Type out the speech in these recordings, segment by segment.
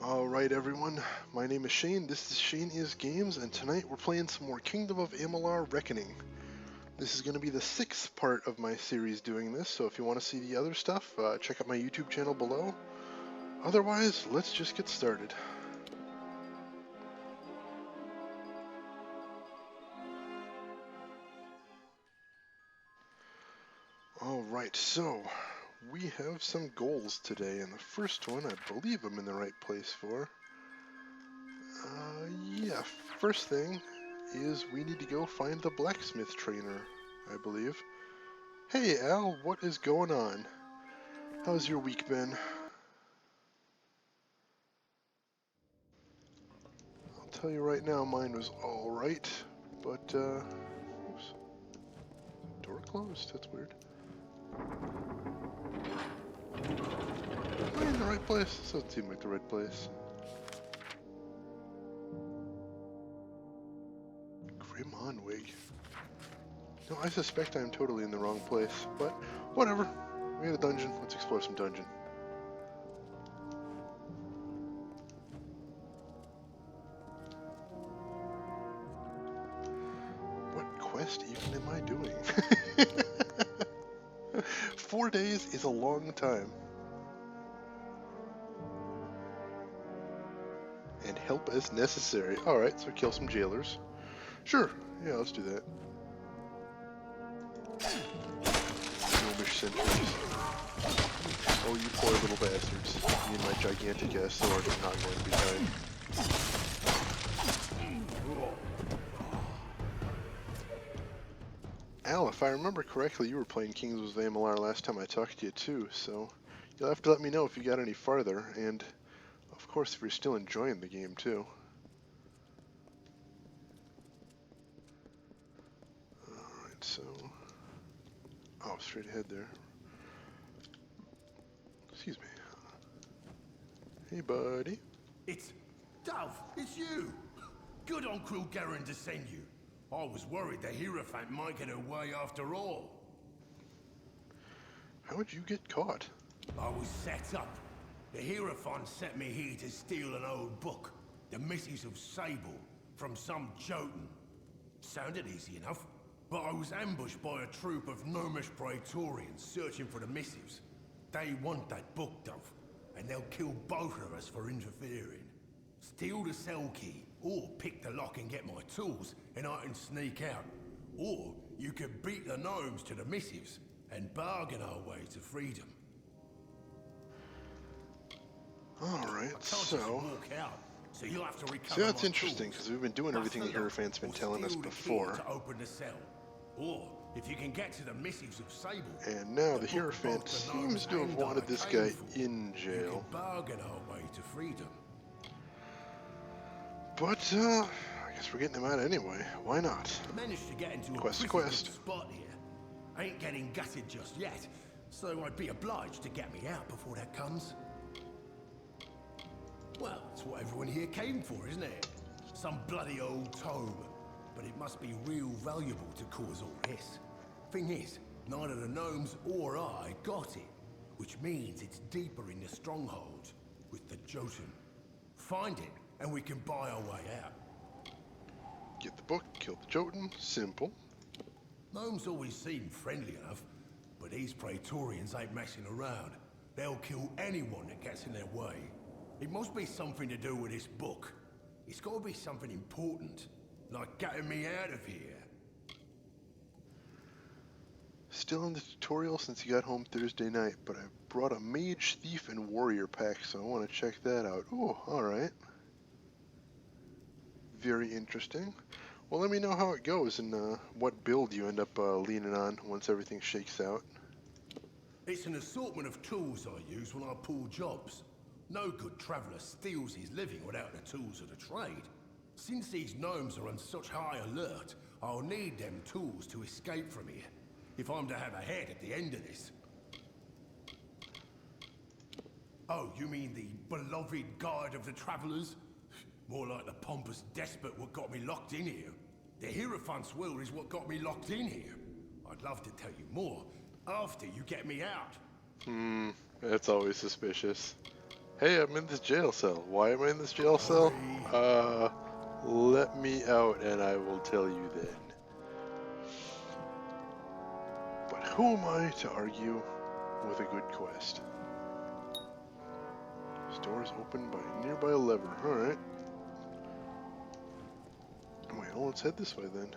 Alright everyone, my name is Shane, this is Shane Is Games, and tonight we're playing some more Kingdom of Amalur Reckoning. This is going to be the sixth part of my series doing this, so if you want to see the other stuff, check out my YouTube channel below. Otherwise, let's just get started. Alright, so we have some goals today, and the first one I believe I'm in the right place for. Yeah, first thing is we need to go find the blacksmith trainer, I believe. Hey Al, what is going on? How's your week been? I'll tell you right now, mine was alright, but, oops. Door closed, that's weird. Am I in the right place? This doesn't seem like the right place. Grim Onwig. No, I suspect I'm totally in the wrong place, but whatever. We got a dungeon, let's explore some dungeon. What quest even am I doing? 4 days is a long time. And help as necessary. Alright, so kill some jailers. Sure, yeah, let's do that. Gnomish sentries. Oh, you poor little bastards. Me and my gigantic ass sword are not going to be kind. Al, if I remember correctly, you were playing Kings of Amalur last time I talked to you too, so you'll have to let me know if you got any farther, and of course if you're still enjoying the game too. Alright, so... Oh, straight ahead there. Excuse me. Hey, buddy. It's... Dove, it's you! Good on Cruel Garen to send you. I was worried the Hierophant might get away after all. How would you get caught? I was set up. The Hierophant sent me here to steal an old book, The Missives of Sable, from some Jotun. Sounded easy enough, but I was ambushed by a troop of gnomish praetorians searching for the missives. They want that book, Dove, and they'll kill both of us for interfering. Steal the cell key, or pick the lock and get my tools, and I can sneak out. Or you could beat the gnomes to the missives, and bargain our way to freedom. Alright, so... Walk out, so you'll have to recover See, that's my interesting, tools. because we've been doing everything the Hierophant's been telling us before. To open the cell. Or, if you can get to the missives of Sable... And now the Hierophant seems to have wanted this guy in jail. Bargain our way to freedom. But, I guess we're getting him out anyway. Why not? Managed to get into Quest a to pretty quest. good spot here. Ain't getting gutted just yet, so I'd be obliged to get me out before that comes. Well, it's what everyone here came for, isn't it? Some bloody old tome. But it must be real valuable to cause all this. Thing is, neither the gnomes or I got it, which means it's deeper in the stronghold with the Jotun. Find it, and we can buy our way out. Get the book, kill the Jotun, simple. Gnomes always seem friendly enough, but these Praetorians ain't messing around. They'll kill anyone that gets in their way. It must be something to do with this book. It's got to be something important, like getting me out of here. Still in the tutorial since you got home Thursday night, but I brought a mage, thief, and warrior pack, so I want to check that out. Ooh, alright. Very interesting. Well, let me know how it goes and what build you end up leaning on once everything shakes out. It's an assortment of tools I use when I pull jobs. No good traveller steals his living without the tools of the trade. Since these gnomes are on such high alert, I'll need them tools to escape from here, if I'm to have a head at the end of this. Oh, you mean the beloved guide of the travellers? More like the pompous despot what got me locked in here. The Hierophant's will is what got me locked in here. I'd love to tell you more after you get me out. That's always suspicious. Hey, I'm in this jail cell. Why am I in this jail cell? Let me out and I will tell you then. But who am I to argue with a good quest? This door is opened by a nearby lever. Alright. Well, let's head this way then.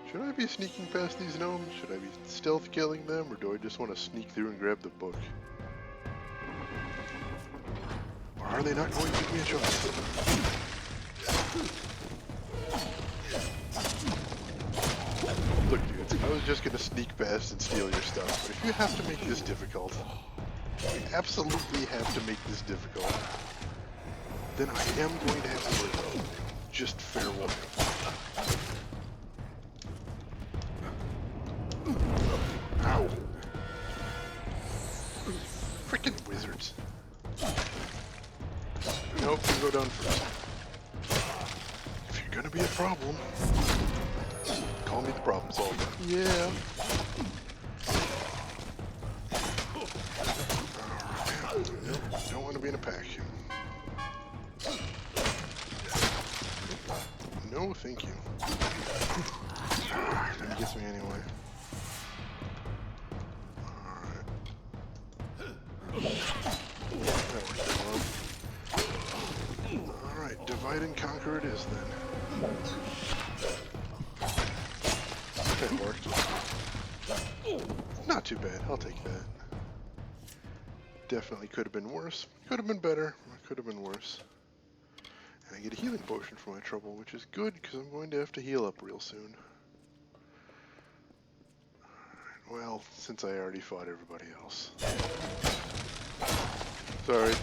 Should I be sneaking past these gnomes? Should I be stealth killing them? Or do I just want to sneak through and grab the book? Or are they not going to give me a choice? Look, dudes, I was just going to sneak past and steal your stuff, but if you have to make this difficult, you absolutely have to make this difficult, then I am going to have to work. Just fair warning. Ow. Frickin' wizards. Nope, you go down first. If you're gonna be a problem, call me the problem solver. Yeah. Nope, don't want to be in a pack. No, thank you. That gets me anyway. Alright, divide and conquer it is then. That worked. Not too bad, I'll take that. Definitely could have been worse. Could have been better. Could have been worse. And I get a healing potion for my trouble, which is good because I'm going to have to heal up real soon. Well, since I already fought everybody else. Sorry.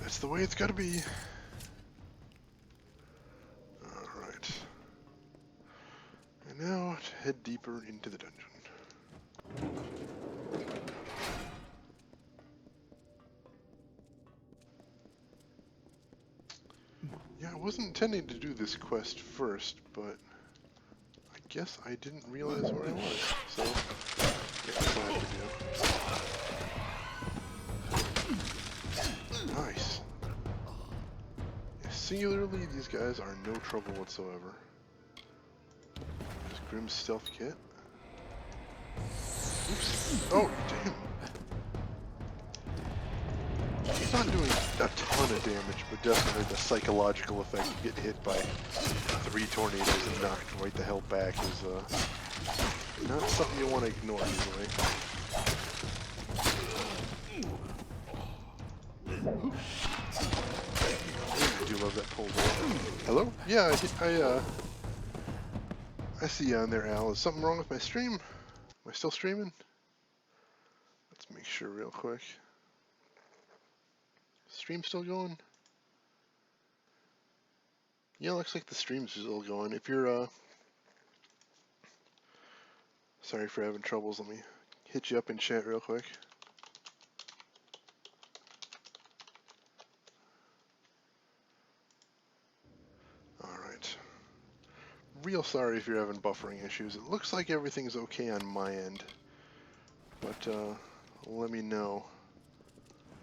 That's the way it's gotta be. Alright. And now to head deeper into the dungeon. Yeah, I wasn't intending to do this quest first, but I guess I didn't realize where I was, so that's what I have to do. Nice. Yeah, singularly, these guys are no trouble whatsoever. There's Grimm's stealth kit. Oops. Oh, damn. He's not doing a ton of damage, but definitely the psychological effect of getting hit by 3 tornadoes and knocked right the hell back is not something you want to ignore easily. I do love that pole door. Hello? Yeah, I see you on there, Al. Is something wrong with my stream? Am I still streaming? Let's make sure real quick. Stream still going? Yeah, looks like the stream's still going. If you're, sorry for having troubles, let me hit you up in chat real quick. Alright. Real sorry if you're having buffering issues. It looks like everything's okay on my end. But, let me know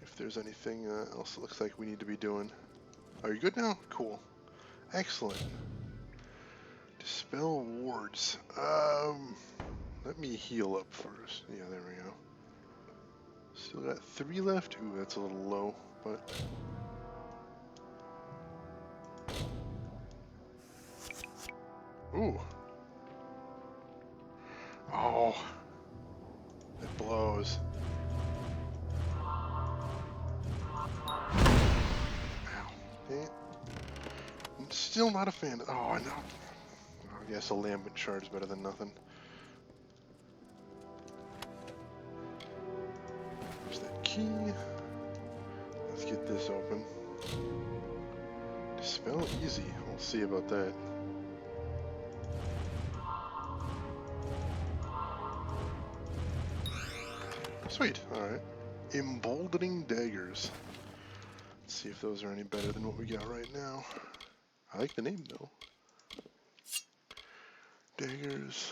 if there's anything else it looks like we need to be doing. Are you good now? Cool. Excellent. Dispel wards. Let me heal up first. Yeah, there we go. Still got 3 left. Ooh, that's a little low, but... Ooh. Oh. It blows. Ow. Okay. I'm still not a fan of... Oh, I know. I guess a lambent shard is better than nothing. There's that key. Let's get this open. Dispel easy. We'll see about that. Sweet. Alright. Emboldening daggers. Let's see if those are any better than what we got right now. I like the name though. Daggers.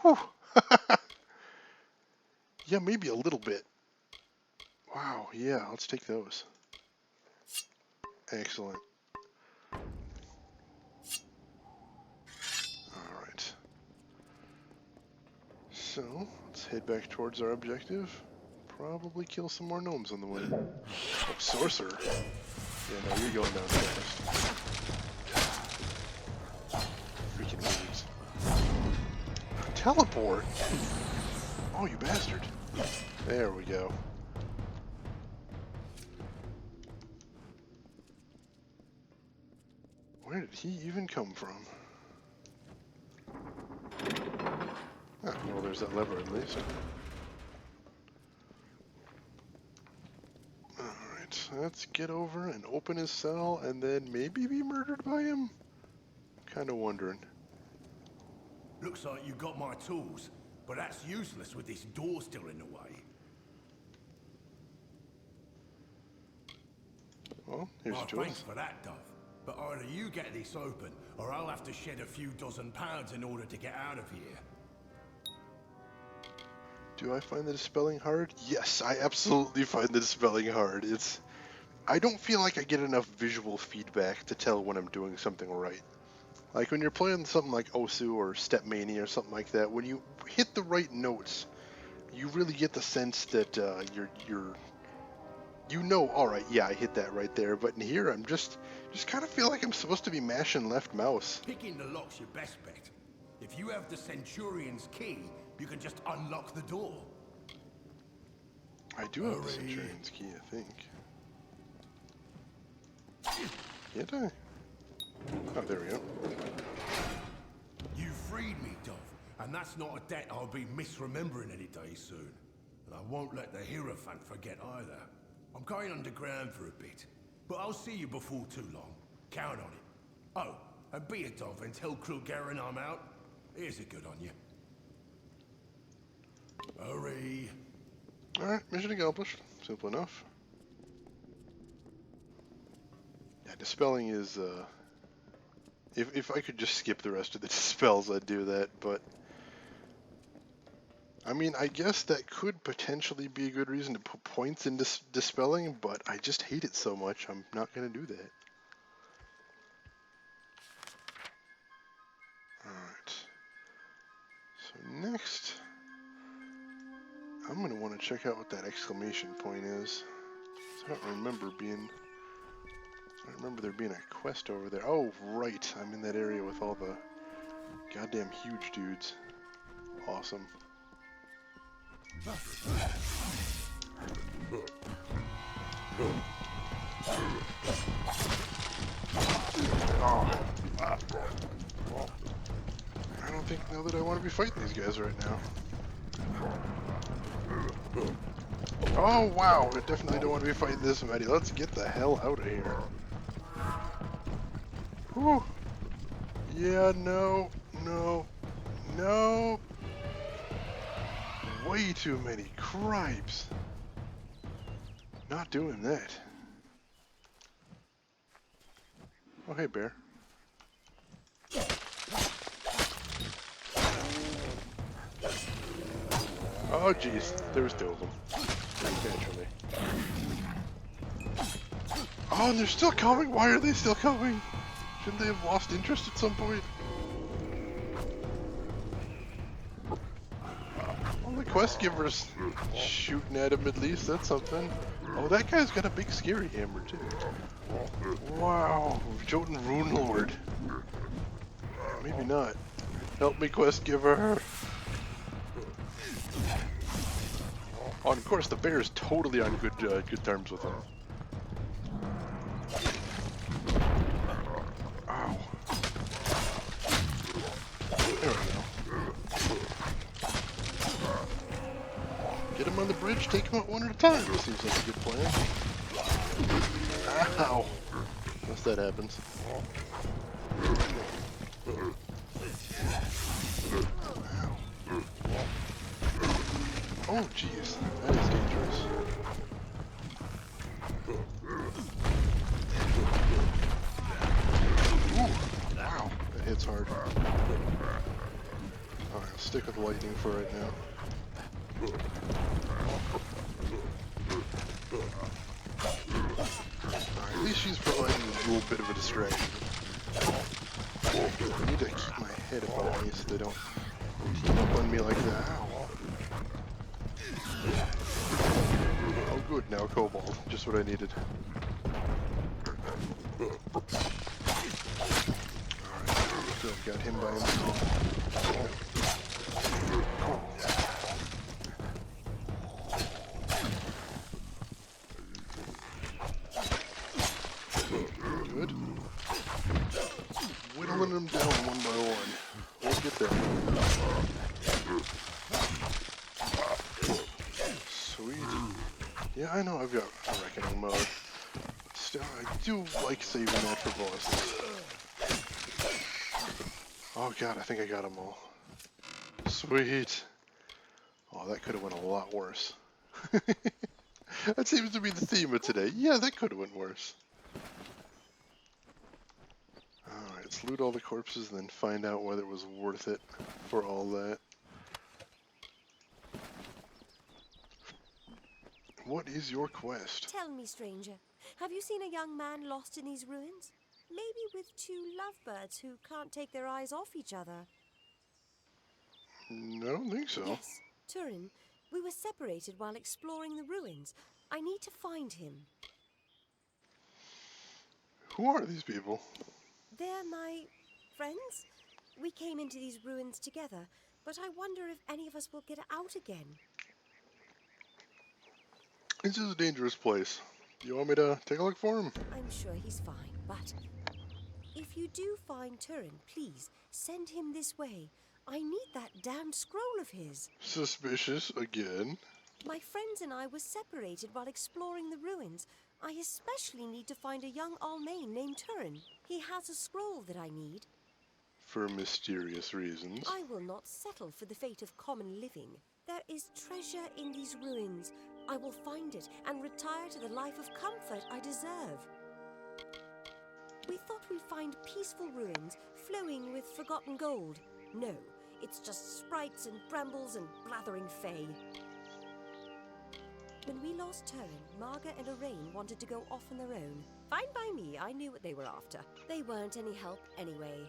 Whew. Yeah, maybe a little bit. Wow, yeah, let's take those. Excellent. Alright. So, let's head back towards our objective. Probably kill some more gnomes on the way. Oh, sorcerer. Yeah, no, you're going down fast. Freaking wizards. Teleport? Oh, you bastard. There we go. Where did he even come from? Ah, well, there's that lever at least. Alright, let's get over and open his cell and then maybe be murdered by him? Kinda wondering. Looks like you got my tools, but that's useless with this door still in the way. Well, here's Well, your thanks tools. for that, Dove. But either you get this open, or I'll have to shed a few dozen pounds in order to get out of here. Do I find the dispelling hard? Yes, I absolutely find the dispelling hard. I don't feel like I get enough visual feedback to tell when I'm doing something right. Like when you're playing something like Osu or Stepmania or something like that, when you hit the right notes, you really get the sense that you know, all right, yeah, I hit that right there. But in here, I'm just kind of feel like I'm supposed to be mashing left mouse. Picking the lock's your best bet. If you have the Centurion's key, you can just unlock the door. I do have the Hurry. Centurion's key, I think. Can't I? Oh, there we go. You freed me, Dove, and that's not a debt I'll be misremembering any day soon. And I won't let the Hierophant forget either. I'm going underground for a bit, but I'll see you before too long. Count on it. Oh, and be a Dove and tell Krulgarin I'm out. Here's a good on you. Hurry. Alright, mission accomplished. Simple enough. Yeah, dispelling is, if I could just skip the rest of the dispels, I'd do that, but... I mean, I guess that could potentially be a good reason to put points in dispelling, but I just hate it so much, I'm not going to do that. Alright. So next... I'm going to want to check out what that exclamation point is. I don't remember there being a quest over there. Oh, right. I'm in that area with all the goddamn huge dudes. Awesome. Oh. I don't think now that I want to be fighting these guys right now. Oh, wow. I definitely don't want to be fighting this many. Let's get the hell out of here. Whew. Yeah, no, no, no. Way too many cripes. Not doing that. Oh, hey, bear. Oh, jeez. There was two of them. Naturally. Oh, and they're still coming? Why are they still coming? Shouldn't they have lost interest at some point? Well, the quest giver's shooting at him at least. That's something. Oh, that guy's got a big scary hammer, too. Wow. Jotun Rune Lord. Maybe not. Help me, quest giver. Oh, and of course, the bear's totally on good terms with him. Ow. There we go. Get him on the bridge, take him out one at a time. Seems like a good plan. Ow. Unless that happens. Oh, jeez. That is dangerous. Alright, I'll stick with lightning for right now. Alright, at least she's providing a little bit of a distraction. I need to keep my head above me so they don't team up on me like that. Ow. Oh good, now Cobalt. Just what I needed. Alright, so I've got him by himself. Good. Whittling them down one by one. We'll get there. Sweet. Yeah, I know I've got a reckoning mode. Still, I do like saving that for bosses. Oh god, I think I got them all. Sweet. Oh, that could have went a lot worse. That seems to be the theme of today. Yeah, that could have went worse. Alright, let's loot all the corpses and then find out whether it was worth it for all that. What is your quest? Tell me, stranger, have you seen a young man lost in these ruins? Maybe with two lovebirds who can't take their eyes off each other. No, I don't think so. Yes, Turin. We were separated while exploring the ruins. I need to find him. Who are these people? They're my friends. We came into these ruins together, but I wonder if any of us will get out again. This is a dangerous place. You want me to take a look for him? I'm sure he's fine, but if you do find Turin, please send him this way. I need that damned scroll of his. Suspicious again. My friends and I were separated while exploring the ruins. I especially need to find a young Almain named Turin. He has a scroll that I need. For mysterious reasons. I will not settle for the fate of common living. There is treasure in these ruins. I will find it and retire to the life of comfort I deserve. We thought we'd find peaceful ruins flowing with forgotten gold. No, it's just sprites and brambles and blathering fae. When we lost Turin, Marga and Orain wanted to go off on their own. Fine by me, I knew what they were after. They weren't any help anyway.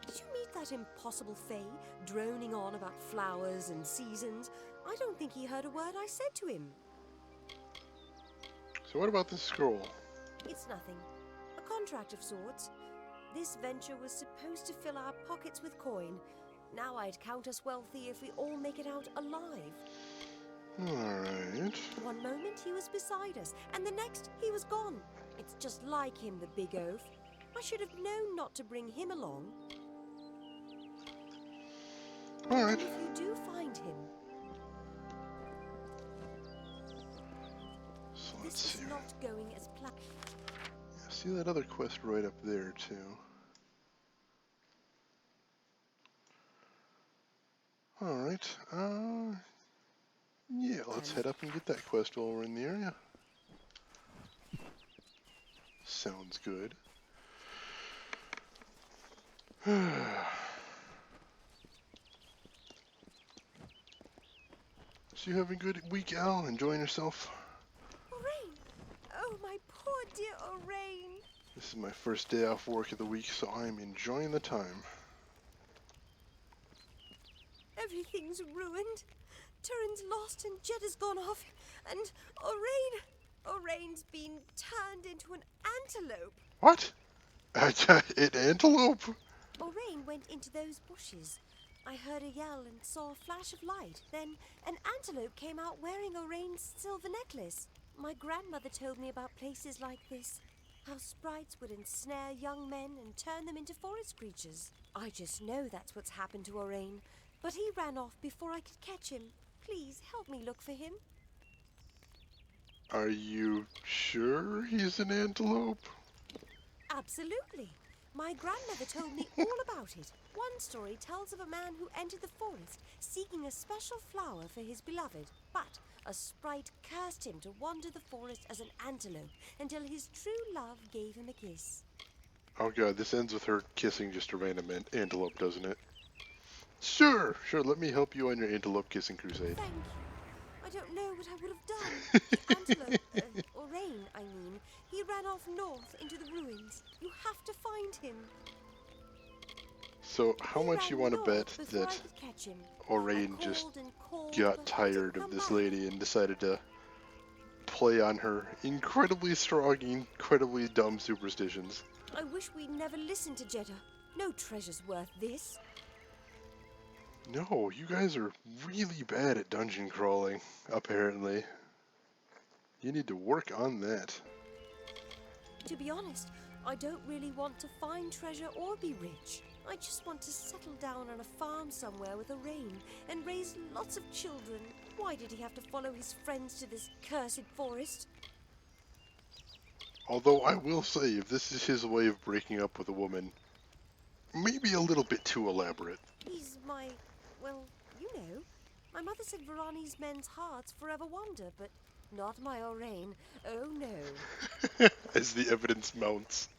Did you meet that impossible fae, droning on about flowers and seasons? I don't think he heard a word I said to him. So what about this scroll? It's nothing. A contract of sorts. This venture was supposed to fill our pockets with coin. Now I'd count us wealthy if we all make it out alive. Alright. One moment he was beside us, and the next he was gone. It's just like him, the big oaf. I should have known not to bring him along. Alright. If you do find him, So let's this see. is not going as planned. Yeah, see that other quest right up there too. Alright. Yeah, let's head up and get that quest while we're in the area. Sounds good. So you having a good week, Al? Enjoying yourself? Orain! Oh, my poor dear Orain! This is my first day off work of the week, so I'm enjoying the time. Everything's ruined. Turin's lost and Jed has gone off. And Orain's been turned into an antelope. What? An antelope? Orain went into those bushes. I heard a yell and saw a flash of light. Then an antelope came out wearing Orain's silver necklace. My grandmother told me about places like this. How sprites would ensnare young men and turn them into forest creatures. I just know that's what's happened to Orain. But he ran off before I could catch him. Please help me look for him. Are you sure he's an antelope? Absolutely. My grandmother told me all about it. One story tells of a man who entered the forest seeking a special flower for his beloved. But a sprite cursed him to wander the forest as an antelope until his true love gave him a kiss. Oh god, this ends with her kissing just a random antelope, doesn't it? Sure, sure, let me help you on your antelope kissing crusade. Thank you. I don't know what I would have done. The antelope, or rain, I mean, he ran off north into the ruins. You have to find him. So, how He much you ran want to bet north before I that could catch him. I Orain just called and called, got but he tired didn't of come this back. lady and decided to play on her incredibly strong, incredibly dumb superstitions? I wish we'd never listened to Jeddah. No treasure's worth this. No, you guys are really bad at dungeon crawling, apparently. You need to work on that. To be honest, I don't really want to find treasure or be rich. I just want to settle down on a farm somewhere with a rain and raise lots of children. Why did he have to follow his friends to this cursed forest? Although I will say, if this is his way of breaking up with a woman, maybe a little bit too elaborate. He's my, well, you know. My mother said Varani's men's hearts forever wander, but not my Orain. Oh no. As the evidence mounts.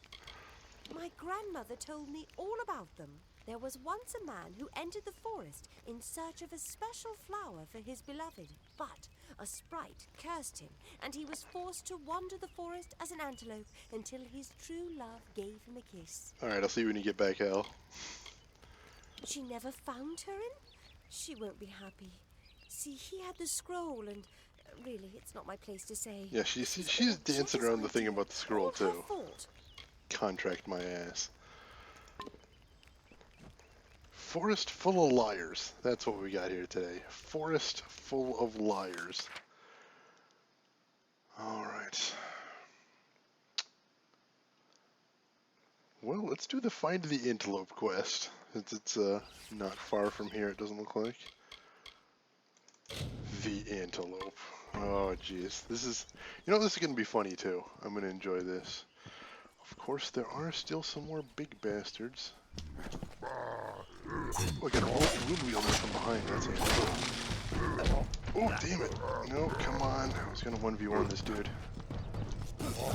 My grandmother told me all about them. There was once a man who entered the forest in search of a special flower for his beloved, but a sprite cursed him, and he was forced to wander the forest as an antelope until his true love gave him a kiss. Alright, I'll see you when you get back, Al. She never found her in? She won't be happy. See, he had the scroll and... really, it's not my place to say. Yeah, she's dancing around the thing about the scroll, All her too. fault. Contract my ass. Forest full of liars. That's what we got here today. Forest full of liars. Alright. Well, let's do the Find the Antelope quest. Since it's not far from here, it doesn't look like. The Antelope. Oh, jeez. This is... You know, this is going to be funny, too. I'm going to enjoy this. Of course, there are still some more big bastards. Oh, I got a wound wielder from behind. That's it. Oh, damn it. No, come on. I was going to 1v1 this dude. Ow.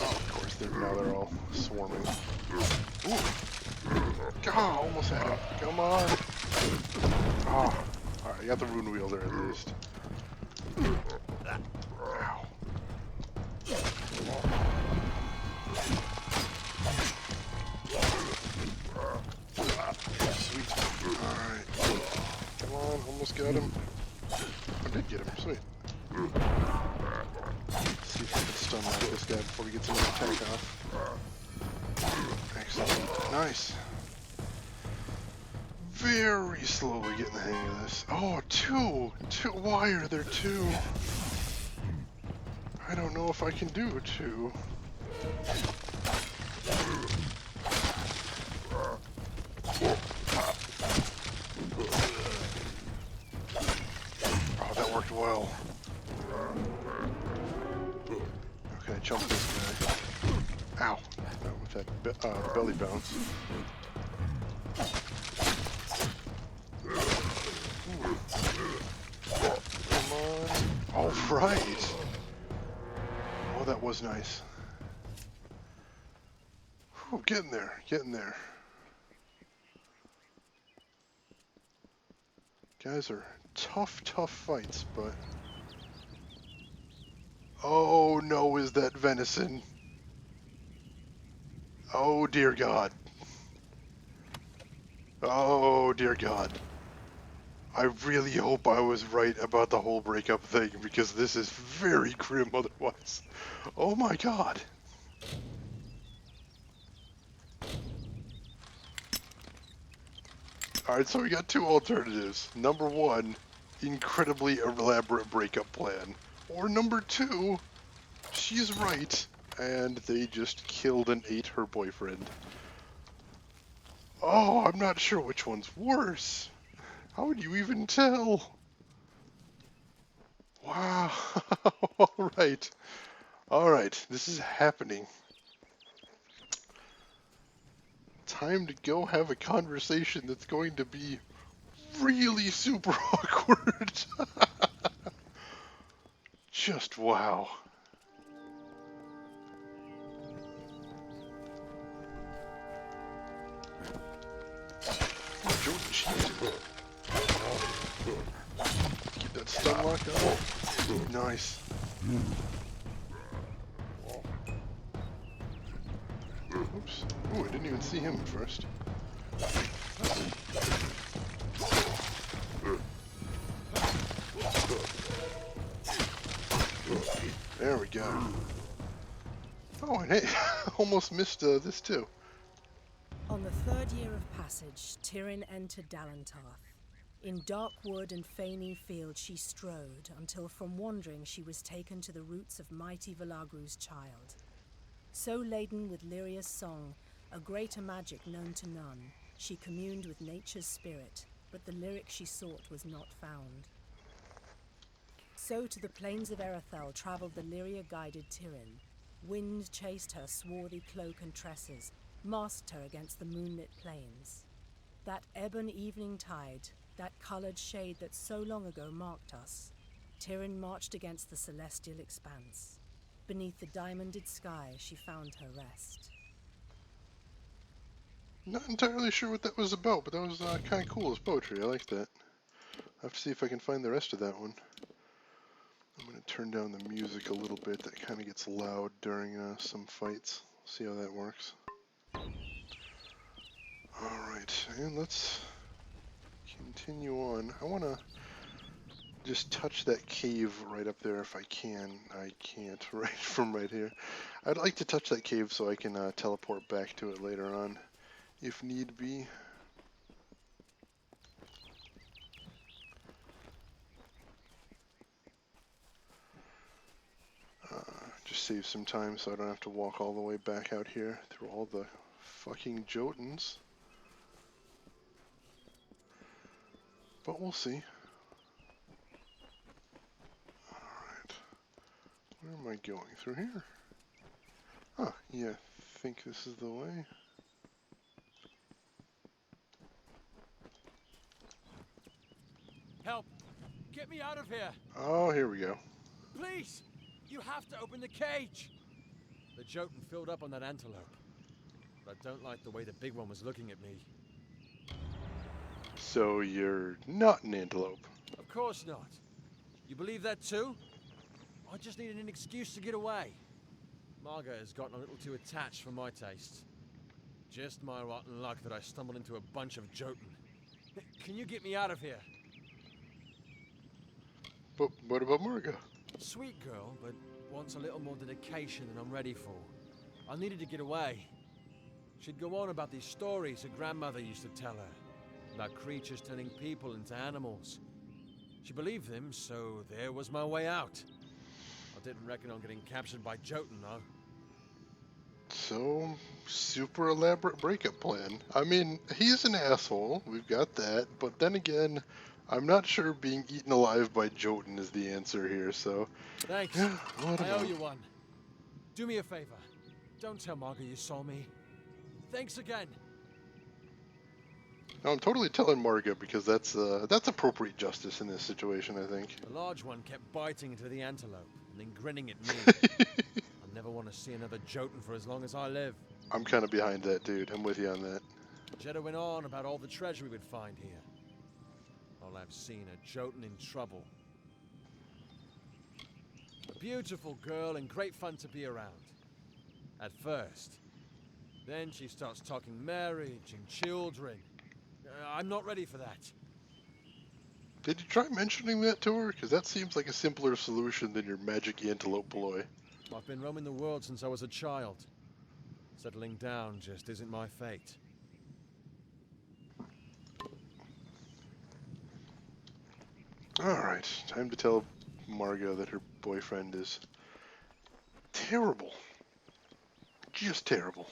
Oh, of course, now they're all swarming. Ooh. God, almost had him. Come on. Oh. Alright, I got the rune wielder at least. Ow. Sweet. Alright. Come on, almost got him. I did get him, sweet. Let's see if I can stun lock this guy before he gets another attack off. Excellent. Nice. Very slowly getting the hang of this. Oh, two! Why are there two? I don't know if I can do two. Oh, that worked well. Okay, jump this guy. Ow. Not with that belly bounce. Come on. All right. Oh, that was nice. Whew, getting there, getting there. Guys are tough fights, but... Oh no, is that venison? Oh dear God. Oh dear God. I really hope I was right about the whole breakup thing, because this is very grim otherwise. Oh my God. Alright, so we got two alternatives. Number one, incredibly elaborate breakup plan. Or number two, she's right, and they just killed and ate her boyfriend. Oh, I'm not sure which one's worse. How would you even tell? Wow. Alright. Alright, this is happening. Time to go have a conversation that's going to be really super awkward. Just wow. Nice. Oops. Ooh, I didn't even see him at first. There we go. Oh, and hey, almost missed this too. On the third year of passage, Tyrion entered Dalantarth. In dark wood and faerie field she strode, until from wandering she was taken to the roots of mighty Velagru's child. So laden with Lyria's song, a greater magic known to none, she communed with nature's spirit, but the lyric she sought was not found. So to the plains of Erethel travelled the Lyria-guided Tyrion. Wind chased her swarthy cloak and tresses, masked her against the moonlit plains. That ebon evening tide, that coloured shade that so long ago marked us, Tyrion marched against the celestial expanse. Beneath the diamonded sky she found her rest. Not entirely sure what that was about, but that was kind of cool as poetry. I like that. I have to see if I can find the rest of that one. I'm going to turn down the music a little bit. That kind of gets loud during some fights. See how that works. Alright, and let's continue on. I want to just touch that cave right up there if I can. I can't right from right here. I'd like to touch that cave so I can teleport back to it later on, if need be. Just save some time so I don't have to walk all the way back out here through all the fucking Jotuns. But we'll see. Alright. Where am I going? Through here? Huh, yeah, I think this is the way. Help! Get me out of here! Oh, here we go. Please! You have to open the cage! The Jotun filled up on that antelope. But I don't like the way the big one was looking at me. So you're not an antelope? Of course not. You believe that too? I just needed an excuse to get away. Marga has gotten a little too attached for my tastes. Just my rotten luck that I stumbled into a bunch of Jotun. Can you get me out of here? But what about Marga? Sweet girl, but wants a little more dedication than I'm ready for. I needed to get away. She'd go on about these stories her grandmother used to tell her, about creatures turning people into animals. She believed them, so there was my way out. I didn't reckon on getting captured by Jotun, though. So, super elaborate breakup plan. I mean, he's an asshole, we've got that, but then again, I'm not sure being eaten alive by Jotun is the answer here, so... Thanks. Yeah, well, I I don't owe know. you one. Do me a favor. Don't tell Marga you saw me. Thanks again. No, I'm totally telling Marga because that's appropriate justice in this situation, I think. The large one kept biting into the antelope and then grinning at me. I never want to see another Jotun for as long as I live. I'm kind of behind that, dude. I'm with you on that. Jeddah went on about all the treasure we would find here. All I've seen a Jotun in trouble. A beautiful girl and great fun to be around. At first. Then she starts talking marriage and children. I'm not ready for that. Did you try mentioning that to her? Because that seems like a simpler solution than your magic antelope ploy. I've been roaming the world since I was a child. Settling down just isn't my fate. Alright, time to tell Marga that her boyfriend is terrible. Just terrible.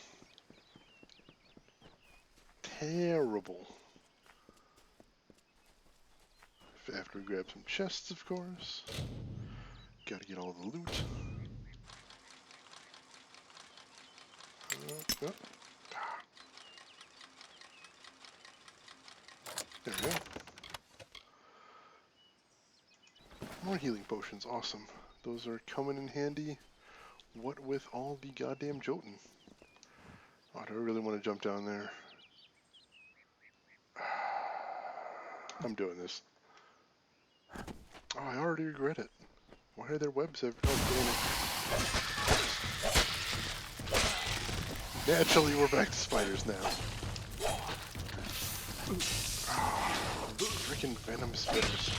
Terrible. After we grab some chests, of course. Gotta get all the loot. Oh. There we go. More healing potions, awesome. Those are coming in handy. What with all the goddamn Jotun? Oh, do I really want to jump down there? I'm doing this. Oh, I already regret it. Why are there webs everywhere? Oh, damn it. Naturally, we're back to spiders now. Freaking venom spiders.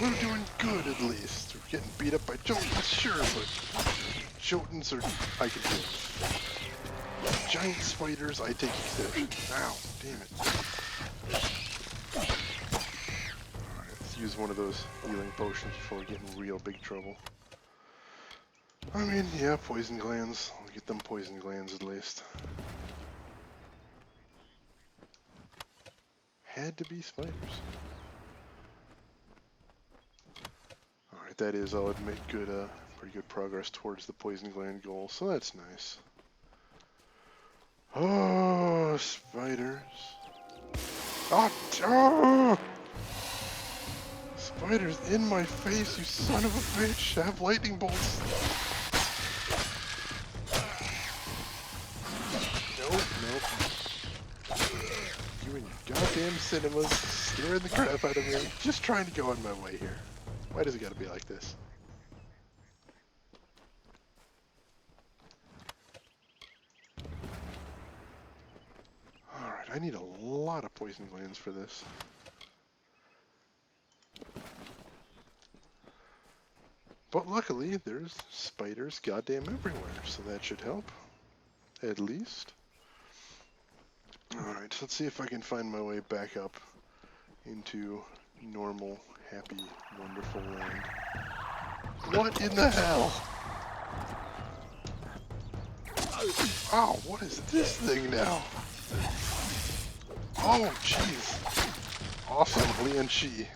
We're doing good, at least. We're getting beat up by Jotuns, sure, but Jotuns are... I can deal with. Giant spiders, I take exception. Ow, damn it. Alright, let's use one of those healing potions before we get in real big trouble. I mean, yeah, poison glands. I'll get them poison glands at least. Had to be spiders. Alright, that is, I'll admit, good, pretty good progress towards the poison gland goal, so that's nice. Oh, spiders. Oh! Spiders in my face, you son of a bitch! Have lightning bolts! Nope. You and your goddamn cinemas scaring the crap out of me. Just trying to go on my way here. Why does it gotta be like this? Alright, I need a lot of poison glands for this. But luckily, there's spiders goddamn everywhere, so that should help. At least. Alright, so let's see if I can find my way back up into normal, happy, wonderful land. What in the hell? Oh, what is this thing now? Oh, jeez. Awesome, Lian Shi.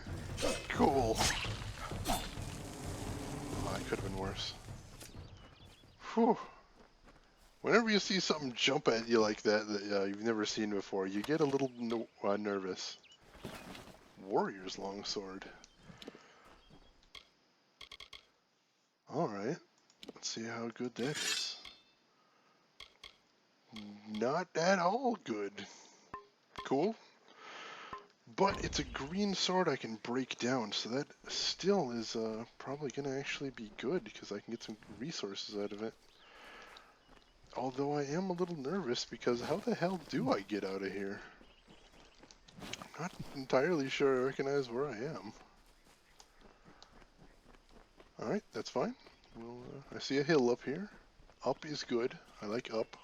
Cool. Oh, it could have been worse. Whew. Whenever you see something jump at you like that you've never seen before, you get a little nervous. Warrior's longsword. Alright. Let's see how good that is. Not at all good. Cool. But it's a green sword I can break down, so that still is probably going to actually be good, because I can get some resources out of it. Although I am a little nervous, because how the hell do I get out of here? I'm not entirely sure I recognize where I am. Alright, that's fine. Well, I see a hill up here. Up is good. I like up.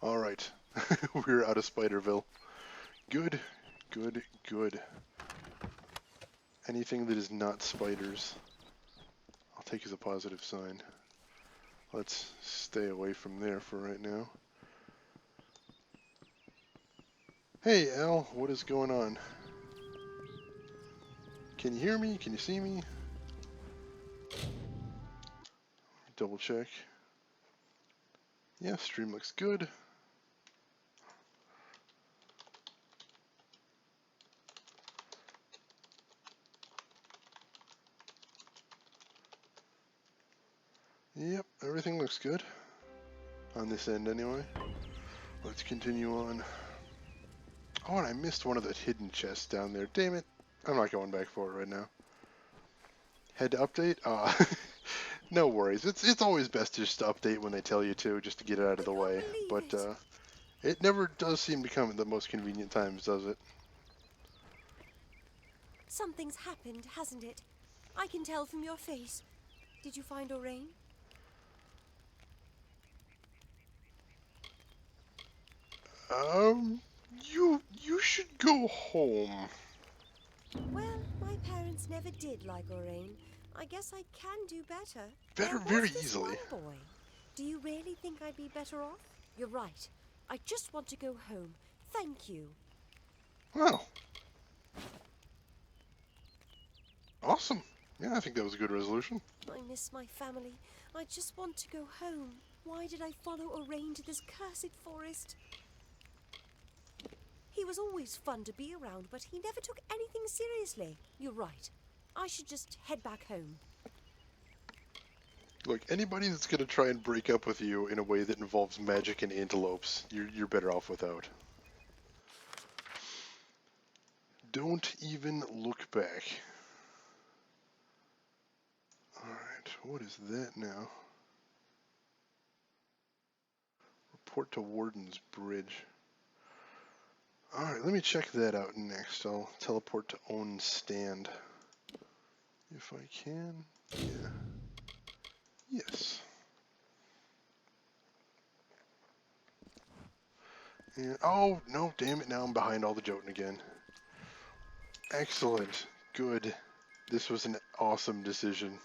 Alright. We're out of Spiderville. Good, good, good. Anything that is not spiders, I'll take as a positive sign. Let's stay away from there for right now. Hey, Al, what is going on? Can you hear me? Can you see me? Double check. Yeah, stream looks good. Yep, everything looks good. On this end anyway. Let's continue on. Oh, and I missed one of the hidden chests down there. Damn it. I'm not going back for it right now. Head to update? No worries. It's always best just to update when they tell you to, just to get it out of the way. But it never does seem to come at the most convenient times, does it? Something's happened, hasn't it? I can tell from your face. Did you find Orain? You should go home. Well, my parents never did like Orain. I guess I can do better. Better very easily. One boy. Do you really think I'd be better off? You're right. I just want to go home. Thank you. Well. Awesome. Yeah, I think that was a good resolution. I miss my family. I just want to go home. Why did I follow Orain to this cursed forest? He was always fun to be around, but he never took anything seriously. You're right. I should just head back home. Look, anybody that's going to try and break up with you in a way that involves magic and antelopes, you're better off without. Don't even look back. Alright, what is that now? Report to Warden's Bridge. Alright, let me check that out next. I'll teleport to Own Stand. If I can. Yeah. Yes. And, oh, no, damn it, now I'm behind all the Jotun again. Excellent. Good. This was an awesome decision.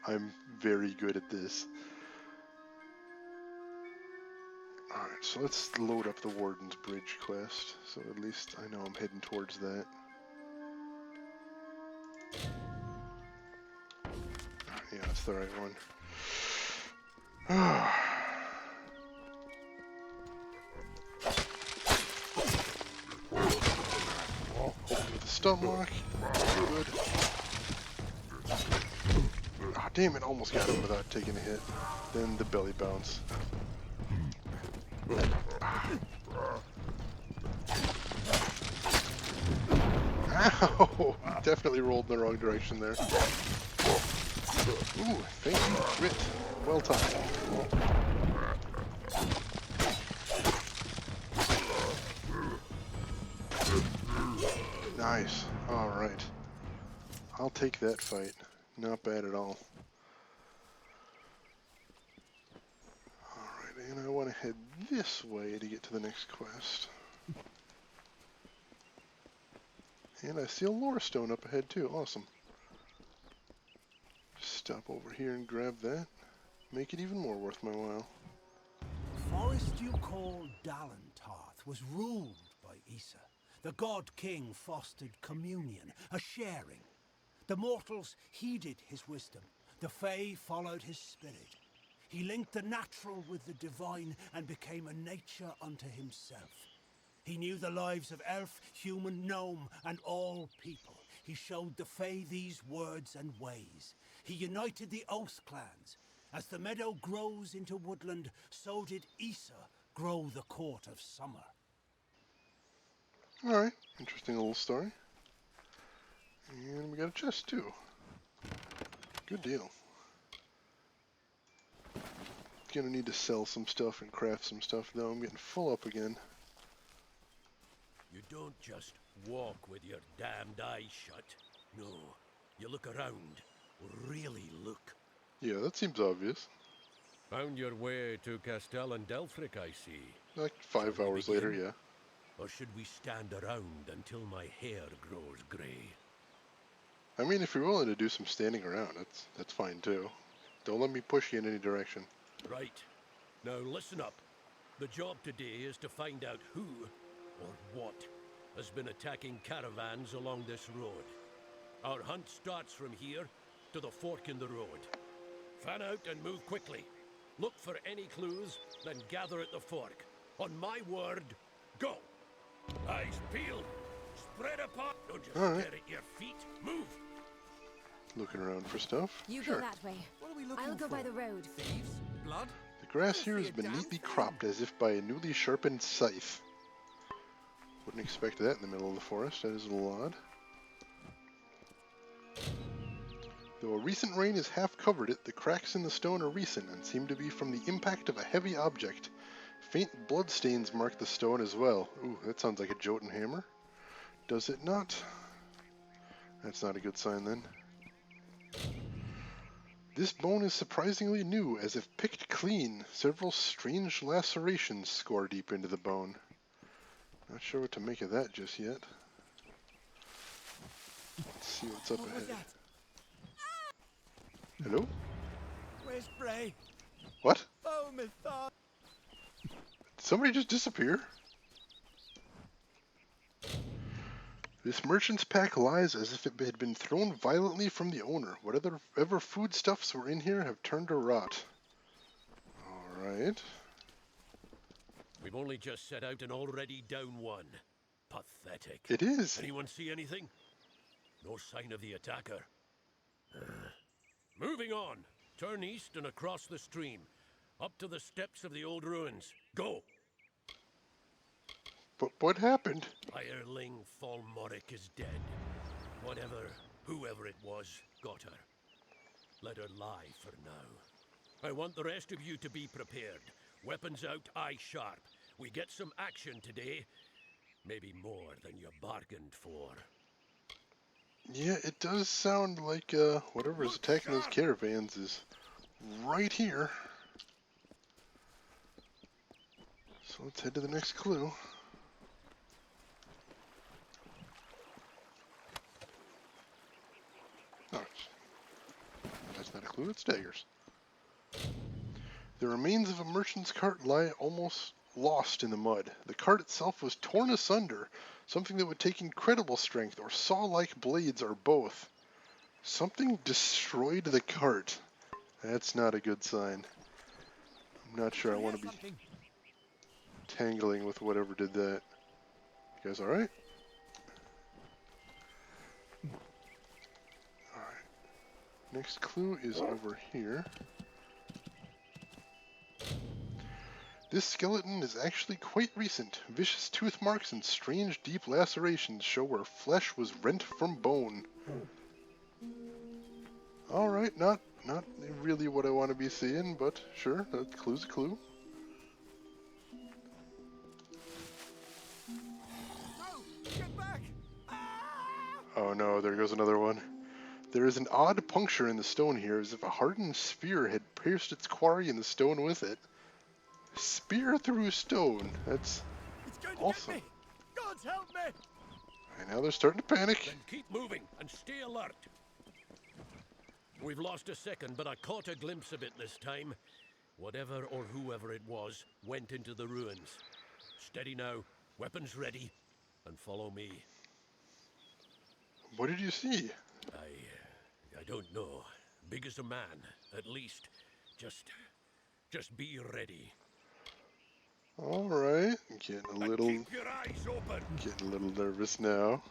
I'm very good at this. Alright, so let's load up the Warden's Bridge quest, so at least I know I'm heading towards that. Yeah, that's the right one. Open with the stun lock. Good. Ah, damn it, almost got him without taking a hit. Then the belly bounce. Ow! Definitely rolled in the wrong direction there. Ooh, thank you. Crit. Well timed. Nice. Alright. I'll take that fight. Not bad at all. Alright, and I want to head this way to get to the next quest. And I see a lore stone up ahead too. Awesome. Just stop over here and grab that. Make it even more worth my while. The forest you call Dalentarth was ruled by Issa. The god king fostered communion, a sharing. The mortals heeded his wisdom. The Fae followed his spirit. He linked the natural with the divine and became a nature unto himself. He knew the lives of elf, human, gnome, and all people. He showed the Fae these words and ways. He united the Oath clans. As the meadow grows into woodland, so did Issa grow the court of summer. Alright, interesting little story. And we got a chest too. Good deal. Gonna need to sell some stuff and craft some stuff though. I'm getting full up again. You don't just walk with your damned eyes shut. No, you look around. Really look. Yeah, that seems obvious. Found your way to Castell and Delphric, I see. Like 5 Shall we hours later, begin? yeah. Or should we stand around until my hair grows grey? I mean, if you're willing to do some standing around, that's fine too. Don't let me push you in any direction. Right. Now listen up. The job today is to find out who, or what, has been attacking caravans along this road. Our hunt starts from here to the fork in the road. Fan out and move quickly. Look for any clues, then gather at the fork. On my word, go! Eyes peeled. Spread apart. Don't just All right. stare at your feet. Move! Looking around for stuff. You Sure. go that way. What are we looking I'll go for? by the road. Thieves? Blood? The grass here has been neatly cropped as if by a newly sharpened scythe. Wouldn't expect that in the middle of the forest. That is a little odd. Though a recent rain has half covered it, the cracks in the stone are recent and seem to be from the impact of a heavy object. Faint bloodstains mark the stone as well. Ooh, that sounds like a Jotun hammer. Does it not? That's not a good sign then. This bone is surprisingly new, as if picked clean. Several strange lacerations score deep into the bone. Not sure what to make of that just yet. Let's see what's up What was ahead. that? Hello? Where's Bray? What? Oh, my thought. Did somebody just disappear? This merchant's pack lies as if it had been thrown violently from the owner. Whatever foodstuffs were in here have turned to rot. Alright. We've only just set out and already down one. Pathetic. It is. Anyone see anything? No sign of the attacker. Moving on. Turn east and across the stream. Up to the steps of the old ruins. Go! But what happened? Hireling Falmoric is dead. Whoever it was, got her. Let her lie for now. I want the rest of you to be prepared. Weapons out, eye sharp. We get some action today. Maybe more than you bargained for. Yeah, it does sound like whatever is attacking those caravans is right here. So let's head to the next clue. Oh, that's not a clue, it's daggers. The remains of a merchant's cart lie almost lost in the mud. The cart itself was torn asunder, something that would take incredible strength, or saw-like blades, or both. Something destroyed the cart. That's not a good sign. I'm not sure I want to be tangling with whatever did that. You guys alright? Alright. Next clue is over here. This skeleton is actually quite recent. Vicious tooth marks and strange deep lacerations show where flesh was rent from bone. Alright, not really what I want to be seeing, but sure, that clue's a clue. Get back! Oh no, there goes another one. There is an odd puncture in the stone here, as if a hardened spear had pierced its quarry and the stone with it. Spear through stone. That's awesome. Get me. God help me! And now they're starting to panic. Then keep moving and stay alert. We've lost a second, but I caught a glimpse of it this time. Whatever or whoever it was went into the ruins. Steady now, weapons ready, and follow me. What did you see? I don't know. Big as a man, at least. Just be ready. Alright, getting a little Keep your eyes open. getting a little nervous now.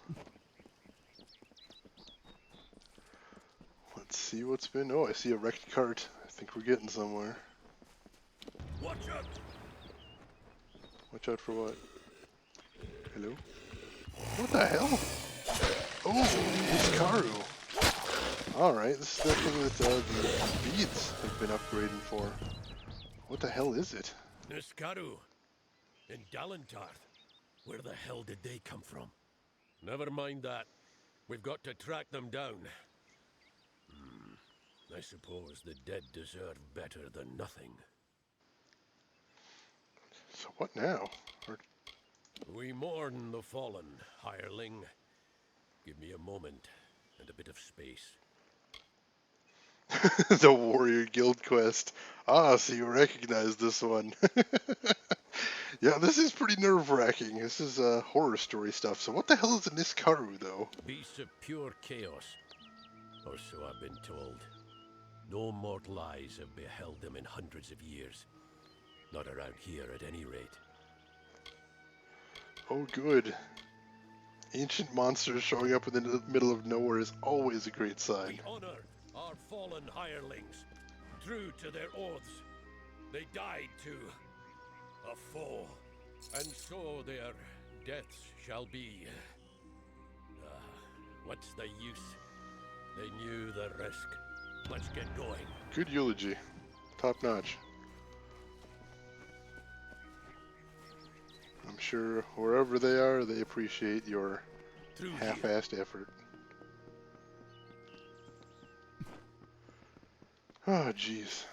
Let's see what's been. Oh, I see a wrecked cart. I think we're getting somewhere. Watch out! Watch out for what? Hello? What the hell? Oh, it's Karu. Alright, this is the thing that the beads have been upgrading for. What the hell is it? Niskaru. In Dalentarth. Where the hell did they come from? Never mind that. We've got to track them down. I suppose the dead deserve better than nothing. So what now? We mourn the fallen, hireling. Give me a moment and a bit of space. The Warrior Guild quest. Ah, so you recognize this one. Yeah, this is pretty nerve-wracking. This is horror story stuff. So what the hell is a Niskaru, though? Beast of pure chaos. Or so I've been told. No mortal eyes have beheld them in hundreds of years. Not around here, at any rate. Oh, good. Ancient monsters showing up in the middle of nowhere is always a great sign. We honor our fallen hirelings, true to their oaths. They died to a foe, and so their deaths shall be. What's the use? They knew the risk. Let's get going. Good eulogy. Top notch. I'm sure wherever they are, they appreciate your Through half-assed effort. Oh, jeez.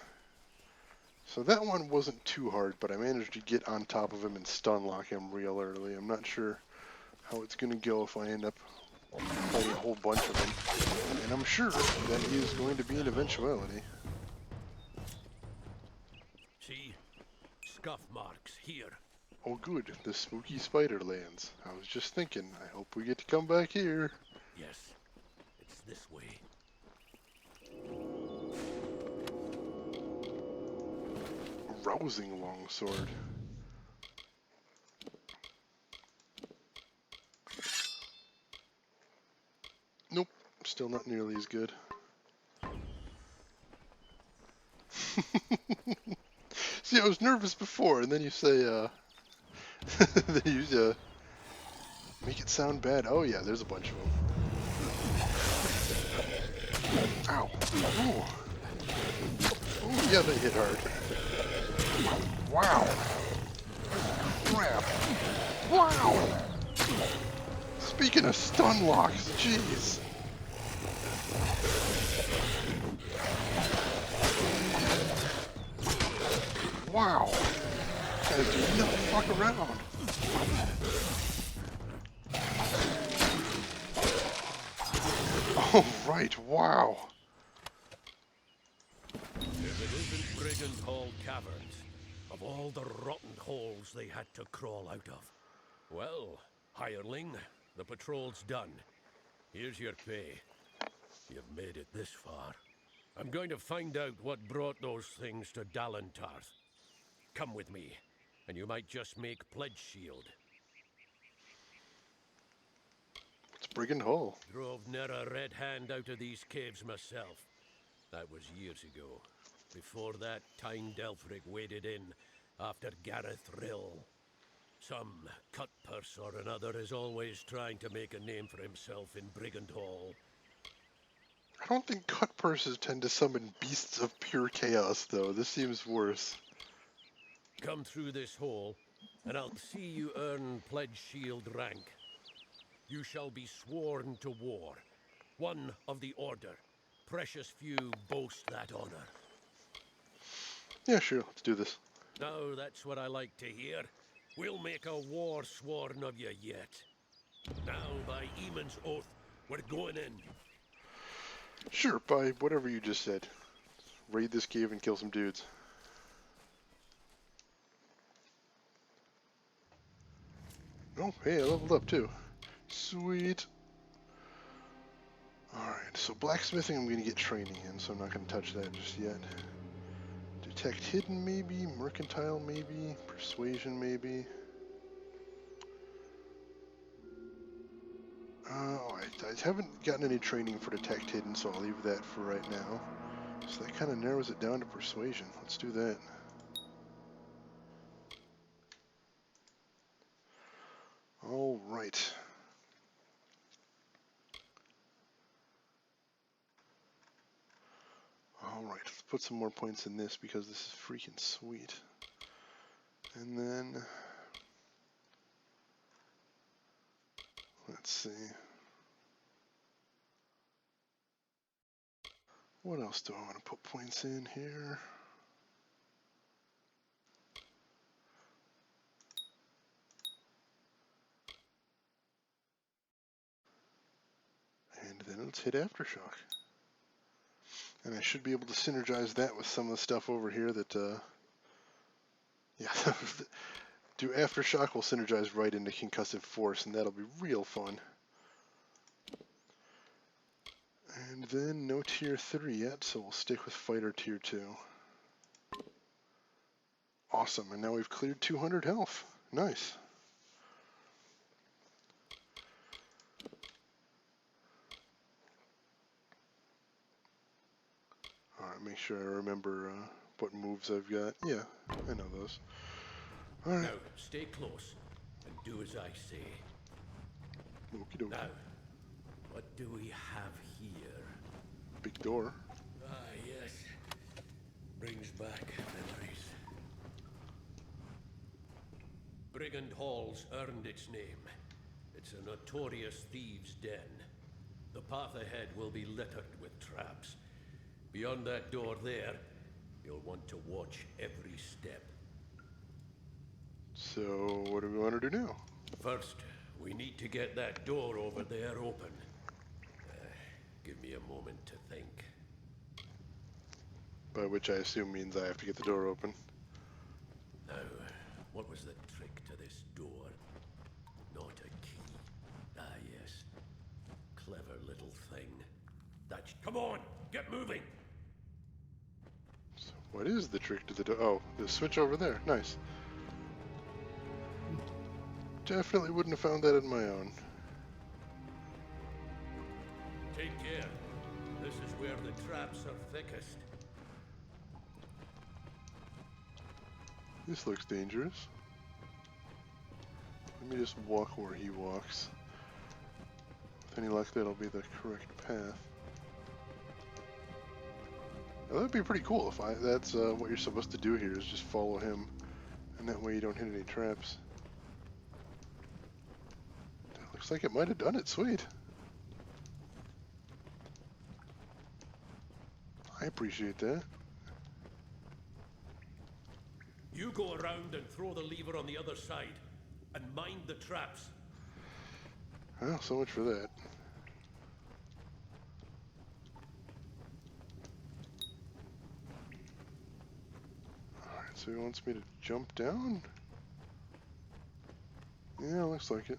So that one wasn't too hard, but I managed to get on top of him and stun lock him real early. I'm not sure how it's going to go if I end up fighting a whole bunch of them. And I'm sure that is going to be an eventuality. See? Scuff marks here. Oh good, the spooky spider lands. I was just thinking, I hope we get to come back here. Yes, it's this way. A rousing longsword. Nope, still not nearly as good. See, I was nervous before, and then you say, then you Make it sound bad. Oh yeah, there's a bunch of them. Ow. Oh. Oh yeah, they hit hard. Wow. Crap. Wow. Speaking of stun locks, jeez. Wow. Guys do not fuck around. Oh, right, wow. If it isn't Brigand Hall Caverns, of all the rotten holes they had to crawl out of. Well, hireling, the patrol's done. Here's your pay. You've made it this far. I'm going to find out what brought those things to Dalentarth. Come with me, and you might just make Pledge Shield. It's Brigand Hall. Drove near a red hand out of these caves myself. That was years ago. Before that, Tyne Delphric waded in after Gareth Rill. Some cutpurse or another is always trying to make a name for himself in Brigand Hall. I don't think cut purses tend to summon beasts of pure chaos, though. This seems worse. Come through this hole, and I'll see you earn Pledge Shield rank. You shall be sworn to war. One of the Order. Precious few boast that honor. Yeah, sure, let's do this. Now that's what I like to hear. We'll make a war sworn of you yet. Now, by Eamon's oath, we're going in. Sure, by whatever you just said. Raid this cave and kill some dudes. Oh, hey, I leveled up too. Sweet. Alright, so blacksmithing I'm going to get training in, so I'm not going to touch that just yet. Detect hidden maybe, mercantile maybe, persuasion maybe. I haven't gotten any training for detect hidden, so I'll leave that for right now. So that kind of narrows it down to persuasion. Let's do that. Alright. Alright, let's put some more points in this because this is freaking sweet. And then... let's see. What else do I want to put points in here? And then let's hit Aftershock. And I should be able to synergize that with some of the stuff over here that, yeah, do Aftershock will synergize right into Concussive Force, and that'll be real fun. And then no tier 3 yet, so we'll stick with Fighter tier 2. Awesome, and now we've cleared 200 health. Nice. Alright, make sure I remember what moves I've got. Yeah, I know those. Alright. Now, stay close and do as I say. Okie dokie. Now, what do we have here? Big door. Ah, yes. Brings back memories. Brigand Hall's earned its name. It's a notorious thieves' den. The path ahead will be littered with traps. Beyond that door there, you'll want to watch every step. So, what do we want to do now? First, we need to get that door over there open. Give me a moment to think. By which I assume means I have to get the door open. Now, what was the trick to this door? Not a key. Ah, yes. Clever little thing. That's... Come on! Get moving! So what is the trick to the door? Oh, the switch over there. Nice. Definitely wouldn't have found that on my own. Take care. This is where the traps are thickest. This looks dangerous. Let me just walk where he walks. With any luck, that'll be the correct path. Now, that'd be pretty cool if that's what you're supposed to do here, is just follow him. And that way you don't hit any traps. That looks like it might have done it. Sweet. I appreciate that. You go around and throw the lever on the other side, and mind the traps. Well, so much for that. Alright, so he wants me to jump down? Yeah, looks like it.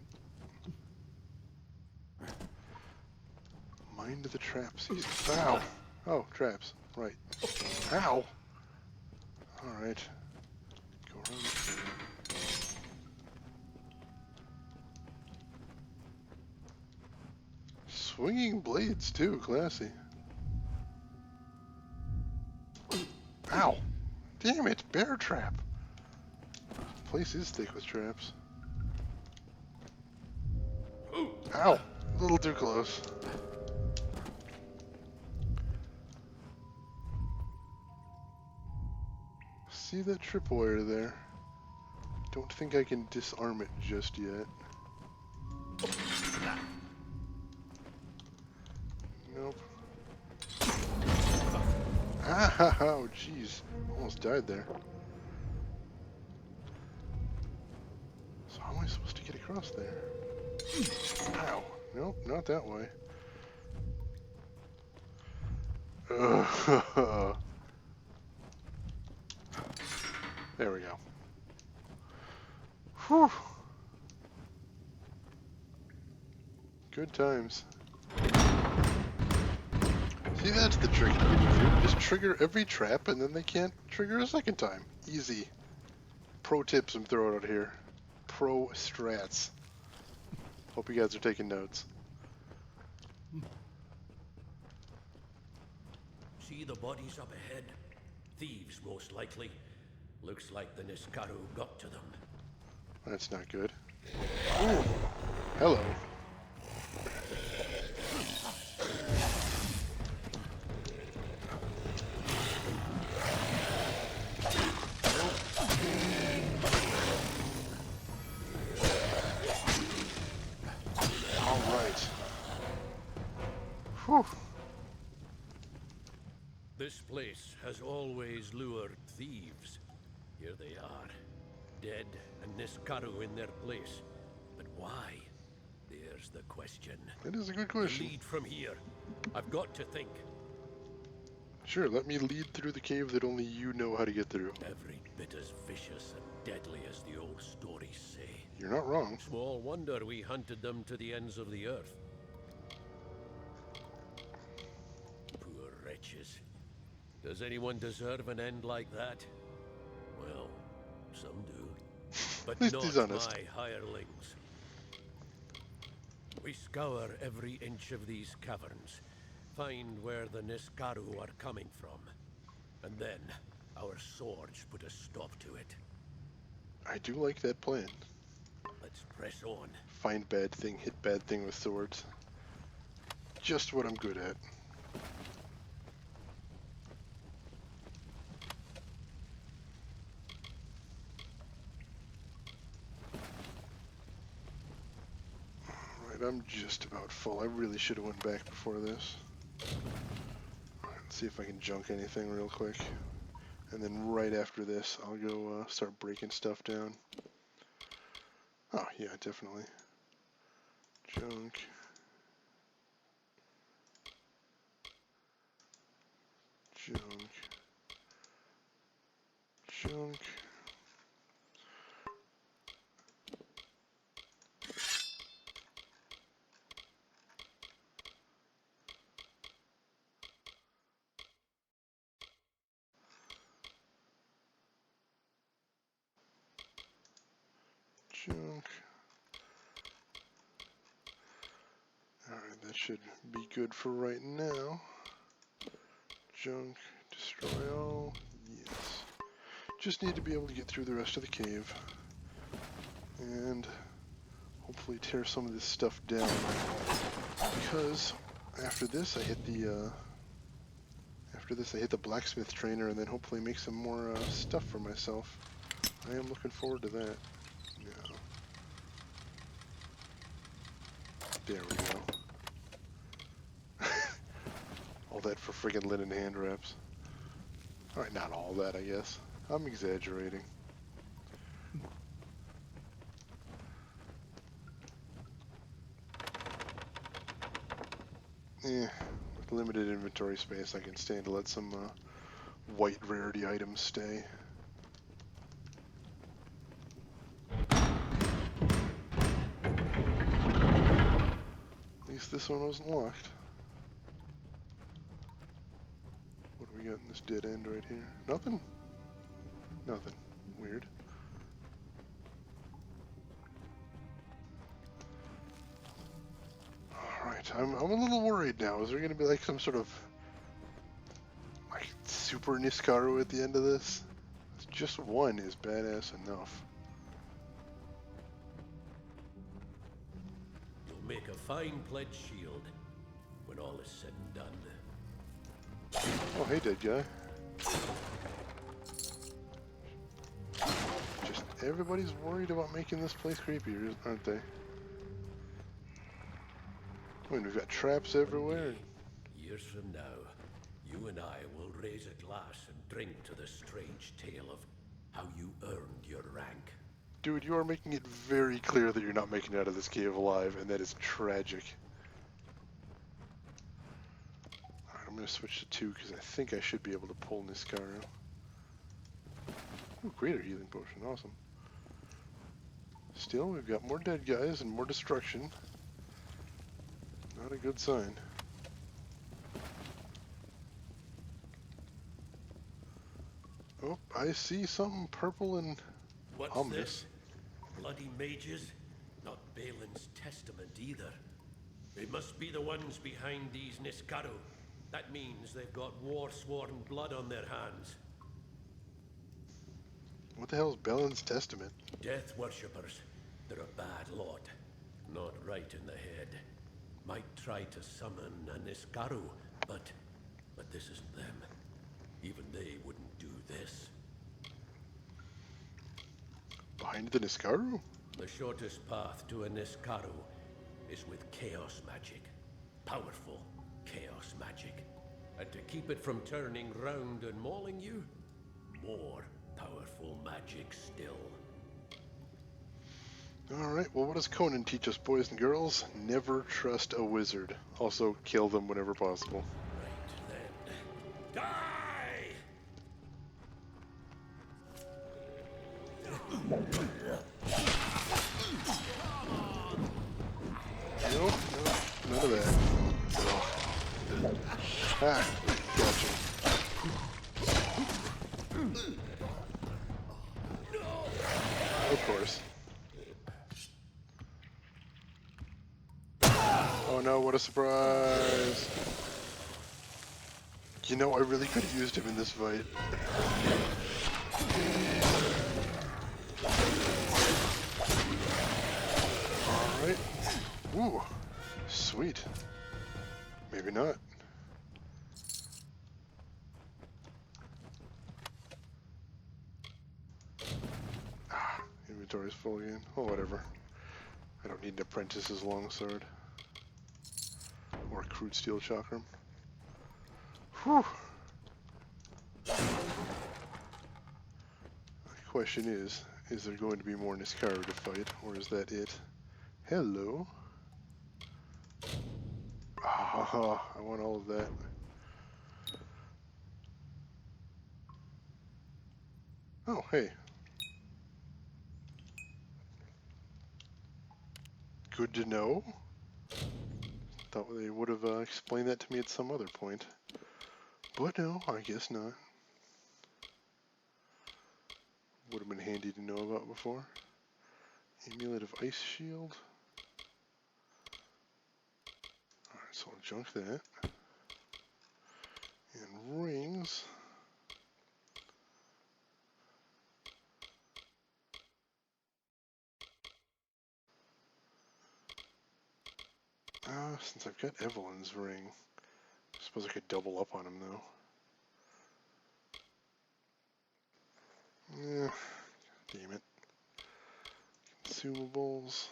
Mind the traps. Ow! Oh, traps. Right. Ow! Alright. Go around. Swinging blades, too. Classy. Ow! Damn it! Bear trap! The place is thick with traps. Ow! A little too close. See that tripwire there? Don't think I can disarm it just yet. Nope. Ah, oh, jeez. Almost died there. So how am I supposed to get across there? Ow. Nope, not that way. Ugh. There we go. Whew. Good times. See, that's the trick you can do. Just trigger every trap and then they can't trigger a second time. Easy. Pro tips I'm throwing out here. Pro strats. Hope you guys are taking notes. See the bodies up ahead? Thieves, most likely. Looks like the Niskaru got to them. That's not good. Ooh. Hello. All right. Whew. This place has always lured thieves. Here they are, dead and Niskaru in their place. But why? There's the question. That is a good question. Lead from here. I've got to think. Sure, let me lead through the cave that only you know how to get through. Every bit as vicious and deadly as the old stories say. You're not wrong. Small wonder we hunted them to the ends of the earth. Poor wretches. Does anyone deserve an end like that? Well, some do. But At least he's not honest. my hirelings. We scour every inch of these caverns, find where the Niskaru are coming from, and then our swords put a stop to it. I do like that plan. Let's press on. Find bad thing, hit bad thing with swords. Just what I'm good at. Alright, I'm just about full. I really should have went back before this. Alright, let's see if I can junk anything real quick. And then right after this, I'll go start breaking stuff down. Oh, yeah, definitely. Junk. Junk. Junk. Junk. Alright, that should be good for right now. Junk, destroy all, yes. Just need to be able to get through the rest of the cave. And hopefully tear some of this stuff down, because after this I hit the blacksmith trainer and then hopefully make some more stuff for myself. I am looking forward to that. Yeah. There we go. All that for friggin' linen hand wraps. Alright, not all that, I guess. I'm exaggerating. With limited inventory space, I can stand to let some white rarity items stay. At least this one wasn't locked. What do we got in this dead end right here? Nothing? Nothing. Weird. Alright, I'm a little worried now. Is there gonna be like some sort of like super Niskaru at the end of this? Just one is badass enough. You'll make a fine pledge shield when all is said and done. Oh, hey, dead guy. Just everybody's worried about making this place creepier, aren't they? I mean, we've got traps everywhere. Years from now, you and I will raise a glass and drink to the strange tale of how you earned your rank. Dude, you are making it very clear that you're not making it out of this cave alive, and that is tragic. Alright, I'm going to switch to 2 because I think I should be able to pull Niskaru. Ooh, greater healing potion, awesome. Still, we've got more dead guys and more destruction. Not a good sign. Oh, I see something purple and What's ominous. this? Bloody mages? Not Balin's testament either. They must be the ones behind these Niskaru. That means they've got war-sworn blood on their hands. What the hell is Balin's testament? Death worshippers. They're a bad lot. Not right in the head. Might try to summon a Niskaru, but this isn't them. Even they wouldn't do this. Behind the Niskaru? The shortest path to a Niskaru is with chaos magic. Powerful chaos magic. And to keep it from turning round and mauling you, more powerful magic still. Alright, well what does Conan teach us, boys and girls? Never trust a wizard. Also, kill them whenever possible. Right then. Die! Nope, none of that. Ah, gotcha. Of course. Oh no, what a surprise. You know, I really could have used him in this fight. Alright. Ooh, sweet. Maybe not. Inventory's full again. Oh, whatever. I don't need an apprentice's longsword. Or a crude steel chakram. Whew. The question is there going to be more Niskaru to fight, or is that it? Hello. Ah, I want all of that. Oh, hey. Good to know. Thought they would have explained that to me at some other point. But no, I guess not. Would have been handy to know about before. Amulet of Ice Shield. Alright, so I'll junk that. And rings. Since I've got Evelyn's ring, I suppose I could double up on him though. Yeah, damn it. Consumables.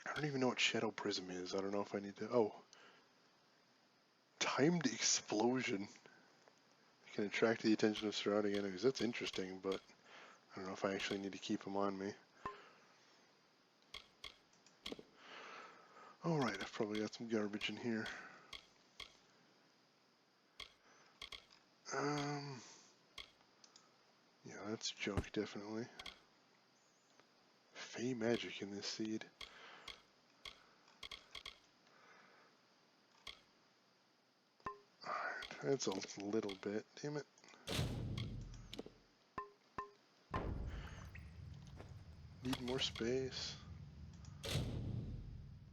I don't even know what Shadow Prism is. I don't know if I need to... Oh. Timed Explosion. I can attract the attention of surrounding enemies. That's interesting, but I don't know if I actually need to keep them on me. Alright, I've probably got some garbage in here. Yeah, that's junk, definitely. Fey magic in this seed. Alright, that's a little bit. Damn it. Need more space.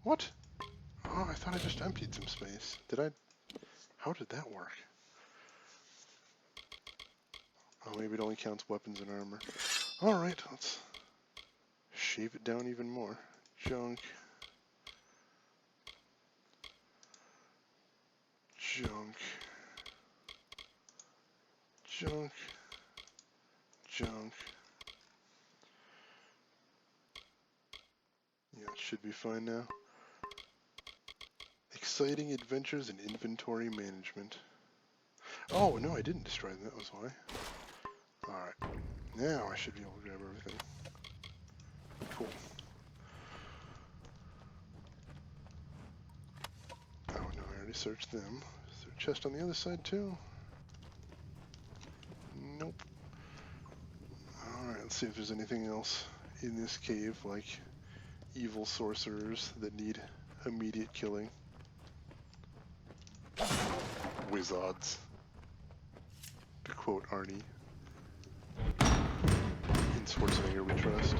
What? Oh, I thought I just emptied some space. Did I? How did that work? Oh, maybe it only counts weapons and armor. Alright, let's shave it down even more. Junk. Junk. Junk. Junk. Yeah, it should be fine now. Exciting adventures and inventory management. Oh, no, I didn't destroy them. That was why. Alright. Now I should be able to grab everything. Cool. Oh, no, I already searched them. Is there a chest on the other side, too? Nope. Alright, let's see if there's anything else in this cave, like evil sorcerers that need immediate killing. Wizards. To quote Arnie. In Schwarzenegger we trust.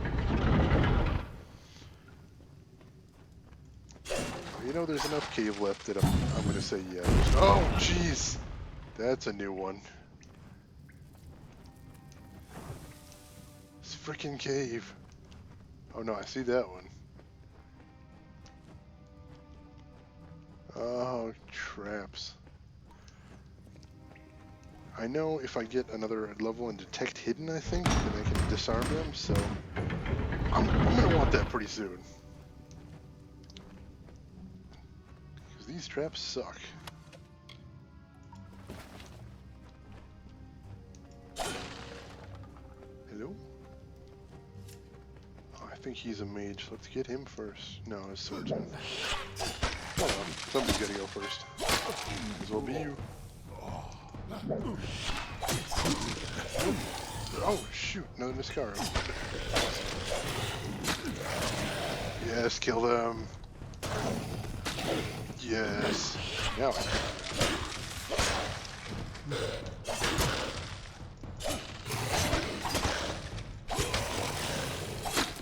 You know, there's enough cave left that I'm gonna say yes. Oh, jeez! That's a new one. This frickin' cave. Oh no, I see that one. Oh, traps. I know if I get another level in Detect Hidden, I think, then I can disarm them, so I'm gonna want that pretty soon. Because these traps suck. Hello? Oh, I think he's a mage. Let's get him first. No, it's swordsman. Oh well, somebody's gotta go first. Might as well be you. Oh shoot, another Niscaro. Yes, kill them. Yes. Now I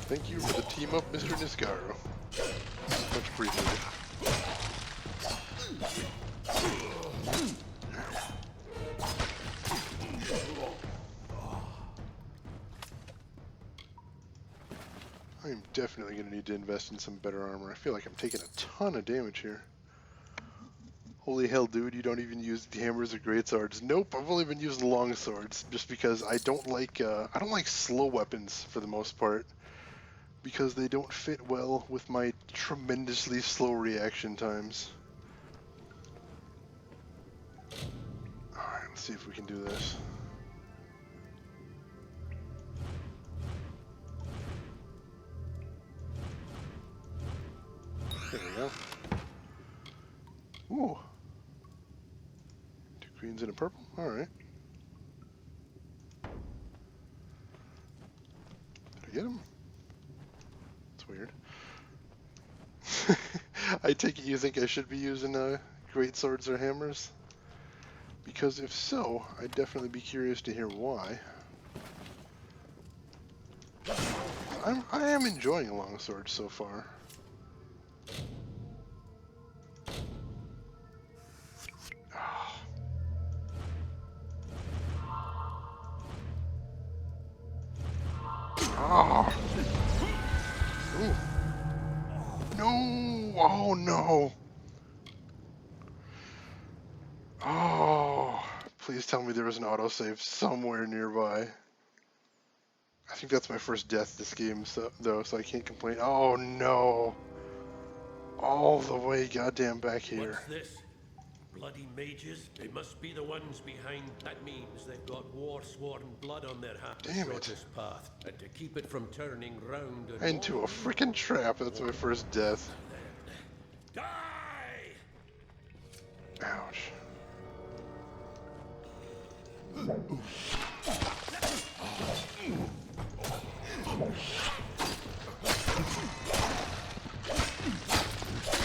Thank you for the team up, Mr. Niscaro. Much appreciated. I am definitely going to need to invest in some better armor. I feel like I'm taking a ton of damage here. Holy hell, dude, you don't even use the hammers or greatswords. Nope, I've only been using long swords just because I don't like slow weapons for the most part, because they don't fit well with my tremendously slow reaction times. Alright, let's see if we can do this. There we go. Ooh. 2 greens and a purple? Alright. Did I get him? That's weird. I take it you think I should be using great swords or hammers? Because if so, I'd definitely be curious to hear why. I am enjoying long swords so far. Oh. Ooh. Oh no! Oh, please tell me there was an autosave somewhere nearby. I think that's my first death this game, though, so I can't complain. Oh no! All the way goddamn back here. What's this? Bloody mages? They must be the ones behind. That means they've got war-sworn blood on their hands. Damn it. Shortest path, and to keep it from turning round and Into a freaking trap. That's my first death. Die! Ouch. I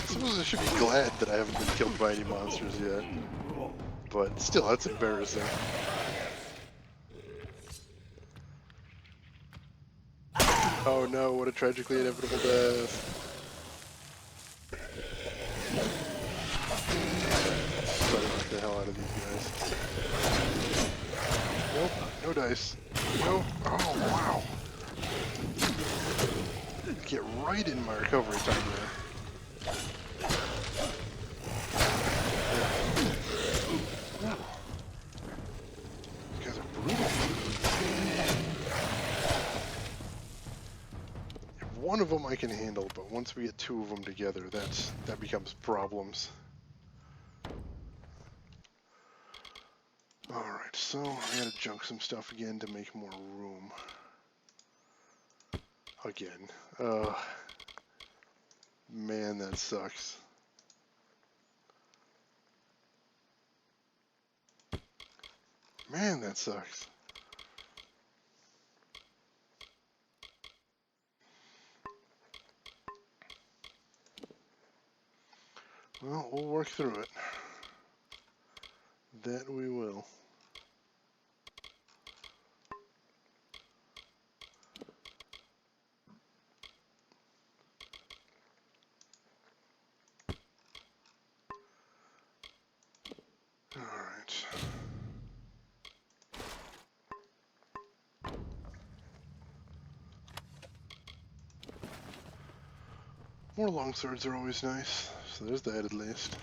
suppose I should be glad that I haven't been killed by any monsters yet. But still, that's embarrassing. Oh no, what a tragically inevitable death. Try to knock the hell out of these guys. Nope, no dice. Nope. Oh, wow. Get right in my recovery time there. These guys are brutal. One of them I can handle, but once we get two of them together, that becomes problems. Alright, so I gotta junk some stuff again to make more room. Again. Man, that sucks. Man, that sucks. Well, we'll work through it. That we will. All right. More longswords are always nice, so there's that at least.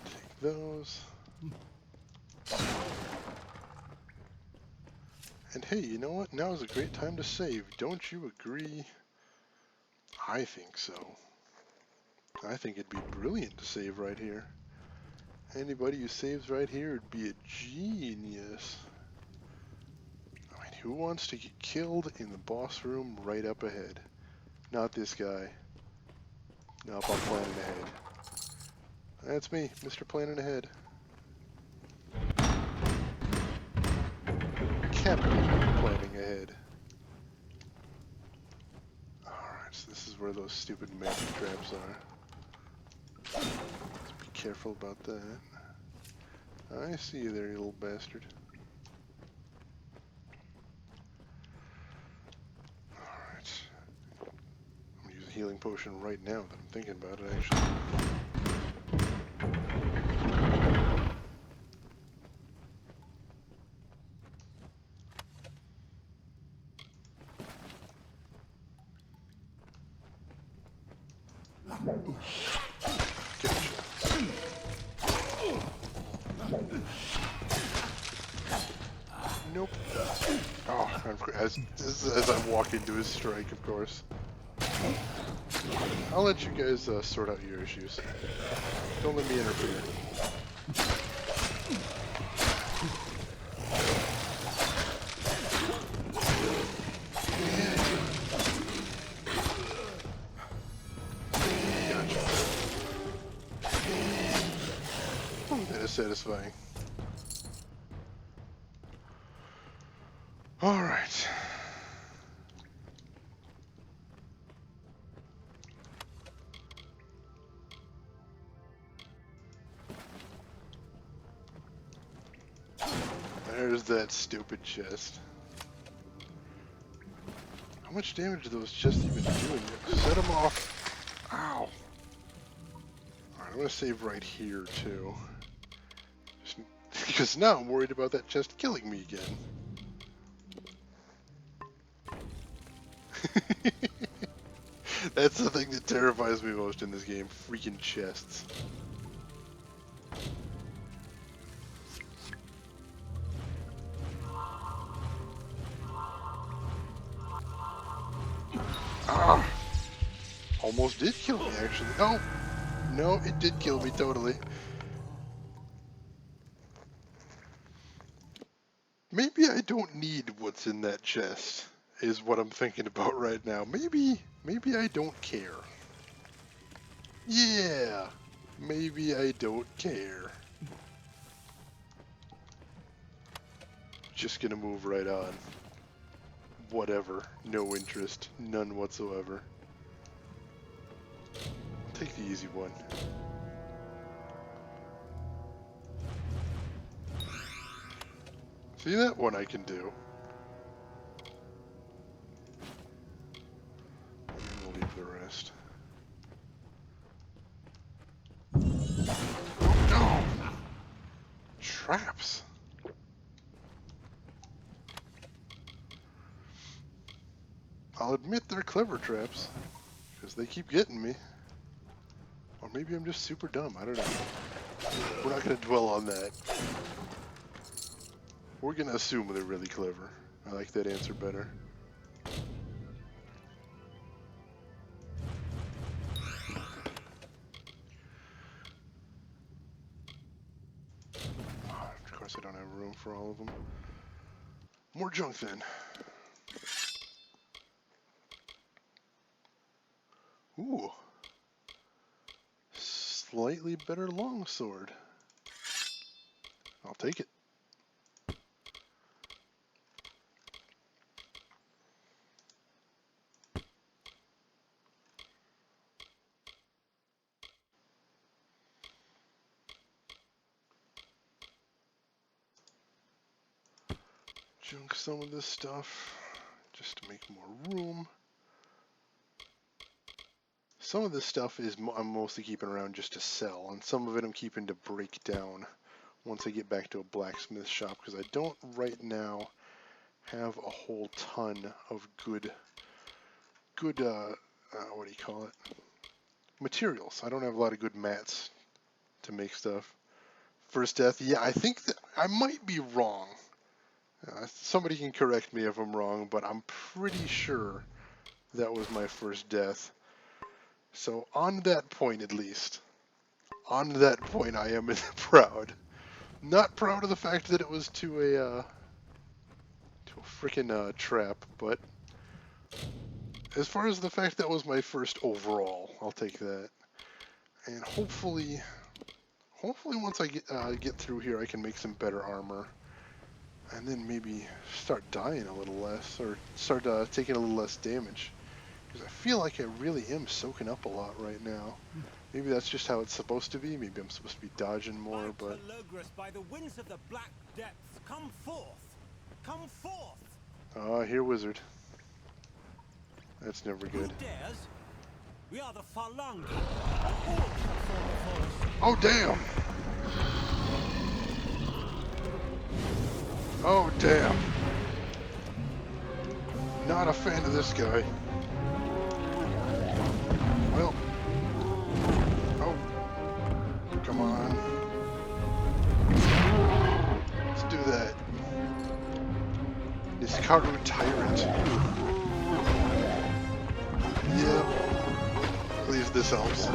Take those. And hey, you know what? Now is a great time to save. Don't you agree? I think so. I think it'd be brilliant to save right here. Anybody who saves right here would be a genius. I mean, who wants to get killed in the boss room right up ahead? Not this guy. Nope, I'm planning ahead. That's me, Mr. Planning Ahead. Captain Planning Ahead. Alright, so this is where those stupid magic traps are. Let's be careful about that. I see you there, you little bastard. Alright. I'm gonna use a healing potion right now that I'm thinking about it, actually. Nope. Oh, as I walk into his strike, of course. I'll let you guys sort out your issues. Don't let me interfere. Gotcha. That is satisfying. All right. There's that stupid chest. How much damage do those chests even do? Set them off. Ow. Alright, I'm gonna save right here too. Just because now I'm worried about that chest killing me again. That's the thing that terrifies me most in this game. Freaking chests. Ah! Almost did kill me, actually. Oh! No, it did kill me, totally. Maybe I don't need what's in that chest, is what I'm thinking about right now. Maybe I don't care. Yeah! Maybe I don't care. Just gonna move right on. Whatever. No interest. None whatsoever. Take the easy one. See, that one I can do. And we'll leave the rest. No! Traps! I'll admit they're clever traps, because they keep getting me. Or maybe I'm just super dumb, I don't know. We're not going to dwell on that. We're going to assume they're really clever. I like that answer better. Of course I don't have room for all of them. More junk then. Ooh. Slightly better longsword. I'll take it. Junk some of this stuff just to make more room. Some of this stuff is I'm mostly keeping around just to sell, and some of it I'm keeping to break down once I get back to a blacksmith shop, because I don't right now have a whole ton of good what do you call it? Materials. I don't have a lot of good mats to make stuff. First death, yeah, I think that I might be wrong. Somebody can correct me if I'm wrong, but I'm pretty sure that was my first death. So on that point, at least, on that point, I am proud. Not proud of the fact that it was to a freaking trap, but as far as the fact that was my first overall, I'll take that. And hopefully once I get through here, I can make some better armor, and then maybe start dying a little less, or start taking a little less damage. Because I feel like I really am soaking up a lot right now. Maybe that's just how it's supposed to be. Maybe I'm supposed to be dodging more, but... By the winds of the black depths, come forth! Come forth! Ah, here, wizard. That's never good. Who dares? We are the Falangi. Oh, damn! Oh, damn. Not a fan of this guy. Well. Oh. Come on. Let's do that. Discard Tyrant. Yep. At least this helps.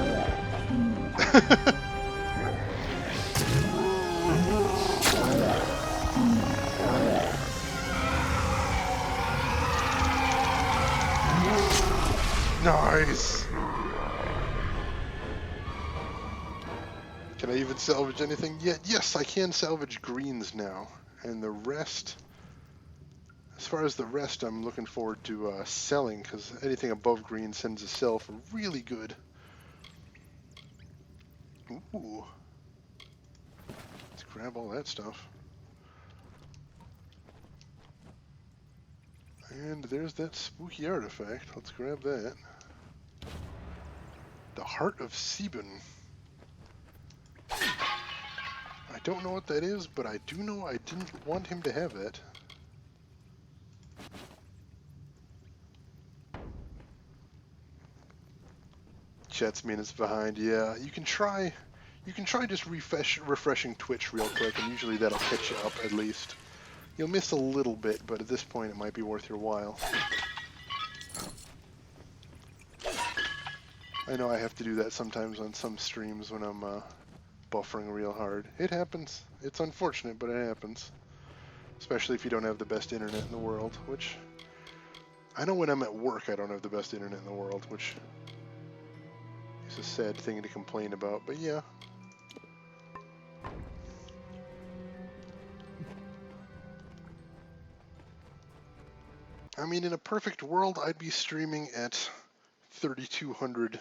Nice! Can I even salvage anything yet? Yes, I can salvage greens now. And the rest... As far as the rest, I'm looking forward to selling, because anything above green sends a sell for really good. Ooh. Let's grab all that stuff. And there's that spooky artifact. Let's grab that. The Heart of Sebin. I don't know what that is, but I do know I didn't want him to have that. Chat's minutes behind. Yeah, you can try. You can try just refreshing Twitch real quick, and usually that'll catch you up at least. You'll miss a little bit, but at this point it might be worth your while. I know I have to do that sometimes on some streams when I'm buffering real hard. It happens. It's unfortunate, but it happens. Especially if you don't have the best internet in the world, which... I know when I'm at work I don't have the best internet in the world, which is a sad thing to complain about, but yeah. I mean, in a perfect world, I'd be streaming at 3,200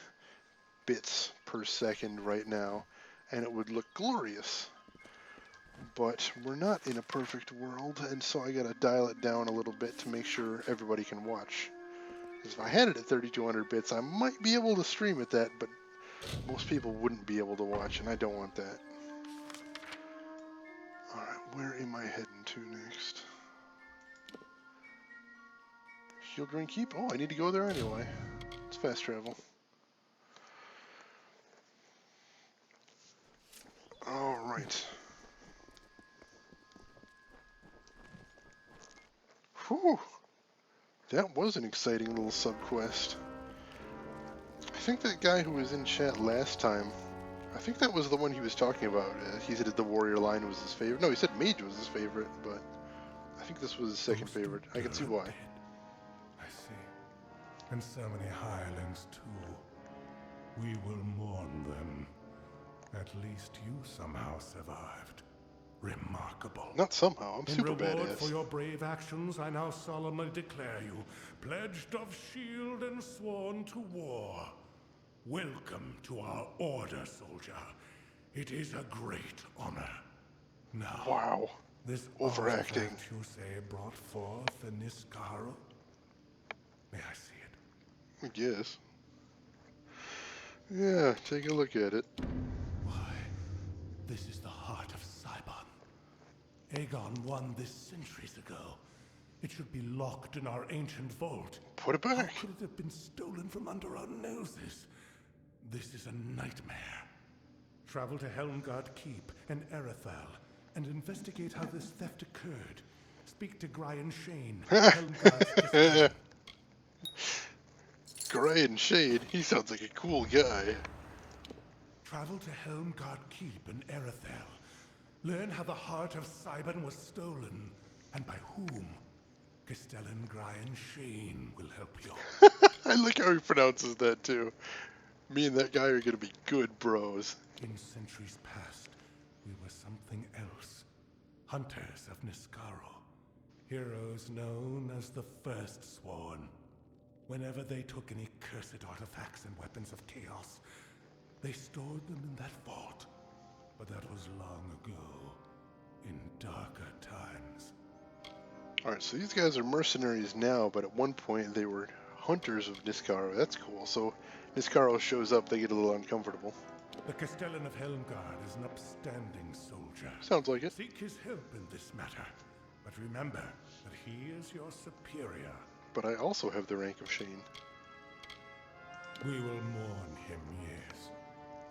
bits per second right now, and it would look glorious. But we're not in a perfect world, and so I gotta dial it down a little bit to make sure everybody can watch. Because if I had it at 3,200 bits, I might be able to stream at that, but most people wouldn't be able to watch, and I don't want that. Alright, where am I heading to next? Shield Ring Keep? Oh, I need to go there anyway. It's fast travel. Alright. Whew! That was an exciting little sub-quest. I think that guy who was in chat last time, I think that was the one he was talking about. He said the warrior line was his favorite. No, he said mage was his favorite, but I think this was his second favorite. I can see why. I see. And so many hirelings too. We will mourn them. At least you somehow survived. Remarkable. Not somehow, I'm super In reward badass. for your brave actions, I now solemnly declare you pledged of shield and sworn to war. Welcome to our order, soldier. It is a great honor. Now, Wow. this Overacting. artifact you say brought forth a Niskaro? May I see it? I guess. Yeah, take a look at it. Why, this is the heart of Cybon. Aegon won this centuries ago. It should be locked in our ancient vault. Put it How back. could it have been stolen from under our noses? This is a nightmare. Travel to Helmgard Keep and Erethal and investigate how this theft occurred. Speak to Gryan Shane, Helmgard's district. Gray and Shade, he sounds like a cool guy. Travel to Helmgard Keep in Erethal. Learn how the heart of Cybon was stolen, and by whom. Castellan Gryan Shane will help you. I like how he pronounces that too. Me and that guy are gonna be good bros. In centuries past, we were something else. Hunters of Niskaro. Heroes known as the First Sworn. Whenever they took any cursed artifacts and weapons of chaos, they stored them in that vault. But that was long ago, in darker times. Alright, so these guys are mercenaries now, but at one point they were hunters of Niskaro. That's cool. So Niskaro shows up, they get a little uncomfortable. The Castellan of Helmgard is an upstanding soldier. Sounds like it. Seek his help in this matter. But remember that he is your superior. But I also have the rank of Shane. We will mourn him, yes.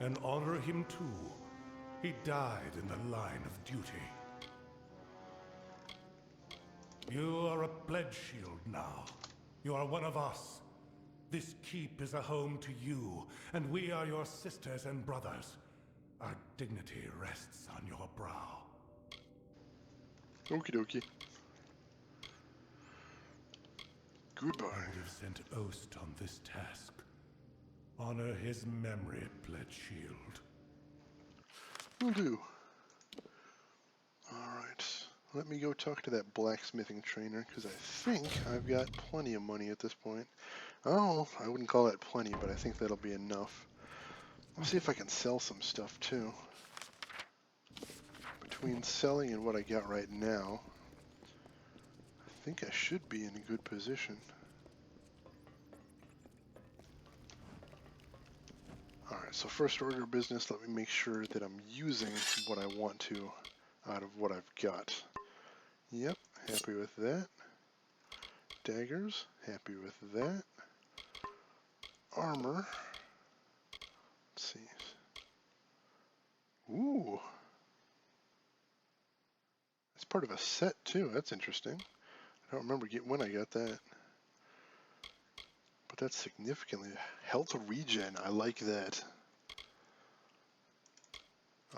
And honor him too. He died in the line of duty. You are a pledge shield now. You are one of us. This keep is a home to you, and we are your sisters and brothers. Our dignity rests on your brow. Okie dokie. Goodbye. I would have sent Ost on this task. Honor his memory, pledge shield. Will do. Alright. Let me go talk to that blacksmithing trainer, because I think I've got plenty of money at this point. Oh, I wouldn't call that plenty, but I think that'll be enough. Let's see if I can sell some stuff, too. Between selling and what I got right now, I think I should be in a good position. Alright, so first order of business, let me make sure that I'm using what I want to out of what I've got. Yep, happy with that. Daggers, happy with that. Armor, Ooh. It's part of a set too. That's interesting. I don't remember when I got that. But that's significantly. Health regen. I like that.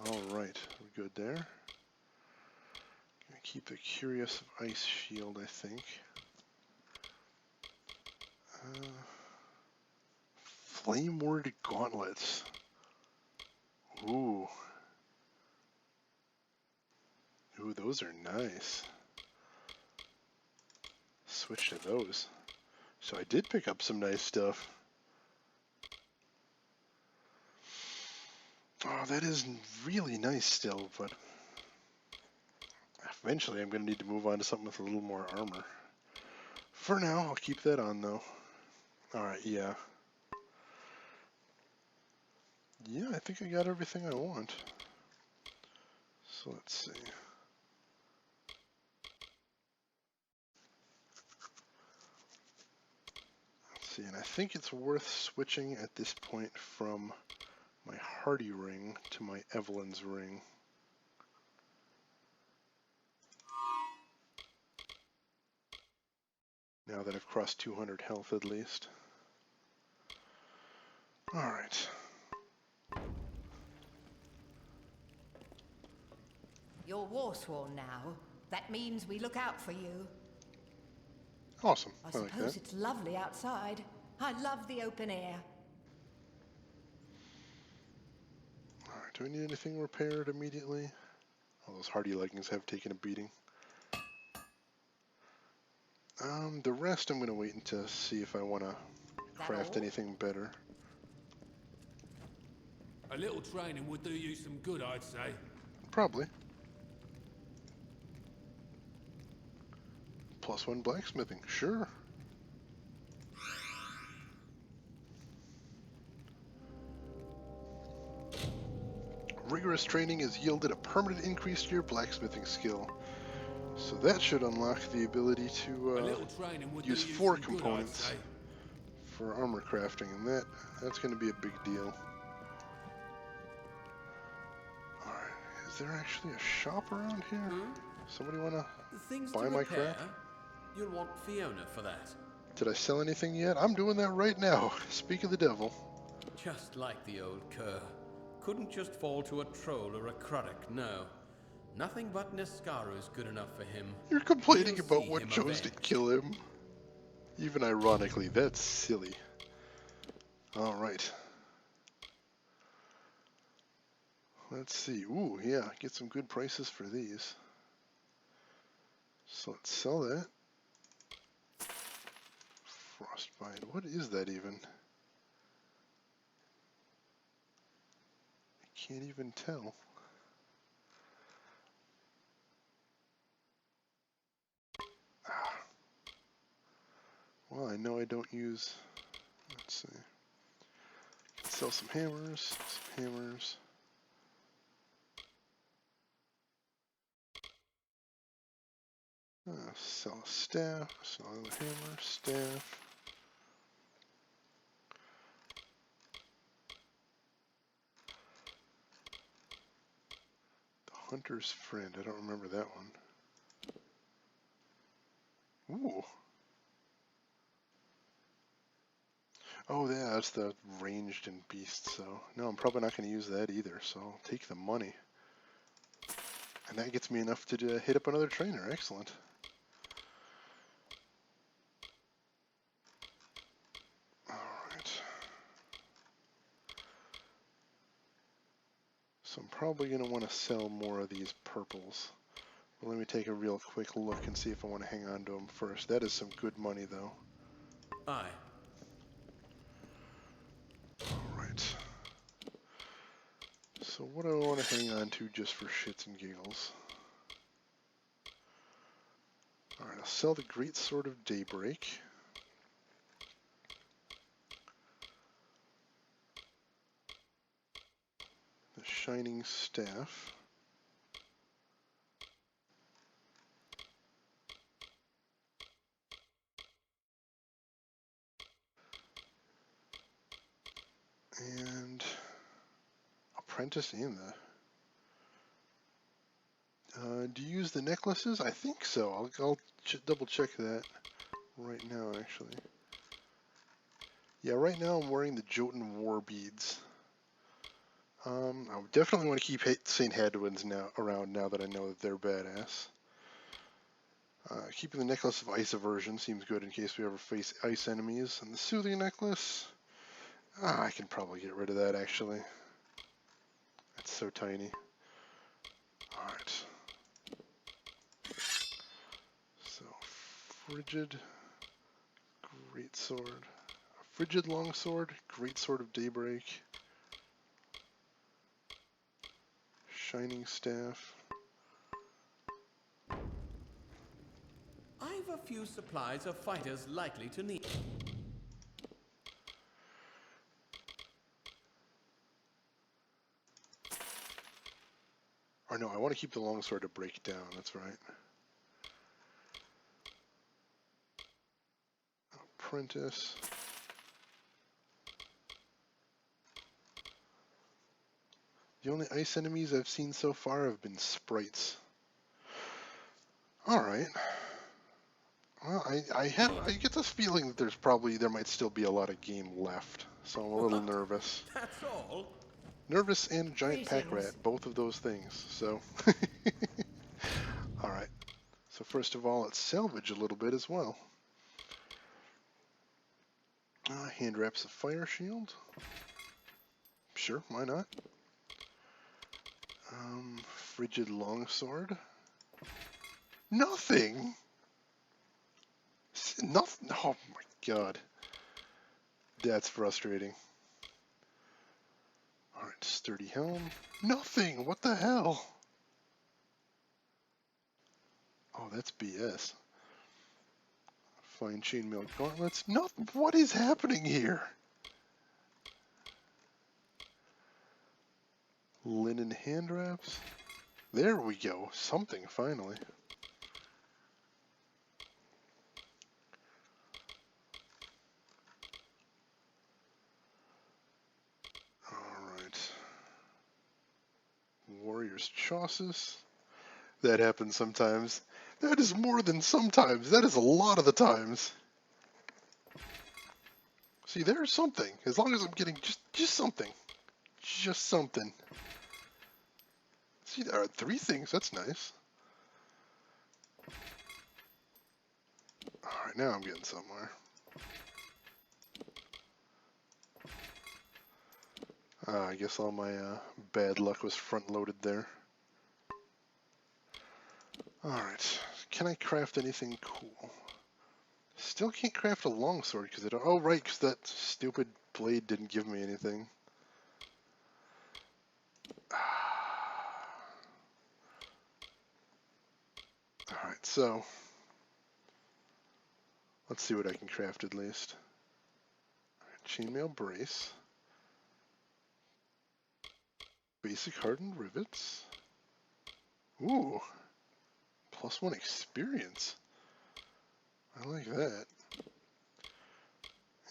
Alright. We're good there. Gonna keep the Curious of Ice shield, I think. Flame Word Gauntlets. Ooh. Ooh, those are nice. Switch to those. So I did pick up some nice stuff. Oh, that is really nice still, but eventually I'm going to need to move on to something with a little more armor. For now, I'll keep that on though. Alright, yeah. Yeah, I think I got everything I want. So let's see. Let's see, and I think it's worth switching at this point from my Hardy ring to my Evelyn's ring. Now that I've crossed 200 health at least. Alright. You're Warsworn now. That means we look out for you. Awesome. I I like suppose that. it's lovely outside. I love the open air. Alright, do I need anything repaired immediately? All those Hardy leggings have taken a beating. The rest I'm going to wait until see if I want to craft all? anything better. A little training would do you some good, I'd say. Probably. +1 blacksmithing, sure. Rigorous training has yielded a permanent increase to your blacksmithing skill. So that should unlock the ability to use 4 components for armor crafting, and that's going to be a big deal. Alright, is there actually a shop around here? Somebody want to buy my crap? You'll want Fiona for that. Did I sell anything yet? I'm doing that right now. Speak of the devil. Just like the old cur. Couldn't just fall to a troll or a Craddock, no. Nothing but Niskaru's good enough for him. You're complaining We'll about see what him chose to avenged. kill him. Even ironically, that's silly. Alright. Let's see. Ooh, yeah, get some good prices for these. So let's sell that. Frostbite. What is that even? I can't even tell. Ah. Well, I know I don't use... Let's see. Sell some hammers. Some hammers. Sell a staff. Sell another hammer. Staff. Hunter's Friend. I don't remember that one. Ooh. Oh, yeah, that's the ranged and beast, so... No, I'm probably not going to use that either, so I'll take the money. And that gets me enough to hit up another trainer. Excellent. Alright. So I'm probably going to want to sell more of these purples. But let me take a real quick look and see if I want to hang on to them first. That is some good money, though. Aye. Alright. So what do I want to hang on to just for shits and giggles? Alright, I'll sell the Great Sword of Daybreak. The Shining Staff. And Apprentice in the Do you use the necklaces? I think so. I'll double check that right now, actually. Yeah, right now I'm wearing the Jotun war beads. I definitely want to keep St. Hadwin's around now that I know that they're badass. Keeping the necklace of ice aversion seems good in case we ever face ice enemies. And the soothing necklace, I can probably get rid of that actually. It's so tiny. Alright. So, frigid greatsword. A frigid longsword, greatsword of daybreak. Shining staff. I've a few supplies of fighters likely to need. Or no, I want to keep the longsword to break down, that's right. Apprentice. The only ice enemies I've seen so far have been sprites. Alright. Well, I get this feeling that there might still be a lot of game left, so I'm a little nervous. That's all. Nervous and a giant pack rat, Greetings. both of those things, so. Alright, so first of all, let's salvage a little bit as well. Hand wraps a fire shield. Sure, why not? Frigid longsword. Nothing! Nothing! Oh my god. That's frustrating. Alright, sturdy helm. Nothing! What the hell? Oh, that's BS. Fine chainmail gauntlets. Nothing. What is happening here? Linen hand wraps. There we go. Something, finally. Alright. Warrior's Chausis. That happens sometimes. That is more than sometimes. That is a lot of the times. See, there's something. As long as I'm getting just something. Just something. See, there are 3 things. That's nice. Alright, now I'm getting somewhere. I guess all my bad luck was front-loaded there. Alright, can I craft anything cool? Still can't craft a longsword because I don't... Oh, right, because that stupid blade didn't give me anything. Alright, so... Let's see what I can craft at least. Chainmail brace. Basic hardened rivets. Ooh. +1 experience. I like that.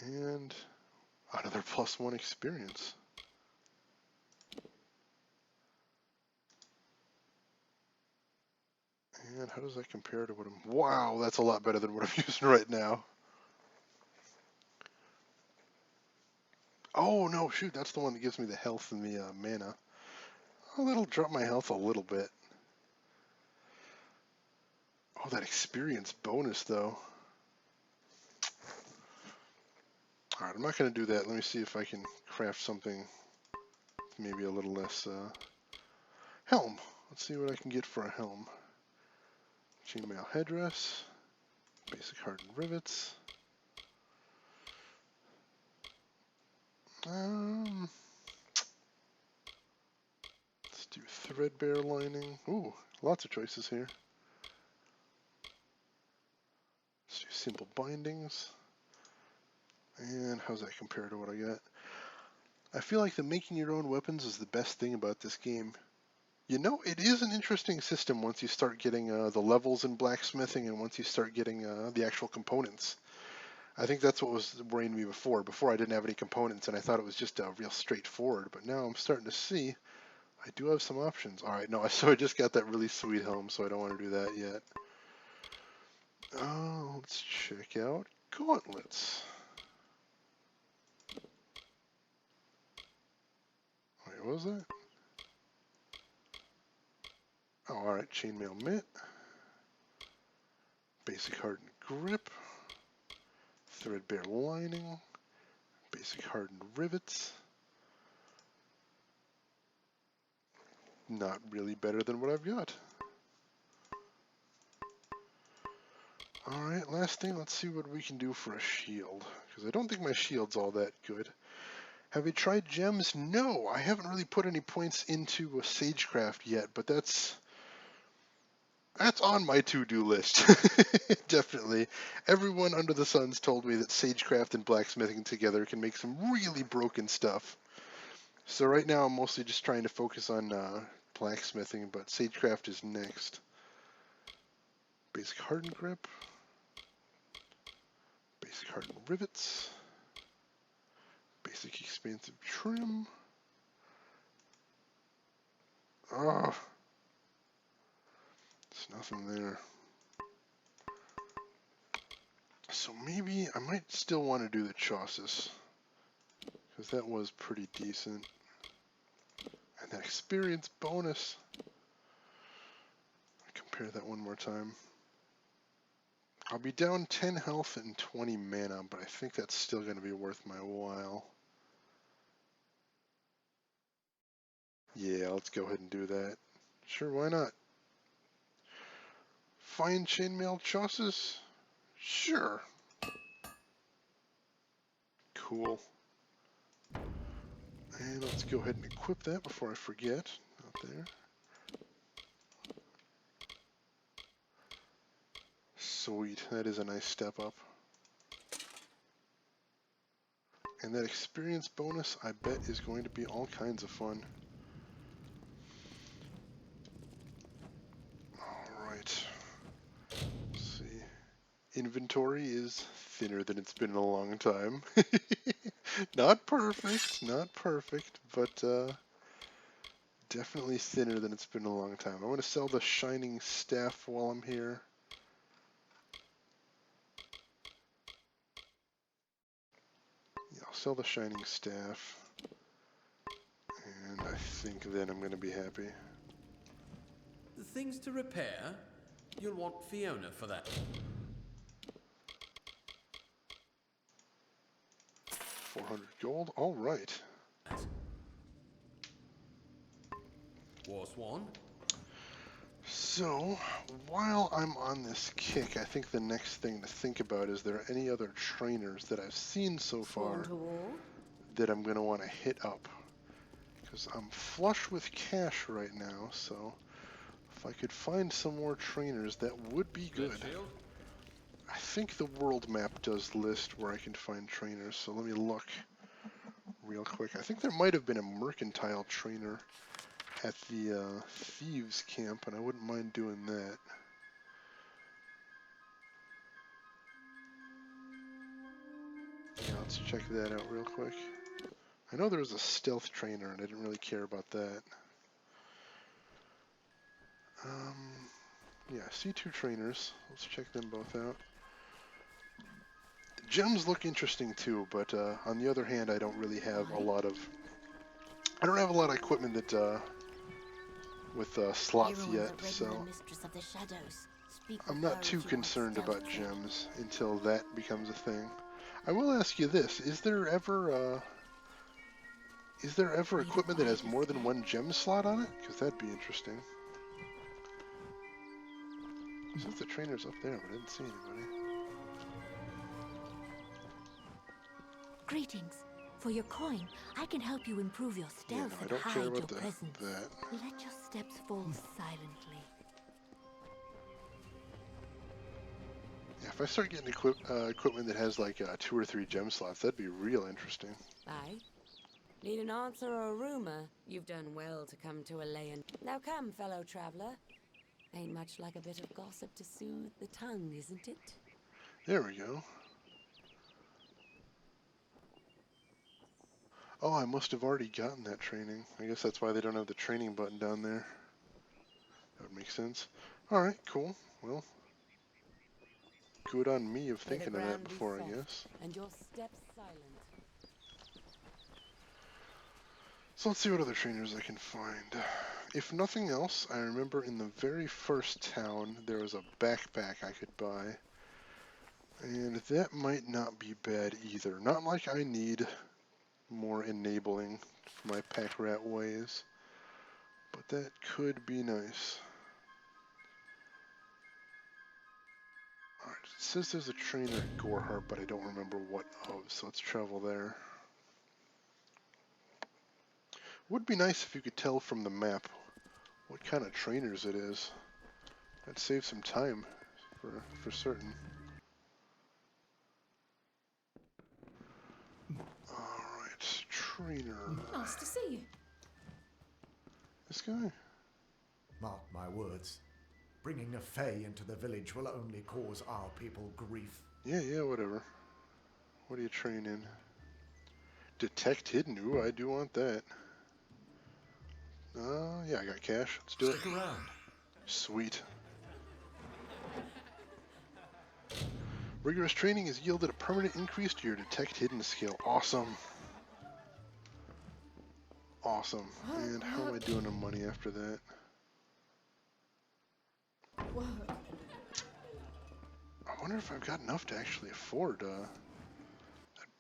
And another +1 experience. And how does that compare to what I'm... Wow, that's a lot better than what I'm using right now. Oh, no, shoot, that's the one that gives me the health and the mana. Oh, that'll drop my health a little bit. Oh, that experience bonus, though. Alright, I'm not going to do that. Let me see if I can craft something maybe a little less... Helm. Let's see what I can get for a helm. Chainmail headdress. Basic hardened rivets. Let's do threadbare lining. Ooh, lots of choices here. Let's do simple bindings. And how's that compare to what I got? I feel like the making your own weapons is the best thing about this game. You know, it is an interesting system once you start getting the levels in blacksmithing and once you start getting the actual components. I think that's what was worrying me before. Before I didn't have any components and I thought it was just real straightforward, but now I'm starting to see I do have some options. Alright, no, so I just got that really sweet helm, so I don't want to do that yet. Let's check out gauntlets. Wait, what was that? Oh, alright, chainmail mitt. Basic hardened grip. Threadbare lining. Basic hardened rivets. Not really better than what I've got. Alright, last thing, let's see what we can do for a shield. Because I don't think my shield's all that good. Have you tried gems? No, I haven't really put any points into a sagecraft yet, but that's on my to-do list. Definitely. Everyone under the sun's told me that sagecraft and blacksmithing together can make some really broken stuff. So right now I'm mostly just trying to focus on blacksmithing, but sagecraft is next. Basic hardened grip. Basic hardened rivets. Basic expansive trim. Oh, there's nothing there. So maybe I might still want to do the chassis, because that was pretty decent. And that experience bonus. Compare that one more time. I'll be down 10 health and 20 mana, but I think that's still going to be worth my while. Yeah, let's go ahead and do that. Sure, why not? Fine chainmail chassis? Sure. Cool. And let's go ahead and equip that before I forget. Out there. Sweet, that is a nice step up. And that experience bonus, I bet, is going to be all kinds of fun. Alright. Let's see. Inventory is thinner than it's been in a long time. Not perfect, but definitely thinner than it's been in a long time. I want to sell the shining staff while I'm here. Yeah, I'll sell the shining staff. And I think then I'm going to be happy. The things to repair? You'll want Fiona for that. 400 gold, alright. War Swan? So, while I'm on this kick, I think the next thing to think about is there any other trainers that I've seen so far that I'm going to want to hit up. Because I'm flush with cash right now, so if I could find some more trainers, that would be good. I think the world map does list where I can find trainers, so let me look real quick. I think there might have been a mercantile trainer at the thieves camp, and I wouldn't mind doing that. Yeah, let's check that out real quick. I know there was a stealth trainer, and I didn't really care about that. Yeah, I see 2 trainers. Let's check them both out. Gems look interesting too, but on the other hand, I don't really have a lot of... I don't have a lot of equipment that with slots yet, so I'm not too concerned about gems until that becomes a thing. I will ask you this: is there ever equipment that has more than 1 gem slot on it? Because that'd be interesting. Since the trainer's up there, but I didn't see anybody. Greetings. For your coin, I can help you improve your stealth Yeah, no, I and don't hide care your about presence. that. Let your steps fall silently. Yeah, if I start getting equipment that has like 2 or 3 gem slots, that'd be real interesting. Aye. Need an answer or a rumor? You've done well to come to a lay-in. Now come, fellow traveler. Ain't much like a bit of gossip to soothe the tongue, isn't it? There we go. Oh, I must have already gotten that training. I guess that's why they don't have the training button down there. That would make sense. Alright, cool. Well, good on me of May the thinking of that ground be before, I soft guess. and your steps silent. So let's see what other trainers I can find. If nothing else, I remember in the very first town there was a backpack I could buy. And that might not be bad either. Not like I need more enabling for my pack rat ways, but that could be nice. Alright, it says there's a trainer at Gorehart, but I don't remember what of, so let's travel there. Would be nice if you could tell from the map what kind of trainers it is. That'd save some time for certain. Alright, trainer. Nice to see you. This guy? Mark my words. Bringing a fae into the village will only cause our people grief. Yeah, whatever. What do you train in? Detect hidden. Ooh, I do want that. Yeah, I got cash. Let's do it. Stick around. Sweet. Rigorous training has yielded a permanent increase to your detect hidden skill. Awesome. Awesome. And how am I doing on money after that? Whoa. I wonder if I've got enough to actually afford that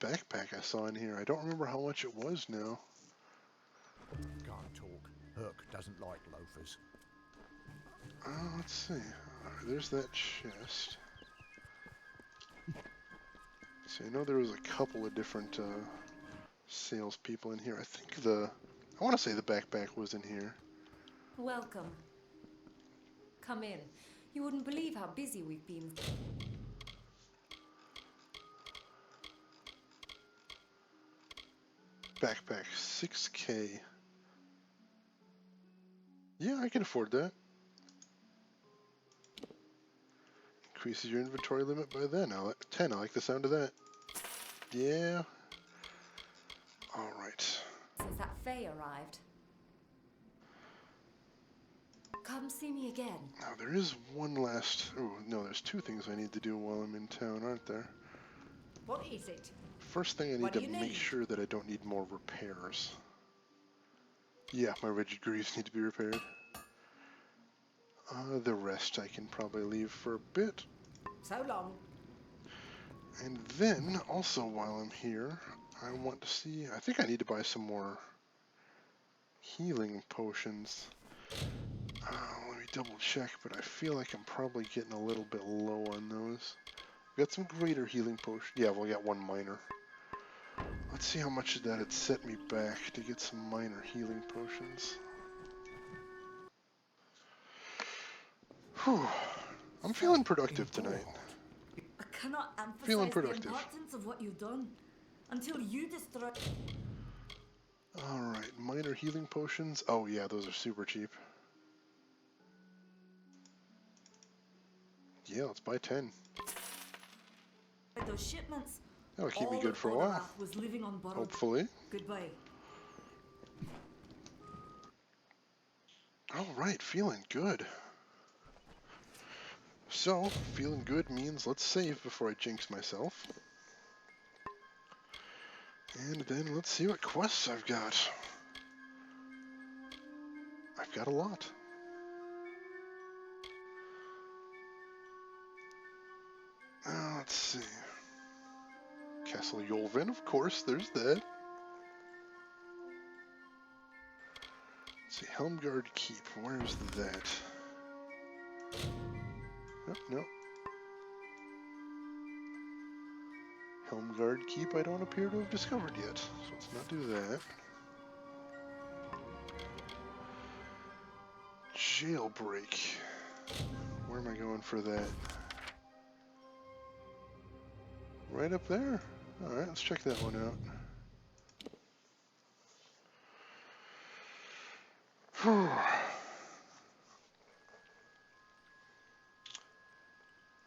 backpack I saw in here. I don't remember how much it was now. Can't talk. Herc doesn't like loafers. Let's see. Alright, there's that chest. See, I know there was a couple of different salespeople in here. I think I want to say the backpack was in here. Welcome. Come in. You wouldn't believe how busy we've been. Backpack, 6K. Yeah, I can afford that. Increases your inventory limit by then. 10, I like the sound of that. Yeah. Alright. Since that fae arrived. Come see me again. Now there is one last... Oh, no, there's two things I need to do while I'm in town, aren't there? What is it? First thing I need to make sure that I don't need more repairs. Yeah, my rigid greaves need to be repaired. The rest I can probably leave for a bit. So long. And then, also while I'm here, I want to see... I think I need to buy some more healing potions. Let me double check, but I feel like I'm probably getting a little bit low on those. Got some greater healing potions. Yeah, well, I got one minor. Let's see how much of that had set me back to get some minor healing potions. Whew. I'm feeling productive tonight. I cannot emphasize Feeling the productive. importance of what you've done. Until you destroy... Alright, minor healing potions. Oh yeah, those are super cheap. Yeah, let's buy 10. those shipments. That'll keep me All good that for a while. Odarath was living on borrowed. Hopefully. Goodbye. Alright, feeling good. So, feeling good means let's save before I jinx myself. And then let's see what quests I've got. I've got a lot. Let's see. Castle Yolvin, of course, there's that. Let's see, Helmgard Keep, where's that? Oh, no. Helmgard Keep I don't appear to have discovered yet, so let's not do that. Jailbreak. Where am I going for that? Right up there? Alright, let's check that one out.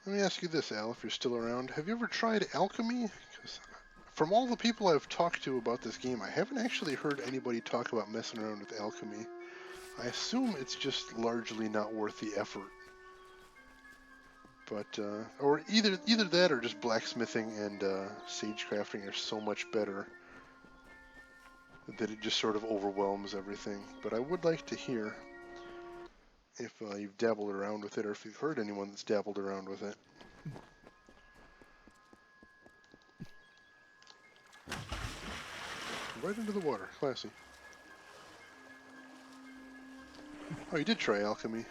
Let me ask you this, Al, if you're still around. Have you ever tried alchemy? Because from all the people I've talked to about this game, I haven't actually heard anybody talk about messing around with alchemy. I assume it's just largely not worth the effort. But, or either that or just blacksmithing and sage crafting are so much better that it just sort of overwhelms everything. But I would like to hear if you've dabbled around with it, or if you've heard anyone that's dabbled around with it. Right into the water. Classy. Oh, you did try alchemy.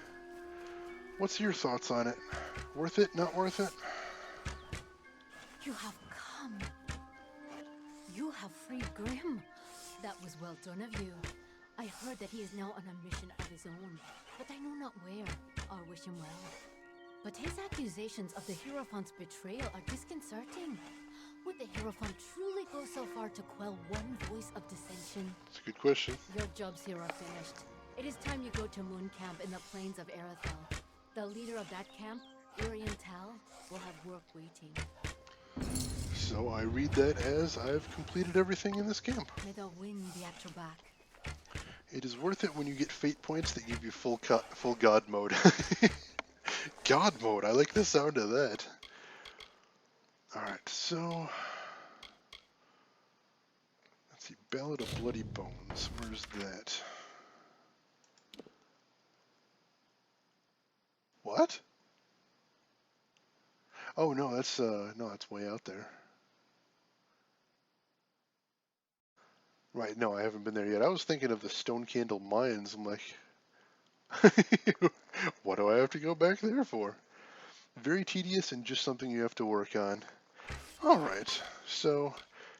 What's your thoughts on it? Worth it? Not worth it? You have come. You have freed Grimm. That was well done of you. I heard that he is now on a mission of his own, but I know not where. I wish him well. But his accusations of the Hierophant's betrayal are disconcerting. Would the Hierophant truly go so far to quell one voice of dissension? That's a good question. Your jobs here are finished. It is time you go to Moon Camp in the plains of Arethel. The leader of that camp, Urian Tal, will have work waiting. So I read that as I've completed everything in this camp. May the wind be at your back. It is worth it when you get fate points that give you full god mode. God mode, I like the sound of that. Alright, so... let's see, Ballad of Bloody Bones. Where's that? What? Oh no, that's way out there. Right, no, I haven't been there yet. I was thinking of the Stone Candle Mines. I'm like, what do I have to go back there for? Very tedious and just something you have to work on. Alright, so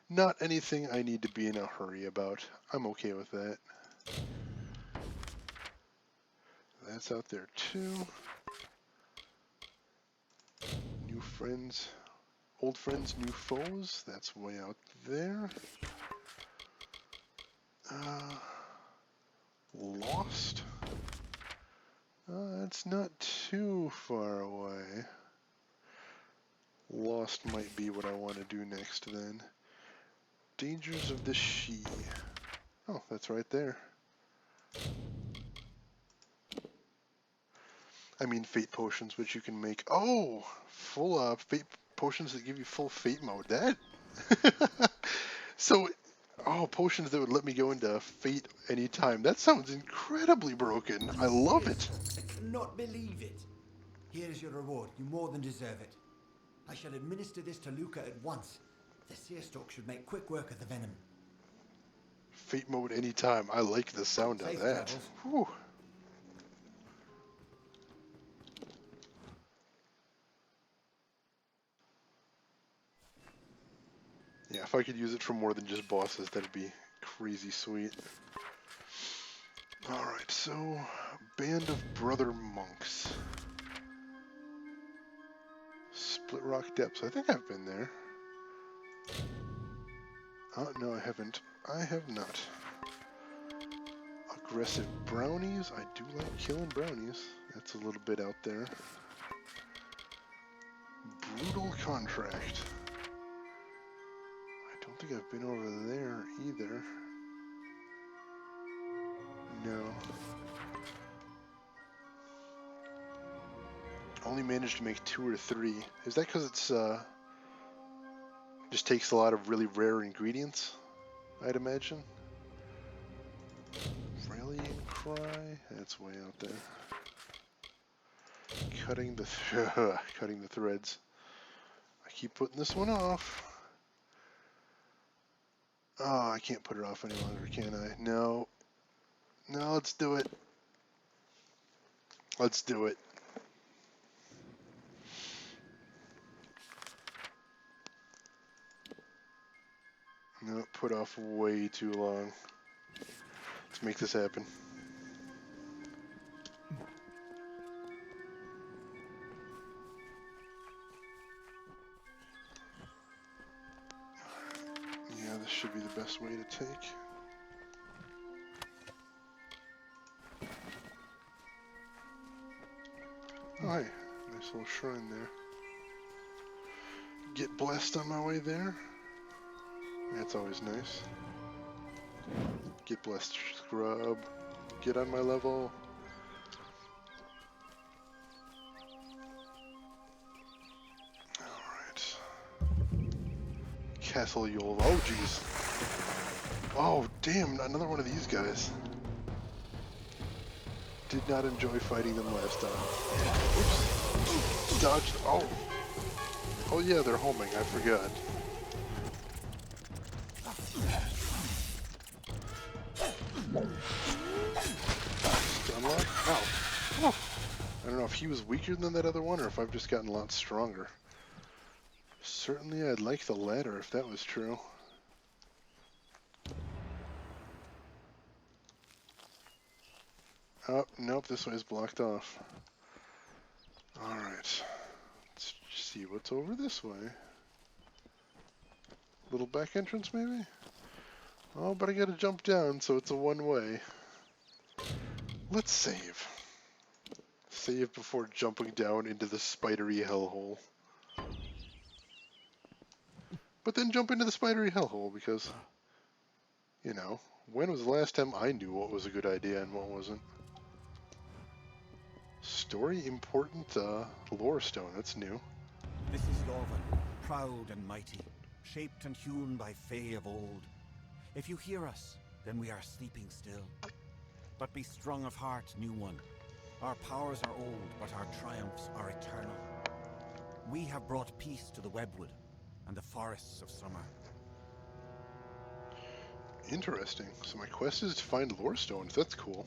not anything I need to be in a hurry about. I'm okay with that. That's out there too. New friends, old friends, new foes. That's way out there. Lost. That's not too far away. Lost might be what I want to do next then. Dangers of the She. Oh, that's right there. I mean fate potions, which you can make. Oh, full fate potions that give you full fate mode. That. So, oh, potions that would let me go into fate anytime. That sounds incredibly broken. I love it. I cannot believe it. Here is your reward. You more than deserve it. I shall administer this to Luca at once. The Seerstalk should make quick work of the venom. Fate mode anytime. I like the sound of that. Whew. Yeah, if I could use it for more than just bosses, that'd be crazy sweet. Alright, so, Band of Brother Monks. Split Rock Depths. I think I've been there. Oh, no, I haven't. I have not. Aggressive Brownies. I do like killing brownies. That's a little bit out there. Brutal Contract. I don't think I've been over there either. No. Only managed to make 2 or 3. Is that because it's just takes a lot of really rare ingredients, I'd imagine? Rallying Cry? That's way out there. Cutting the threads. I keep putting this one off. Oh, I can't put it off any longer, can I? No. No, let's do it. Let's do it. No, put off way too long. Let's make this happen. Yeah, this should be the best way to take. Oh, hey, nice little shrine there. Get blessed on my way there. That's always nice. Get blessed, scrub. Get on my level. Alright. Castle Yule. Oh, jeez. Oh, damn, another one of these guys. Did not enjoy fighting them last time. Oops. Dodged. Oh. Oh, yeah, they're homing. I forgot. Stunlock? Ow. Oh. I don't know if he was weaker than that other one or if I've just gotten a lot stronger. Certainly I'd like the latter if that was true. Oh, nope, this way's blocked off. Alright. Let's see what's over this way. Little back entrance, maybe? Oh, but I gotta jump down, so it's a one-way. Let's save. Save before jumping down into the spidery hellhole. But then jump into the spidery hellhole, because, you know, when was the last time I knew what was a good idea and what wasn't? Story important lore stone, that's new. This is Yorvan, proud and mighty, shaped and hewn by fae of old. If you hear us, then we are sleeping still. But be strong of heart, new one. Our powers are old, but our triumphs are eternal. We have brought peace to the webwood and the forests of summer. Interesting. So my quest is to find lore stones. That's cool.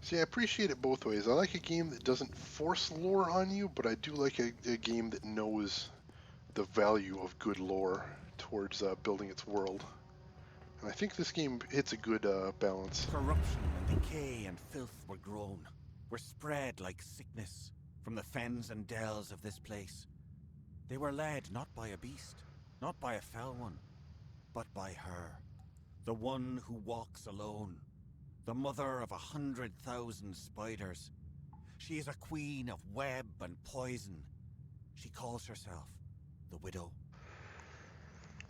See, I appreciate it both ways. I like a game that doesn't force lore on you, but I do like a game that knows the value of good lore towards building its world. And I think this game hits a good balance. Corruption and decay and filth were grown, were spread like sickness from the fens and dells of this place. They were led not by a beast, not by a fell one, but by her, the one who walks alone, the mother of 100,000 spiders. She is a queen of web and poison. She calls herself the Widow.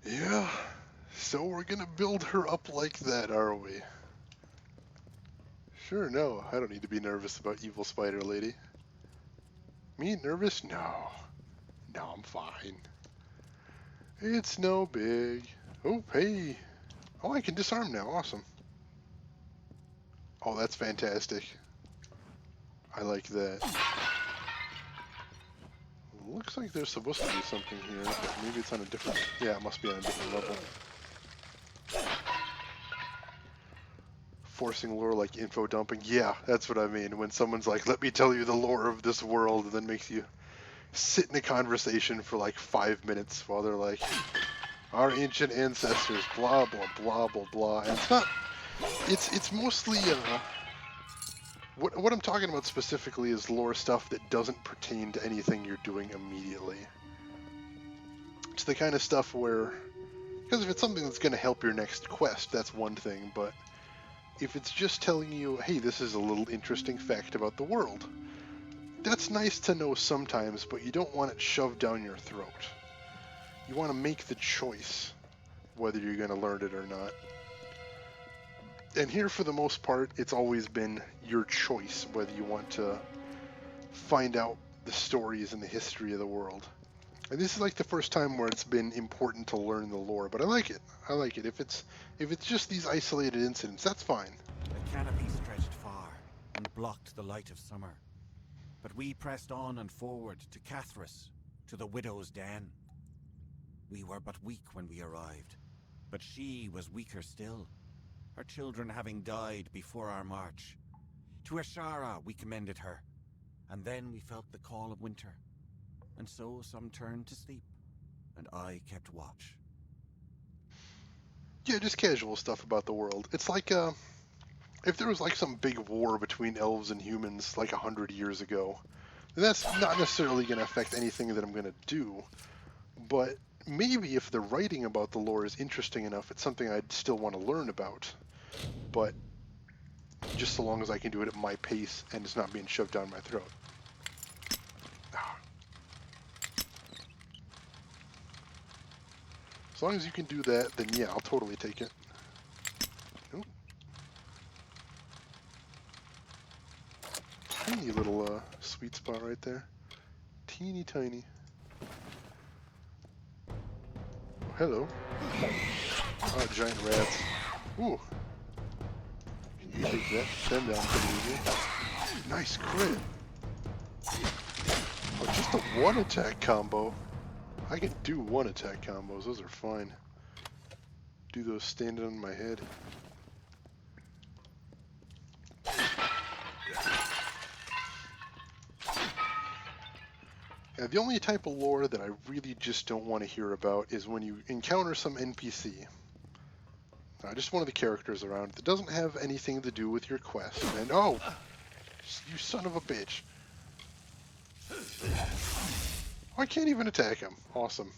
Yeah, so we're gonna build her up like that, are we? Sure, no, I don't need to be nervous about evil spider lady. Me nervous? No. No, I'm fine. It's no big. Oh, hey. Oh, I can disarm now. Awesome. Oh, that's fantastic. I like that. Looks like there's supposed to be something here, but maybe it's on a different... Yeah, it must be on a different level. Forcing lore like info dumping. Yeah, that's what I mean. When someone's like, let me tell you the lore of this world, and then makes you sit in a conversation for like 5 minutes while they're like, our ancient ancestors, blah, blah, blah, blah, blah. And it's not... It's mostly... What I'm talking about specifically is lore stuff that doesn't pertain to anything you're doing immediately. It's the kind of stuff where... Because if it's something that's going to help your next quest, that's one thing, but if it's just telling you, hey, this is a little interesting fact about the world, that's nice to know sometimes, but you don't want it shoved down your throat. You want to make the choice whether you're going to learn it or not. And here, for the most part, it's always been your choice whether you want to find out the stories and the history of the world. And this is like the first time where it's been important to learn the lore, but I like it. I like it. If it's just these isolated incidents, that's fine. The canopy stretched far and blocked the light of summer. But we pressed on and forward to Cathras, to the widow's den. We were but weak when we arrived, but she was weaker still, her children having died before our march. To Ashara we commended her, and then we felt the call of winter. And so some turned to sleep, and I kept watch. Yeah, just casual stuff about the world. It's like, if there was like some big war between elves and humans like 100 years ago, then that's not necessarily going to affect anything that I'm going to do. But maybe if the writing about the lore is interesting enough, it's something I'd still want to learn about. But just so long as I can do it at my pace and it's not being shoved down my throat. As long as you can do that, then yeah, I'll totally take it. Ooh. Tiny little sweet spot right there. Teeny tiny. Oh, hello. Oh, giant rats. Ooh. You take them down pretty easy. Nice crit. Oh, just a one attack combo. I can do one attack combos. Those are fine. Do those standing on my head. Yeah, the only type of lore that I really just don't want to hear about is when you encounter some NPC. Just one of the characters around that doesn't have anything to do with your quest. And oh, you son of a bitch. Oh, I can't even attack him. Awesome.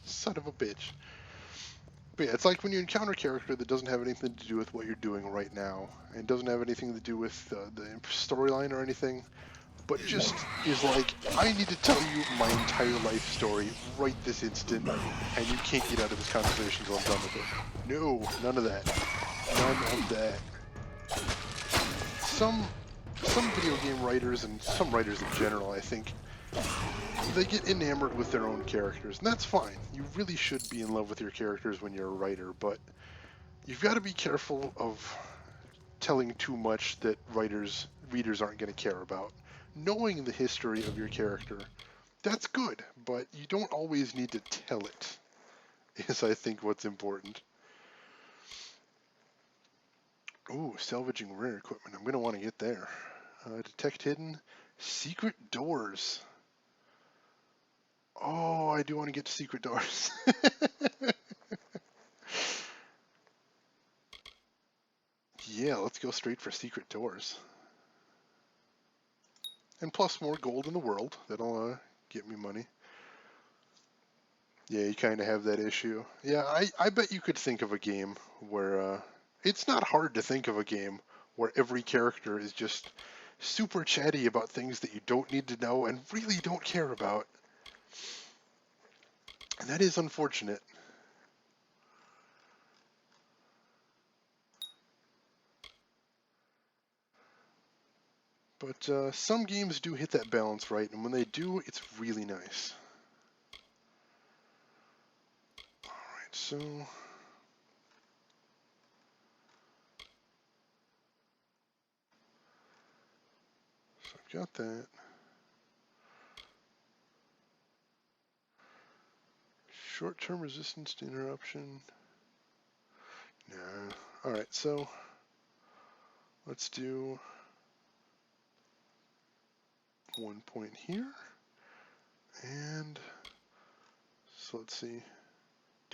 Son of a bitch. But yeah, it's like when you encounter a character that doesn't have anything to do with what you're doing right now, and doesn't have anything to do with the storyline or anything, but just is like, I need to tell you my entire life story right this instant, and you can't get out of this conversation until I'm done with it. No, none of that. None of that. Some video game writers, and some writers in general, I think, they get enamored with their own characters, and that's fine. You really should be in love with your characters when you're a writer, but you've got to be careful of telling too much that readers aren't going to care about. Knowing the history of your character, that's good, but you don't always need to tell it, is I think what's important. Ooh, salvaging rare equipment. I'm going to want to get there. Detect hidden secret doors. Oh, I do want to get to secret doors. Yeah, let's go straight for secret doors. And plus more gold in the world. That'll get me money. Yeah, you kind of have that issue. Yeah, I bet you could think of a game where... it's not hard to think of a game where every character is just super chatty about things that you don't need to know and really don't care about. And that is unfortunate. But some games do hit that balance right, and when they do, it's really nice. Alright, so I've got that. Short-term resistance to interruption. No. Alright, so let's do 1 point here. And so let's see.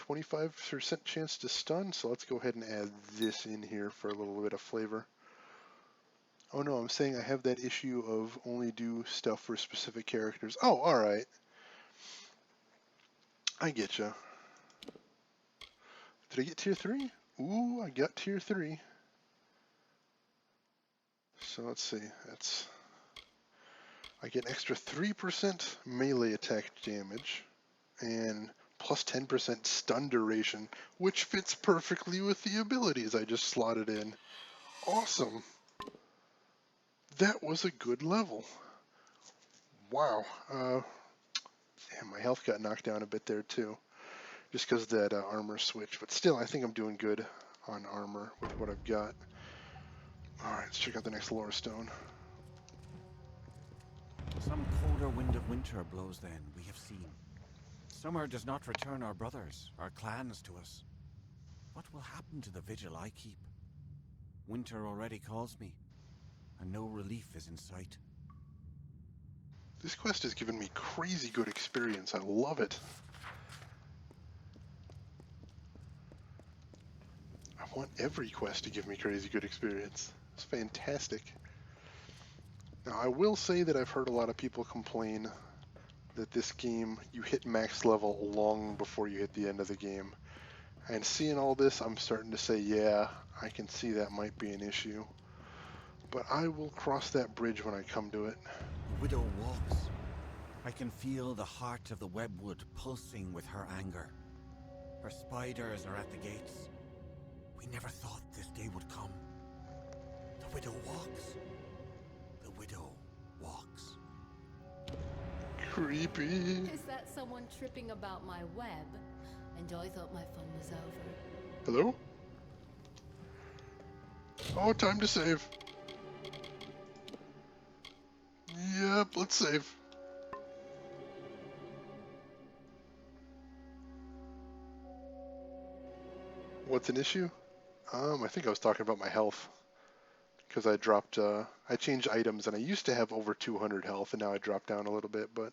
25% chance to stun, so let's go ahead and add this in here for a little bit of flavor. Oh no, I'm saying I have that issue of only do stuff for specific characters. Oh, alright. I get ya. Did I get tier 3? Ooh, I got tier 3. So let's see, I get an extra 3% melee attack damage, and plus 10% stun duration, which fits perfectly with the abilities I just slotted in. Awesome. That was a good level. Wow. Damn, my health got knocked down a bit there too, just because that armor switch. But still, I think I'm doing good on armor with what I've got. Alright, let's check out the next lore stone. Some colder wind of winter blows then, we have seen. Summer does not return our brothers, our clans to us. What will happen to the vigil I keep? Winter already calls me, and no relief is in sight. This quest has given me crazy good experience. I love it. I want every quest to give me crazy good experience. It's fantastic. Now, I will say that I've heard a lot of people complain that this game, you hit max level long before you hit the end of the game. And seeing all this, I'm starting to say, yeah, I can see that might be an issue. But I will cross that bridge when I come to it. The widow walks. I can feel the heart of the webwood pulsing with her anger. Her spiders are at the gates. We never thought this day would come. The widow walks. The widow walks. Creepy. Is that someone tripping about my web? And I thought my fun was over. Hello? Oh, time to save. Yep, let's save. What's an issue? I think I was talking about my health. Because I dropped, I changed items and I used to have over 200 health and now I dropped down a little bit, but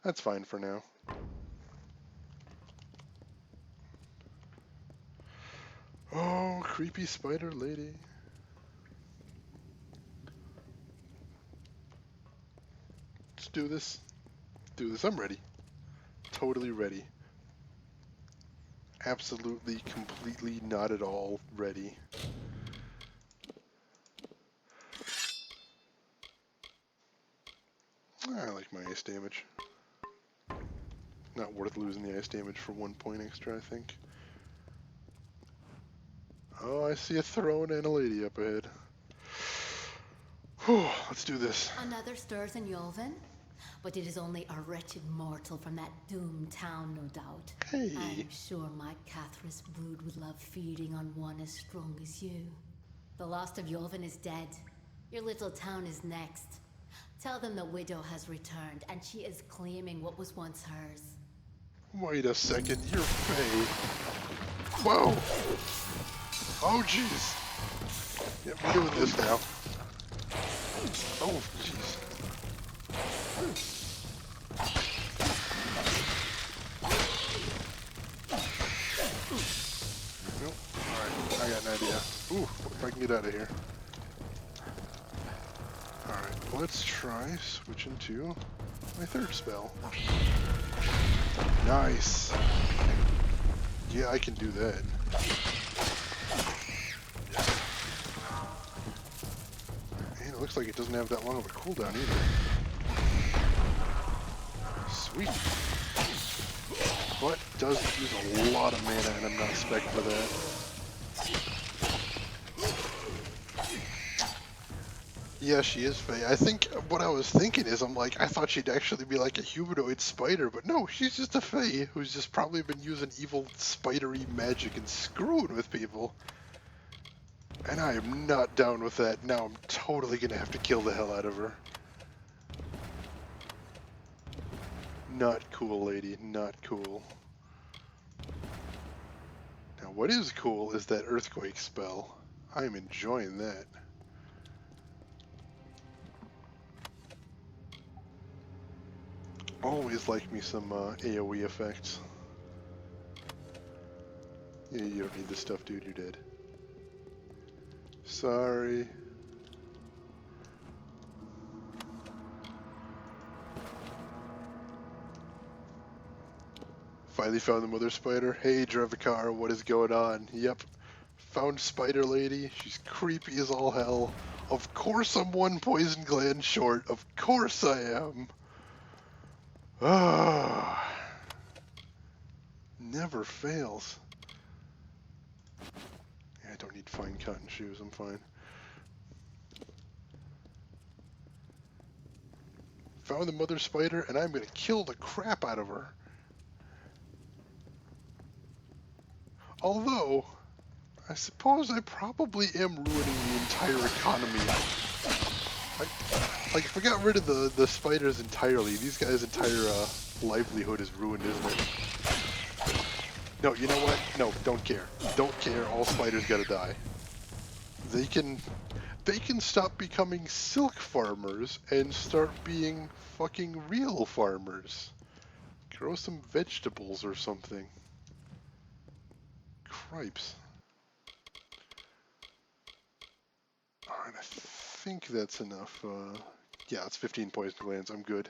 that's fine for now. Oh, creepy spider lady. Let's do this. Do this. I'm ready. Totally ready. Absolutely, completely, not at all ready. I like my ice damage. Not worth losing the ice damage for 1 point extra, I think. Oh, I see a throne and a lady up ahead. Whew, let's do this. Another stirs in Yolvin? But it is only a wretched mortal from that doomed town, no doubt. Hey. I'm sure my Cathras brood would love feeding on one as strong as you. The last of Yolvin is dead. Your little town is next. Tell them the widow has returned, and she is claiming what was once hers. Wait a second, you're Faye. Whoa! Oh, jeez. Yeah, we're doing this now. Oh, jeez. Nope. Alright, I got an idea. Ooh, if I can get out of here. Alright, let's try switching to my third spell. Nice. Yeah, I can do that. And it looks like it doesn't have that long of a cooldown either. Sweet. But does use a lot of mana and I'm not spec for that. Yeah, she is Fae. I think what I was thinking is, I'm like, I thought she'd actually be like a humanoid spider, but no, she's just a Fae who's just probably been using evil spidery magic and screwing with people. And I am not down with that. Now I'm totally gonna have to kill the hell out of her. Not cool, lady. Not cool. Now what is cool is that earthquake spell. I am enjoying that. Always like me some AoE effects. Yeah, you don't need this stuff, dude. You're dead. Sorry. Finally found the mother spider. Hey, Dravikar, what is going on? Yep. Found spider lady. She's creepy as all hell. Of course I'm one poison gland short. Of course I am. Ah. Never fails. Yeah, I don't need fine cotton shoes. I'm fine. Found the mother spider, and I'm gonna kill the crap out of her. Although, I suppose I probably am ruining the entire economy. Like, if I got rid of the spiders entirely, these guys' entire livelihood is ruined, isn't it? No, you know what? No, don't care. Don't care. All spiders gotta die. They can stop becoming silk farmers and start being fucking real farmers. Grow some vegetables or something. Cripes. Alright, I think that's enough. Yeah, it's 15 poison glands. I'm good.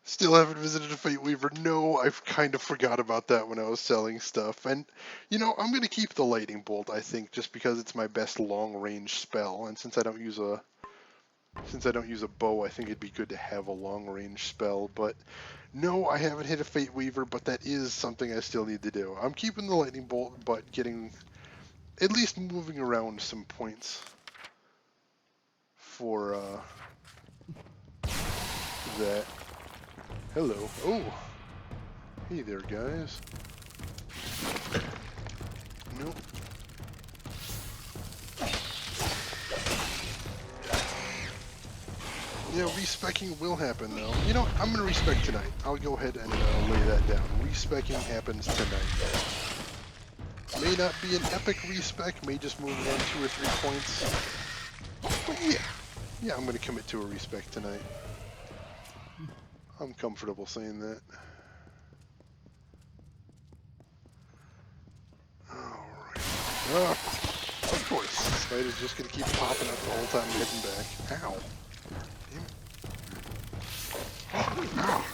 Still haven't visited a Fate Weaver. No, I've kind of forgot about that when I was selling stuff. And, you know, I'm going to keep the Lightning Bolt, I think, just because it's my best long-range spell. And since I don't use a Since I don't use a bow, I think it'd be good to have a long-range spell, but no, I haven't hit a Fate Weaver, but that is something I still need to do. I'm keeping the Lightning Bolt, but getting, at least moving around some points for, that. Hello. Oh! Hey there, guys. Nope. Yeah, respecking will happen, though. You know what? I'm going to respec tonight. I'll go ahead and lay that down. Respecking happens tonight. May not be an epic respec, may just move around 2 or 3 points. But yeah. Yeah, I'm going to commit to a respec tonight. I'm comfortable saying that. Alright. Oh, of course. Spider's just going to keep popping up the whole time heading back. Ow. Damn it. Ow.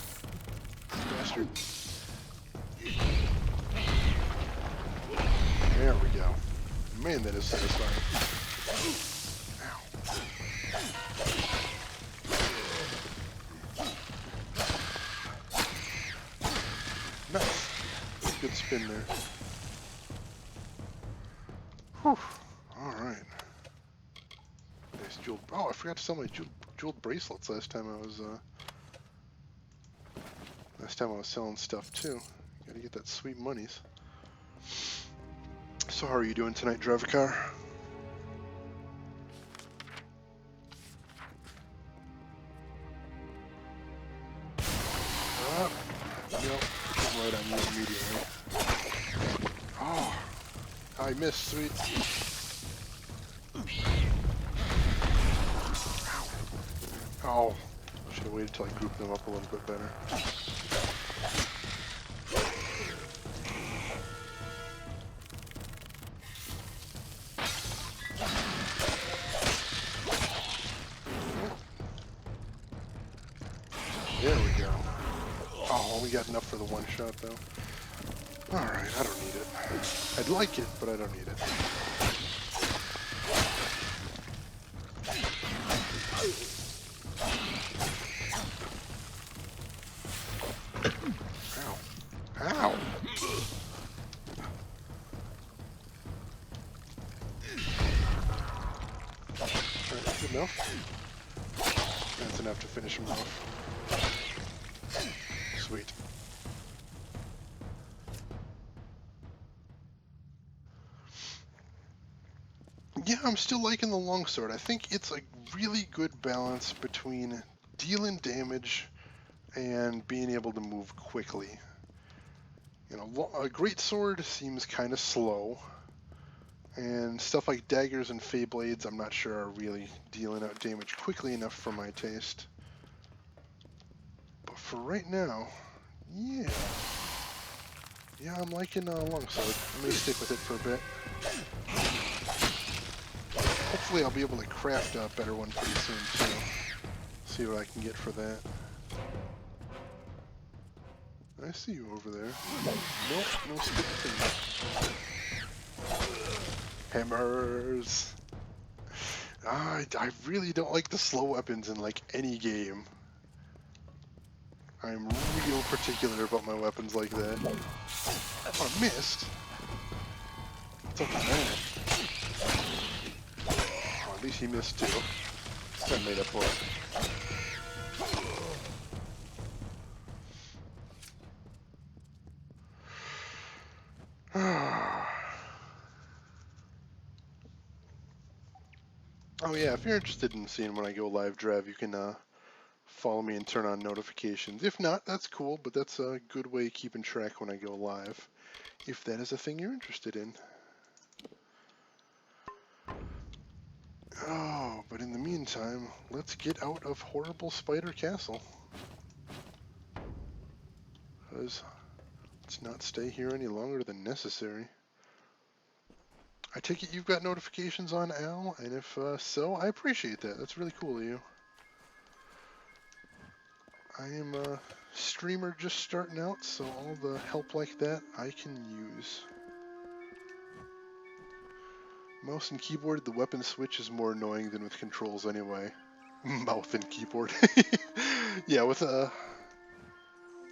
Bastard. There we go. Man, that is satisfying. Ow. Nice. Good spin there. Whew. Alright. Nice jeweled... Oh, I forgot to sell my jeweled bracelets last time I was, selling stuff, too. Gotta get that sweet monies. So how are you doing tonight, driver car? Nope. Right on you immediately. Oh, I missed, sweet. Oh, should have waited till I grouped them up a little bit better. There we go. Oh, we got enough for the one shot, though. Alright, I don't need it. I'd like it, but I don't need it. Ow. Ow! Alright, good enough. That's enough to finish him off. Sweet. Yeah, I'm still liking the longsword. I think it's a really good balance between dealing damage and being able to move quickly. You know, a great sword seems kind of slow, and stuff like daggers and fey blades I'm not sure are really dealing out damage quickly enough for my taste. But for right now, yeah. Yeah, I'm liking longsword. I may stick with it for a bit. Hopefully I'll be able to craft a better one pretty soon too. See what I can get for that. I see you over there. Nope, no stick thing. Hammers! I really don't like the slow weapons in like any game. I'm real particular about my weapons like that. Oh, I missed. What's up with that? Oh, at least he missed too. That made up for it. Oh yeah, if you're interested in seeing when I go live drive, you can follow me and turn on notifications. If not, that's cool, but that's a good way of keeping track when I go live, if that is a thing you're interested in. Oh, but in the meantime, let's get out of horrible Spider Castle. Because let's not stay here any longer than necessary. I take it you've got notifications on, Al, and if so, I appreciate that. That's really cool of you. I am a streamer just starting out, so all the help like that I can use. Mouse and keyboard, the weapon switch is more annoying than with controls anyway. Mouth and keyboard. Yeah, with a...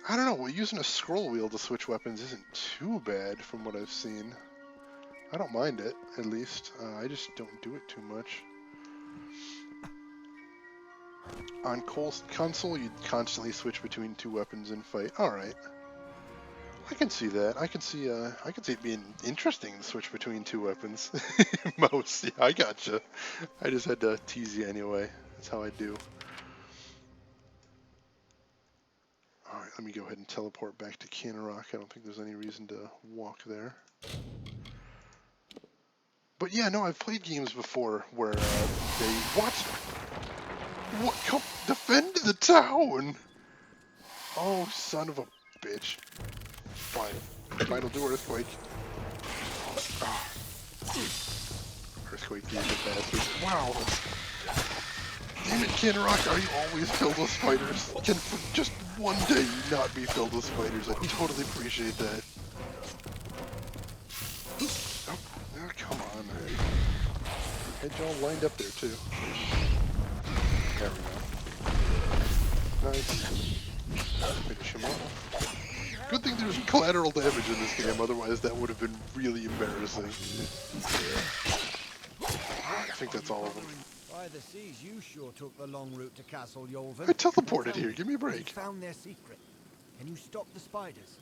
I don't know, well, using a scroll wheel to switch weapons isn't too bad from what I've seen. I don't mind it, at least. I just don't do it too much. On console, you'd constantly switch between two weapons and fight. Alright. I can see that. I can see it being interesting to switch between two weapons. Mouse, yeah, I gotcha. I just had to tease you anyway. That's how I do. Alright, let me go ahead and teleport back to Canarok. I don't think there's any reason to walk there. But yeah, no, I've played games before where they... What? What? Come defend the town! Oh, son of a bitch. Fine. Fine, I'll do Earthquake. Ah. Earthquake, you bastard. Wow. Damn it, Canarok, are you always filled with spiders? Can for just one day not be filled with spiders? I totally appreciate that. Oh, come on. Had y'all lined up there, too. There we go. Nice. Finish him off. Good thing there's collateral damage in this game, otherwise that would have been really embarrassing. I think that's all of them. By the seas, you sure took the long route to Castle Yolvin. I teleported here, give me a break. You found their secret. Can you stop the spiders?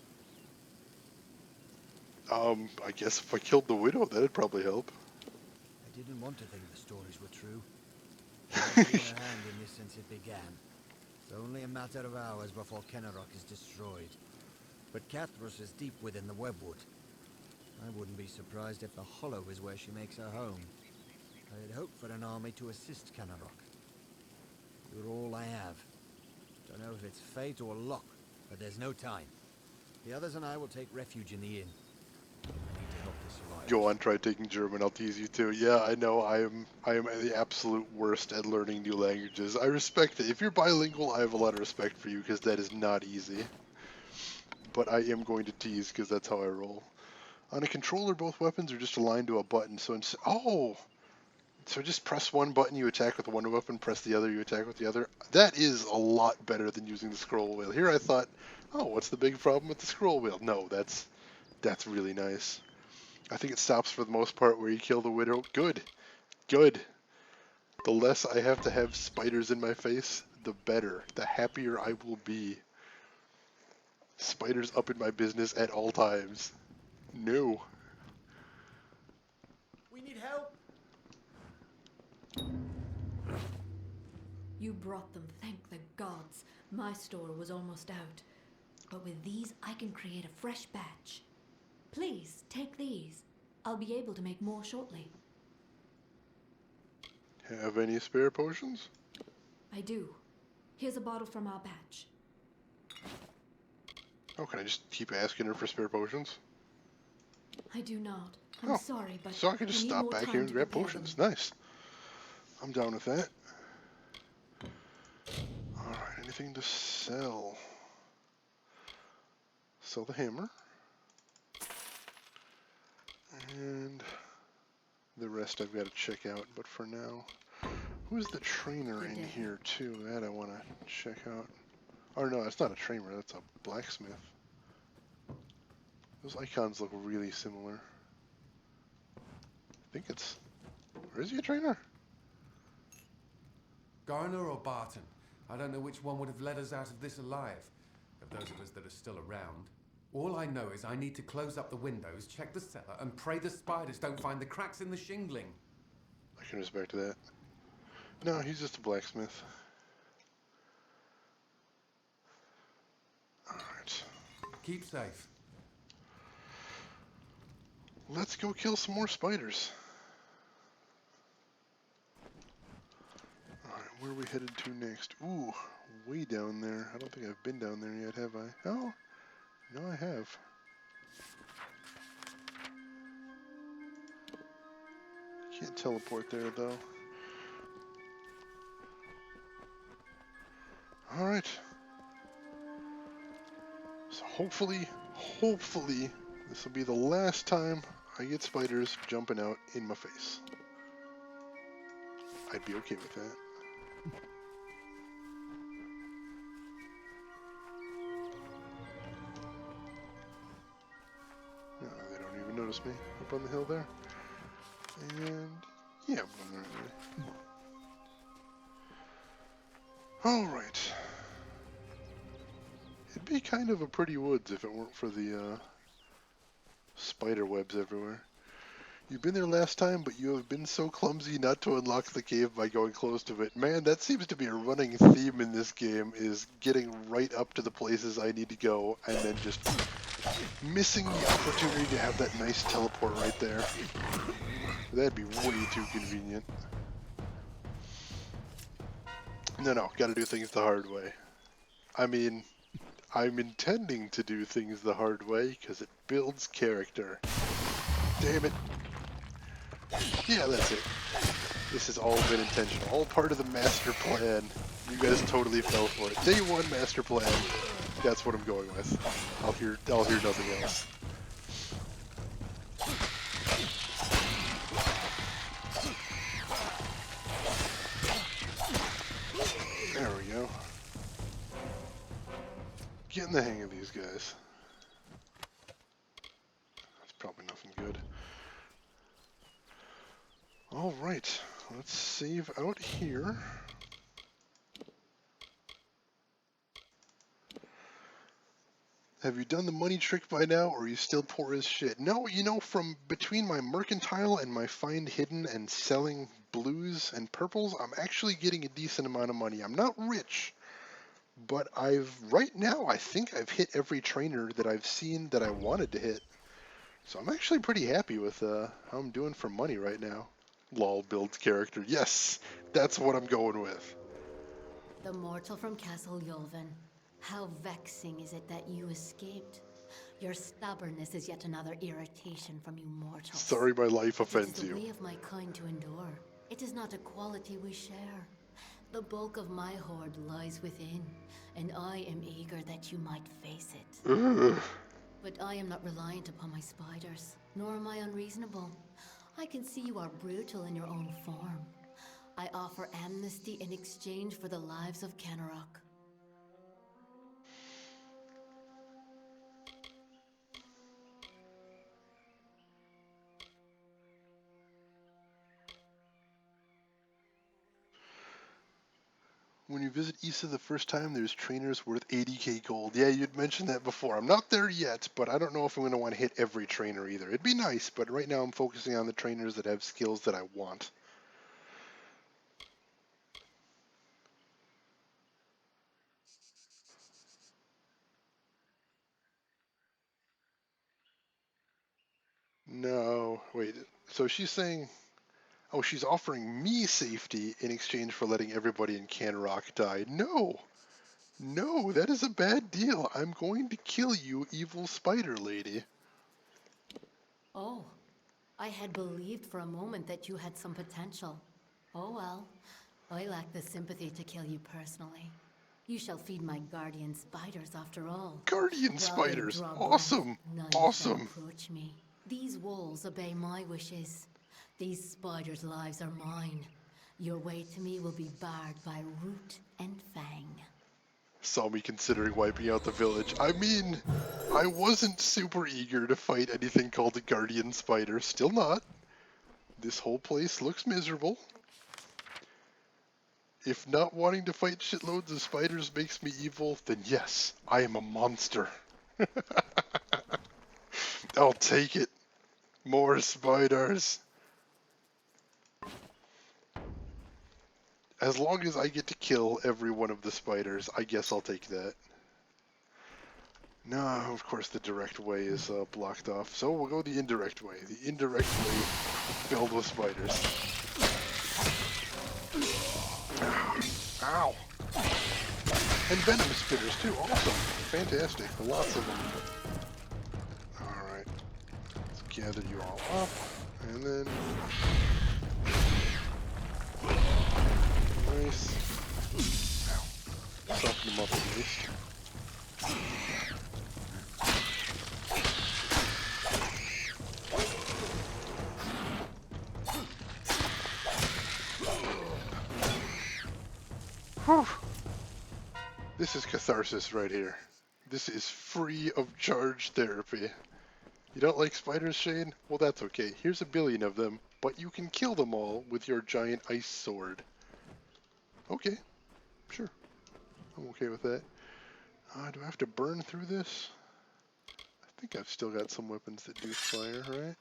I guess if I killed the widow, that'd probably help. I didn't want to think the stories were true. I've been a hand in this since it began. It's only a matter of hours before Kenarok is destroyed. But Cathrus is deep within the webwood. I wouldn't be surprised if the Hollow is where she makes her home. I had hoped for an army to assist Kenarok. You're all I have. Don't know if it's fate or luck, but there's no time. The others and I will take refuge in the inn. I need to help the survivors. Go on, try taking German, I'll tease you too. Yeah, I know, I am the absolute worst at learning new languages. I respect it. If you're bilingual, I have a lot of respect for you, because that is not easy. But I am going to tease, because that's how I roll. On a controller, both weapons are just aligned to a button, so so just press one button, you attack with one weapon, press the other, you attack with the other. That is a lot better than using the scroll wheel. Here I thought, oh, what's the big problem with the scroll wheel? No, that's really nice. I think it stops for the most part where you kill the widow. Good. Good. The less I have to have spiders in my face, the better. The happier I will be. Spiders up in my business at all times. No. We need help. You brought them, thank the gods. My store was almost out. But with these, I can create a fresh batch. Please, take these. I'll be able to make more shortly. Have any spare potions? I do. Here's a bottle from our batch. Oh, can I just keep asking her for spare potions? I do not. I'm sorry, but so I can just stop back here and grab potions. Nice. I'm down with that. Alright, anything to sell? Sell the hammer. And the rest I've got to check out, but for now... Who's the trainer in here, too? That I want to check out. Oh, no, it's not a trainer, that's a blacksmith. Those icons look really similar. I think it's... Or is he a trainer? Garner or Barton? I don't know which one would have led us out of this alive, of those of us that are still around. All I know is I need to close up the windows, check the cellar, and pray the spiders don't find the cracks in the shingling. I can respect that. No, he's just a blacksmith. Alright. Keep safe. Let's go kill some more spiders. Alright, where are we headed to next? Ooh, way down there. I don't think I've been down there yet, have I? Oh, no I have. Can't teleport there though. Alright. So hopefully, this will be the last time I get spiders jumping out in my face. I'd be okay with that. notice me up on the hill there. And yeah, I'm going the right way. Alright. It'd be kind of a pretty woods if it weren't for the spider webs everywhere. You've been there last time, but you have been so clumsy not to unlock the cave by going close to it. Man, that seems to be a running theme in this game, is getting right up to the places I need to go and then just missing the opportunity to have that nice teleport right there. That'd be way too convenient. No, gotta do things the hard way. I mean, I'm intending to do things the hard way because it builds character. Damn it. Yeah, that's it. This has all been intentional. All part of the master plan. You guys totally fell for it. Day one master plan. That's what I'm going with. I'll hear nothing else. There we go. Getting the hang of these guys. That's probably nothing good. Alright, let's save out here. Have you done the money trick by now, or are you still poor as shit? No, you know, from between my mercantile and my find hidden and selling blues and purples, I'm actually getting a decent amount of money. I'm not rich, but right now, I think I've hit every trainer that I've seen that I wanted to hit. So I'm actually pretty happy with how I'm doing for money right now. Lol builds character. Yes, that's what I'm going with. The mortal from Castle Yulvin. How vexing is it that you escaped? Your stubbornness is yet another irritation from you mortals. Sorry my life offends you. It is the way of my kind to endure. It is not a quality we share. The bulk of my hoard lies within, and I am eager that you might face it. Ugh. But I am not reliant upon my spiders, nor am I unreasonable. I can see you are brutal in your own form. I offer amnesty in exchange for the lives of Kenarok. When you visit Issa the first time, there's trainers worth 80k gold. Yeah, you'd mentioned that before. I'm not there yet, but I don't know if I'm going to want to hit every trainer either. It'd be nice, but right now I'm focusing on the trainers that have skills that I want. No, wait. So she's saying, oh, she's offering me safety in exchange for letting everybody in Canrock die. No! No, that is a bad deal. I'm going to kill you, evil spider lady. Oh, I had believed for a moment that you had some potential. Oh well, I lack the sympathy to kill you personally. You shall feed my guardian spiders after all. Guardian spiders! Awesome! Awesome! Approach me. These wolves obey my wishes. These spiders' lives are mine. Your way to me will be barred by root and fang. Saw me considering wiping out the village. I mean, I wasn't super eager to fight anything called a guardian spider. Still not. This whole place looks miserable. If not wanting to fight shitloads of spiders makes me evil, then yes, I am a monster. I'll take it. More spiders. As long as I get to kill every one of the spiders, I guess I'll take that. No, of course the direct way is blocked off, so we'll go the indirect way. The indirect way filled with spiders. Ow! And venom spitters too, awesome. Fantastic, lots of them. Alright, let's gather you all up, and then... Nice. Ow. Soften them up at least. Whew. This is catharsis right here. This is free of charge therapy. You don't like spiders, Shane? Well, that's okay. Here's 1,000,000,000 of them, but you can kill them all with your giant ice sword. Okay, sure. I'm okay with that. Do I have to burn through this? I think I've still got some weapons that do fire, right?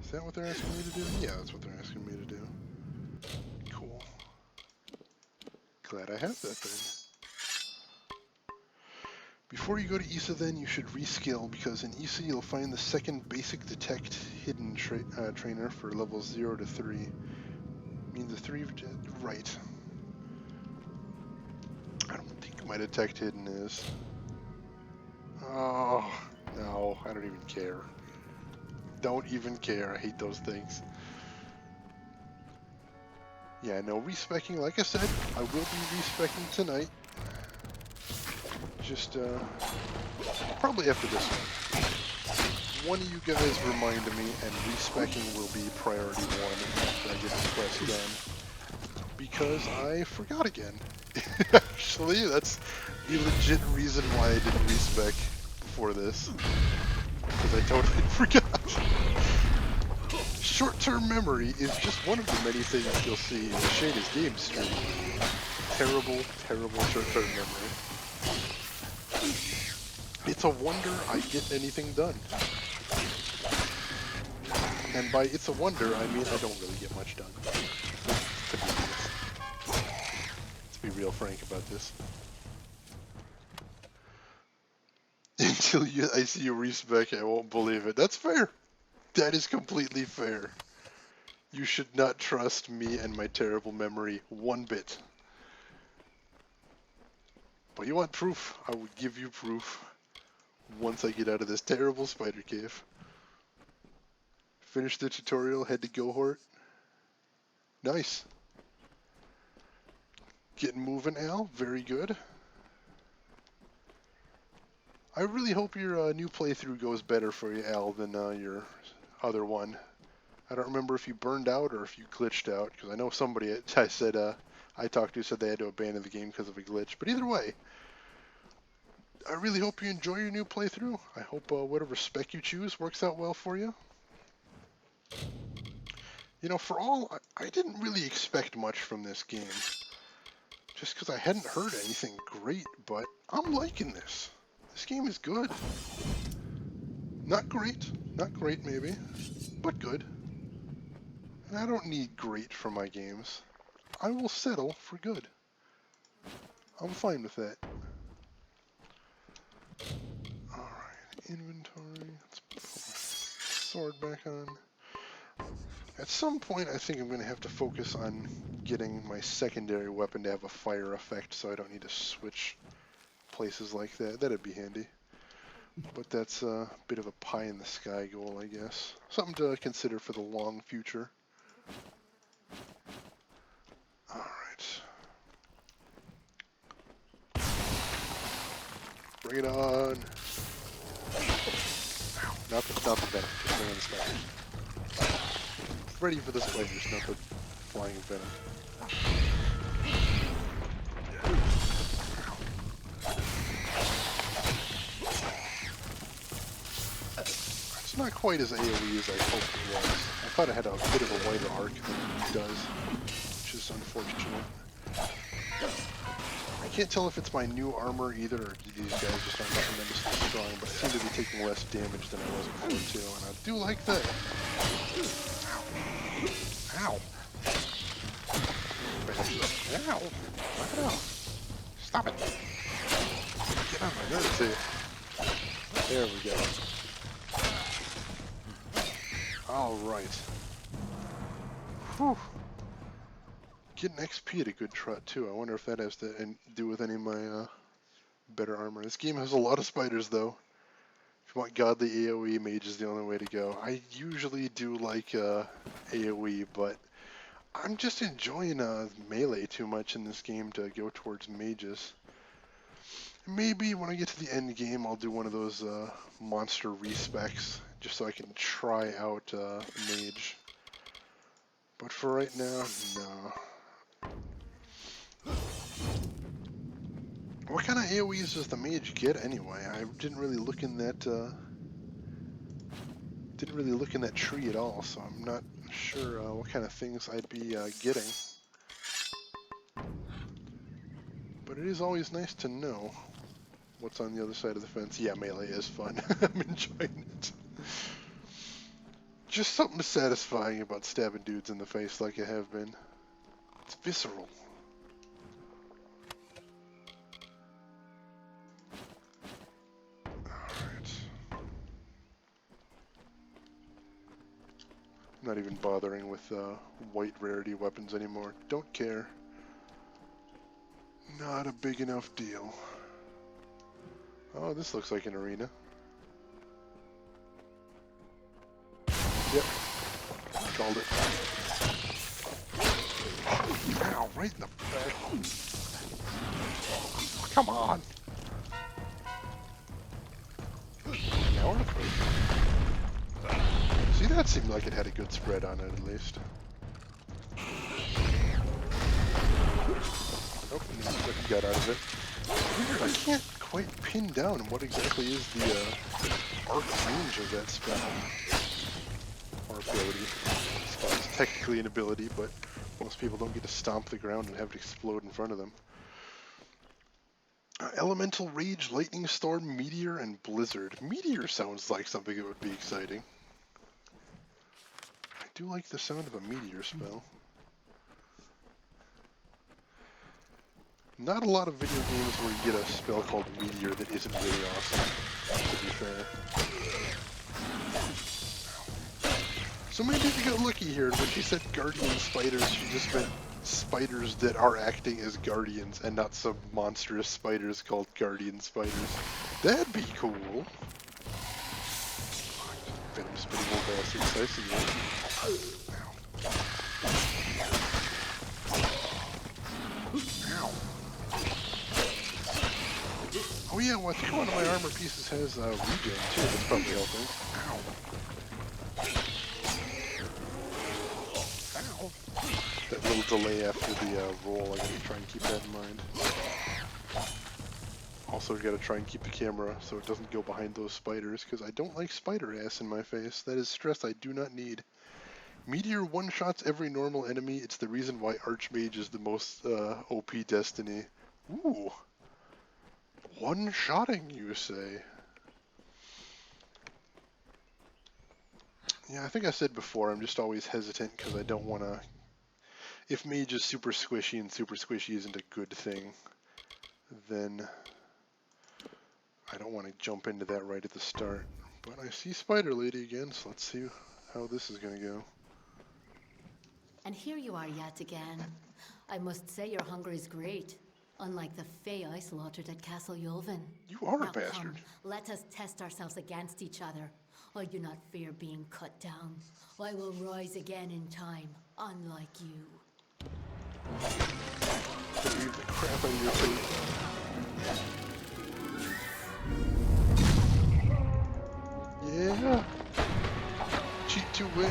Is that what they're asking me to do? Yeah, that's what they're asking me to do. Cool. Glad I have that then. Before you go to Issa then, you should reskill, because in Issa you'll find the second basic detect hidden trainer for levels 0 to 3. Means the 3, right. I don't think my detect hidden is. Oh, no, I don't even care. Don't even care, I hate those things. Yeah, no, respecking, like I said, I will be respecking tonight. Just, probably after this one of you guys remind me, and respecking will be priority 1 after I get this quest done. Because I forgot again. Actually, that's the legit reason why I didn't respec before this. Because I totally forgot. Short-term memory is just one of the many things you'll see in Shayna's game stream. Terrible, terrible short-term memory. It's a wonder I get anything done. And by it's a wonder, I mean I don't really get much done. Let's be real frank about this. Until I see you respec, I won't believe it. That's fair. That is completely fair. You should not trust me and my terrible memory one bit. But you want proof? I will give you proof once I get out of this terrible spider cave. Finish the tutorial, head to Gohort. Nice. Getting moving, Al. Very good. I really hope your new playthrough goes better for you, Al, than your other one. I don't remember if you burned out or if you glitched out, because I know somebody I talked to said they had to abandon the game because of a glitch. But either way, I really hope you enjoy your new playthrough. I hope whatever spec you choose works out well for you. You know, for all, I didn't really expect much from this game. Just because I hadn't heard anything great, but I'm liking this. This game is good. Not great maybe, but good. And I don't need great for my games. I will settle for good. I'm fine with that. Alright, inventory. Let's put my sword back on. At some point, I think I'm going to have to focus on getting my secondary weapon to have a fire effect, so I don't need to switch places like that. That'd be handy. But that's a bit of a pie-in-the-sky goal, I guess. Something to consider for the long future. Alright. Bring it on! Ow, not the venom, just bring on the spiders. Ready for the spiders, not the flying venom. It's not quite as AoE as I hoped it was. I thought it had a bit of a wider arc than it does, which is unfortunate. I can't tell if it's my new armor either, or these guys just aren't tremendously strong, but I seem to be taking less damage than I was before too, and I do like that. Ow. Ow. Knock it off. Stop it. Get on my nerves here. There we go. Alright. Whew. Getting XP at a good trot too. I wonder if that has to do with any of my better armor. This game has a lot of spiders though. If you want godly AoE, mage is the only way to go. I usually do like AoE, but I'm just enjoying melee too much in this game to go towards mages. Maybe when I get to the end game, I'll do one of those monster respecs, just so I can try out mage. But for right now, no. What kind of AoEs does the mage get anyway? I didn't really look in that tree at all, so I'm not sure what kind of things I'd be getting. But it is always nice to know what's on the other side of the fence. Yeah, melee is fun. I'm enjoying it. Just something satisfying about stabbing dudes in the face like I have been. It's visceral. Alright. I'm not even bothering with white rarity weapons anymore. Don't care. Not a big enough deal. Oh, this looks like an arena. Yep. Called it. Ow, right in the back. Come on. Now we're afraid. See, that seemed like it had a good spread on it at least. Nope, what you got out of it. Weird, I can't quite pin down what exactly is the arc range of that spell. Or ability. It's technically an ability, but most people don't get to stomp the ground and have it explode in front of them. Elemental Rage, Lightning Storm, Meteor, and Blizzard. Meteor sounds like something that would be exciting. I do like the sound of a meteor spell. Not a lot of video games where you get a spell called Meteor that isn't really awesome, to be fair. So maybe we got lucky here, and when she said guardian spiders, she just meant spiders that are acting as guardians, and not some monstrous spiders called guardian spiders. That'd be cool. Venom spitting old bastards, I see that. Ow. Oh yeah, well I think one of my armor pieces has regen too, that's probably helping. Ow. Ow. That little delay after the roll, I gotta try and keep that in mind. Also gotta try and keep the camera so it doesn't go behind those spiders, because I don't like spider ass in my face. That is stress I do not need. Meteor one-shots every normal enemy. It's the reason why Archmage is the most OP destiny. Ooh. One-shotting, you say? Yeah, I think I said before, I'm just always hesitant because I don't want to... If Mage is super squishy and super squishy isn't a good thing, then I don't want to jump into that right at the start. But I see Spider Lady again, so let's see how this is going to go. And here you are yet again. I must say your hunger is great. Unlike the Fae I slaughtered at Castle Yulvin. You are now a bastard. Come, let us test ourselves against each other. I do not fear being cut down. I will rise again in time, unlike you. Beat the crap out of your face. Yeah! Cheat to win!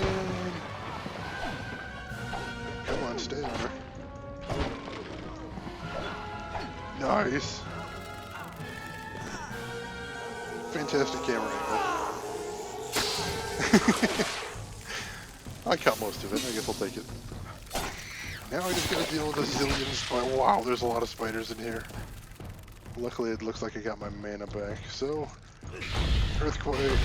Come on, stay on her. Nice! Fantastic camera angle. I caught most of it, I guess I'll take it. Now I just gotta deal with a zillion spiders. Wow, there's a lot of spiders in here. Luckily it looks like I got my mana back, so... Earthquake!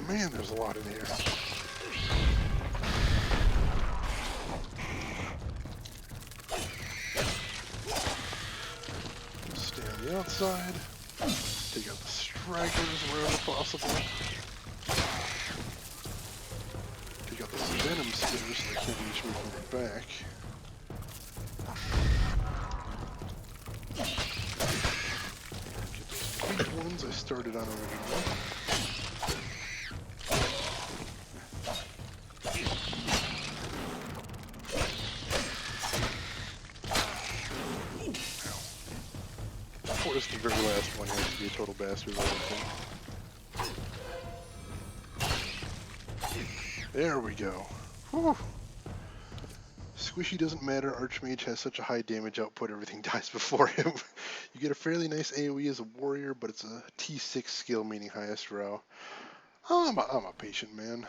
Man, there's a lot in here. Stay on the outside. Take out the stragglers wherever possible. Take out those venom spitters so they can't reach me from the back. Get those big ones I started on originally. Of course, the very last one has to be a total bastard. There we go. Whew. Squishy doesn't matter. Archmage has such a high damage output, everything dies before him. You get a fairly nice AoE as a warrior, but it's a T6 skill, meaning highest row. I'm a patient man.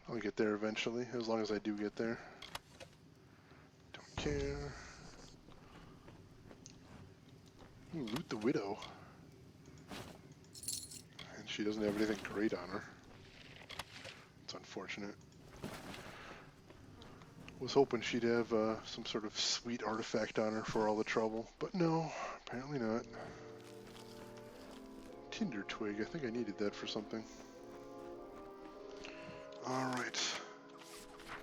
I'll get there eventually, as long as I do get there. Don't care. Ooh, loot the widow. And she doesn't have anything great on her. It's unfortunate. Was hoping she'd have some sort of sweet artifact on her for all the trouble, but no, apparently not. Tinder twig, I think I needed that for something. Alright,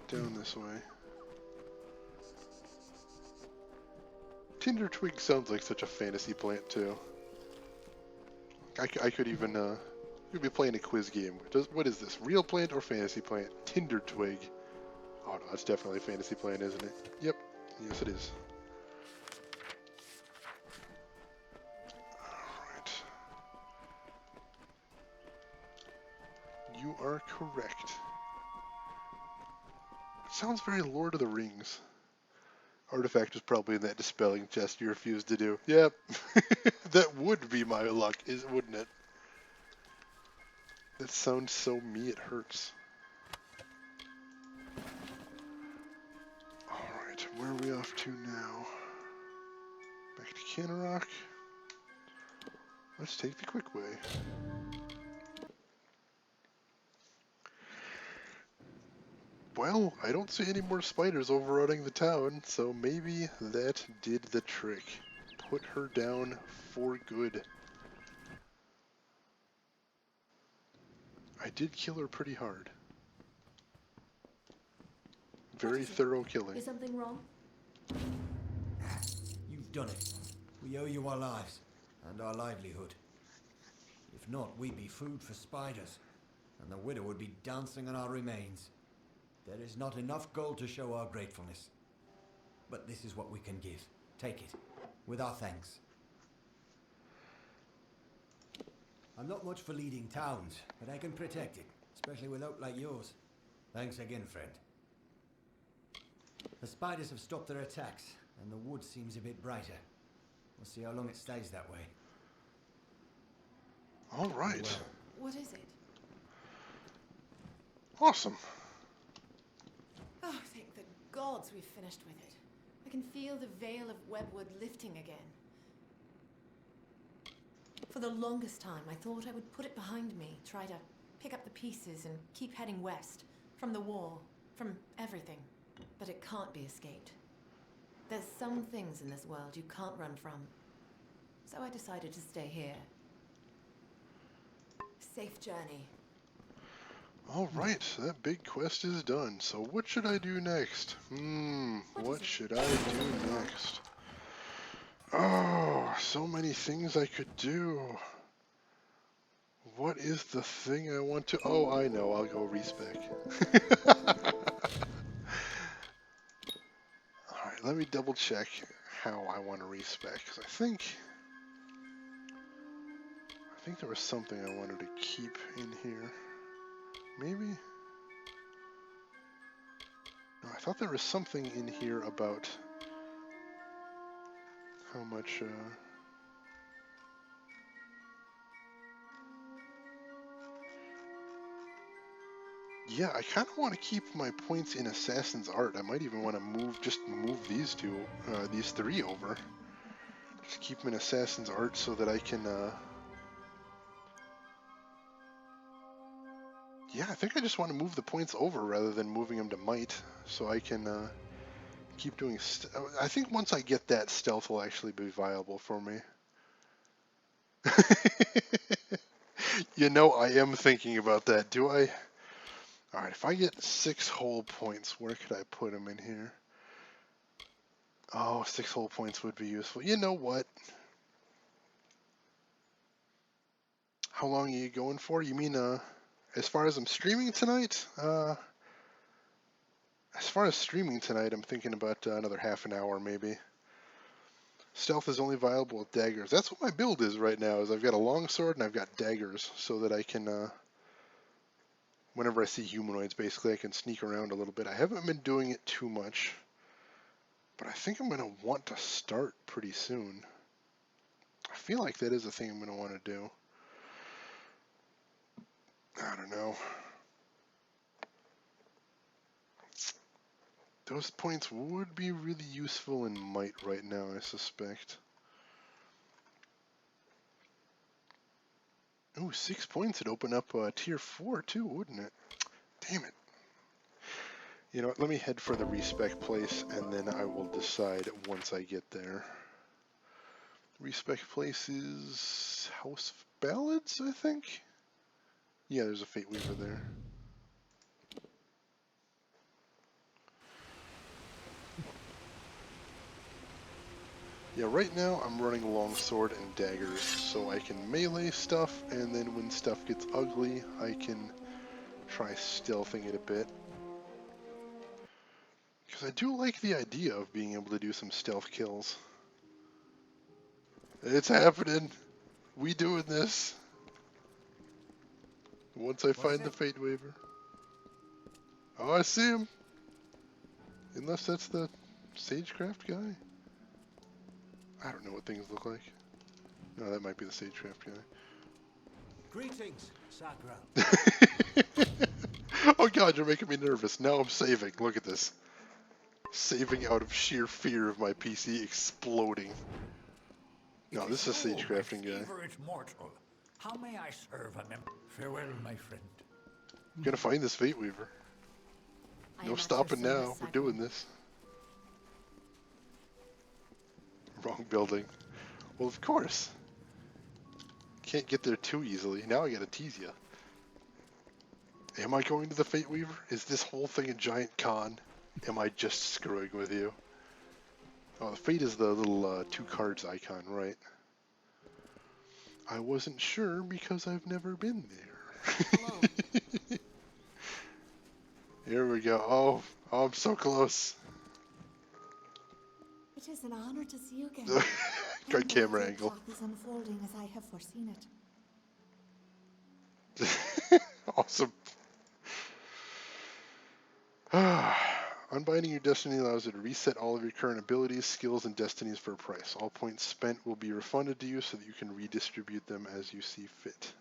down this way. Tinder twig sounds like such a fantasy plant too. I could even, we'd be playing a quiz game. What is this, real plant or fantasy plant? Tinder twig. Oh no, that's definitely a fantasy plant, isn't it? Yep, yes it is. Alright. You are correct. It sounds very Lord of the Rings. Artifact was probably in that dispelling chest you refused to do. Yep. That would be my luck, wouldn't it? That sounds so me, it hurts. Alright, where are we off to now? Back to Canorock. Let's take the quick way. Well, I don't see any more spiders overrunning the town, so maybe that did the trick. Put her down for good. I did kill her pretty hard. Very thorough killing. Is something wrong? You've done it. We owe you our lives and our livelihood. If not, we'd be food for spiders, and the widow would be dancing on our remains. There is not enough gold to show our gratefulness. But this is what we can give. Take it, with our thanks. I'm not much for leading towns, but I can protect it, especially with oak like yours. Thanks again, friend. The spiders have stopped their attacks, and the wood seems a bit brighter. We'll see how long it stays that way. All right. Well, what is it? Awesome. Oh, thank the gods we've finished with it. I can feel the veil of webwood lifting again. For the longest time, I thought I would put it behind me, try to pick up the pieces and keep heading west. From the war, from everything. But it can't be escaped. There's some things in this world you can't run from. So I decided to stay here. Safe journey. Alright, that big quest is done. So what should I do next? What should I do next? Oh, so many things I could do. What is the thing I want to... Oh, I know, I'll go respec. Alright, let me double check how I want to respec, because I think there was something I wanted to keep in here. Maybe? No, I thought there was something in here about how much, yeah, I kind of want to keep my points in Assassin's Art. I might even want to move these these three over. Just keep them in Assassin's Art so that I can, yeah, I think I just want to move the points over rather than moving them to Might, so I can keep doing... I think once I get that, stealth will actually be viable for me. You know, I am thinking about that. Do I? Alright, if I get 6 whole points, where could I put them in here? Oh, 6 whole points would be useful. You know what? How long are you going for? You mean, as far as I'm streaming tonight? As far as streaming tonight, I'm thinking about another half an hour, maybe. Stealth is only viable with daggers. That's what my build is right now, is I've got a longsword and I've got daggers, so that I can, whenever I see humanoids, basically, I can sneak around a little bit. I haven't been doing it too much. But I think I'm going to want to start pretty soon. I feel like that is a thing I'm going to want to do. I don't know. Those points would be really useful in might right now, I suspect. Ooh, 6 points would open up tier 4 too, wouldn't it? Damn it. You know what, let me head for the respec place and then I will decide once I get there. Respec place is House of Ballads, I think? Yeah, there's a Fate Weaver there. Yeah, right now I'm running longsword and daggers so I can melee stuff, and then when stuff gets ugly, I can try stealthing it a bit. Because I do like the idea of being able to do some stealth kills. It's happening! We doing this! Once I find the Fate Weaver. Oh, I see him! Unless that's the Sagecraft guy? I don't know what things look like. No, that might be the Sagecraft guy. Greetings, Sakra. Oh god, you're making me nervous. Now I'm saving. Look at this. Saving out of sheer fear of my PC exploding. No, this is a Sagecrafting guy. Favorite mortal. How may I serve a member? Farewell, my friend. I'm gonna find this Fate Weaver. No stopping now. We're doing this. Wrong building. Well, of course. Can't get there too easily. Now I gotta tease you. Am I going to the Fate Weaver? Is this whole thing a giant con? Am I just screwing with you? Oh, the Fate is the little 2 cards icon, right? I wasn't sure because I've never been there. Here we go. Oh, I'm so close. It is an honor to see you again. Good camera angle. The is unfolding as I have foreseen it. Awesome. Unbinding your destiny allows you to reset all of your current abilities, skills, and destinies for a price. All points spent will be refunded to you so that you can redistribute them as you see fit.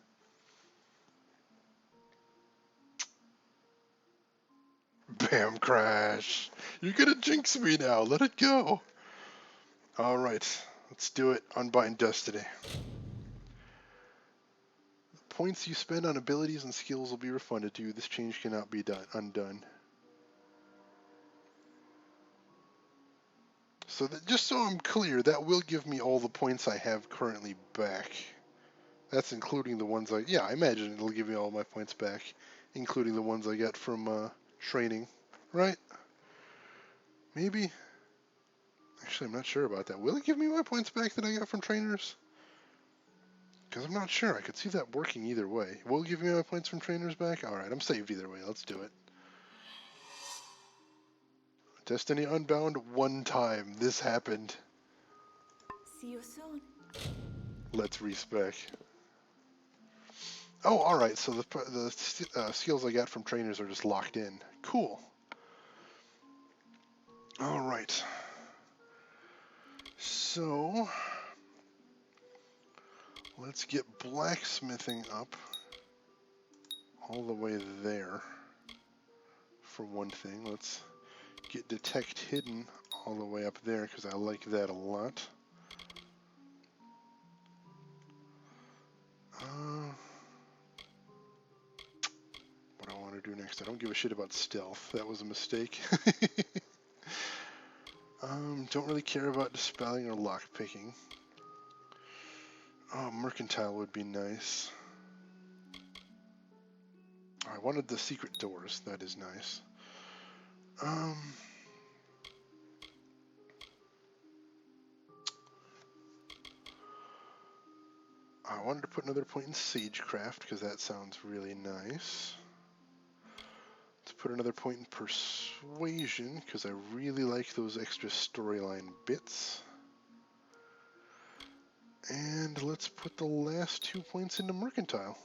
Bam, crash. You're gonna jinx me now. Let it go. Alright, let's do it. Unbind destiny. Points you spend on abilities and skills will be refunded to you. This change cannot be undone. So that, just so I'm clear, that will give me all the points I have currently back. That's including the ones I imagine it'll give me all my points back, including the ones I get from training, right? Maybe? Actually, I'm not sure about that. Will it give me my points back that I got from trainers? Because I'm not sure. I could see that working either way. Will it give me my points from trainers back? Alright, I'm saved either way. Let's do it. Destiny Unbound 1 time. This happened. See you soon. Let's respec. Oh, alright. So the skills I got from trainers are just locked in. Cool. Alright. So, let's get blacksmithing up all the way there. For one thing, let's get detect hidden all the way up there because I like that a lot. What do I want to do next? I don't give a shit about stealth. That was a mistake. Don't really care about dispelling or lockpicking. Oh, mercantile would be nice. I wanted the secret doors. That is nice. I wanted to put another point in Sagecraft because that sounds really nice. Let's put another point in Persuasion because I really like those extra storyline bits. And let's put the last 2 points into Mercantile.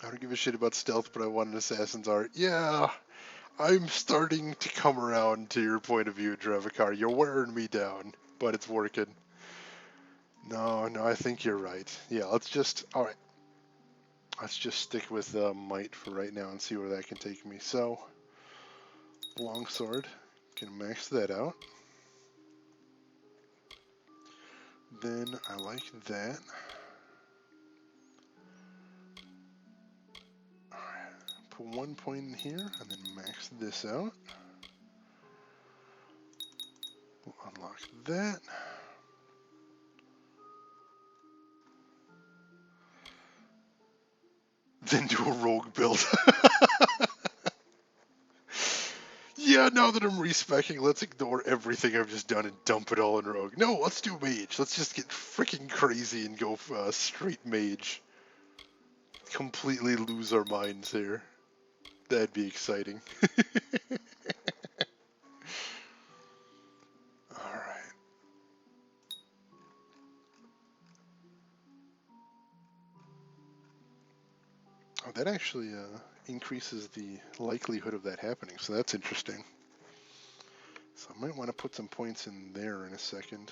I don't give a shit about stealth, but I wanted Assassin's Art. Yeah! I'm starting to come around to your point of view, Dravikar. You're wearing me down, but it's working. No, I think you're right. Yeah, all right. Let's just stick with might for right now and see where that can take me. So, longsword, can max that out. Then I like that. Alright, put 1 point in here and then max this out. We'll unlock that. Then do a rogue build. Yeah, now that I'm respecing, let's ignore everything I've just done and dump it all in rogue. No, let's do mage. Let's just get freaking crazy and go straight mage. Completely lose our minds here. That'd be exciting. Alright. Oh, that actually increases the likelihood of that happening, so that's interesting. So I might want to put some points in there in a second.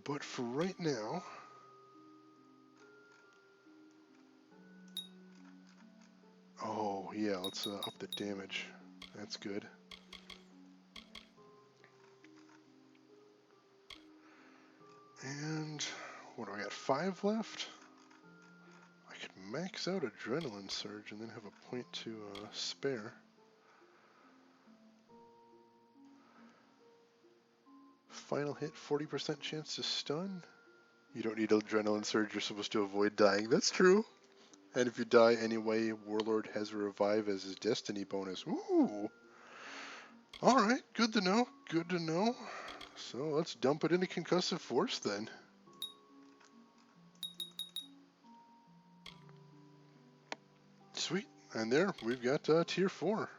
But for right now, oh yeah, let's up the damage. That's good. And what do I got? 5 left? I could max out Adrenaline Surge and then have a point to spare. Final hit, 40% chance to stun. You don't need Adrenaline Surge, you're supposed to avoid dying. That's true. And if you die anyway, Warlord has a revive as his destiny bonus. Ooh! Alright, good to know. Good to know. So let's dump it into Concussive Force then. Sweet. And there, we've got tier 4.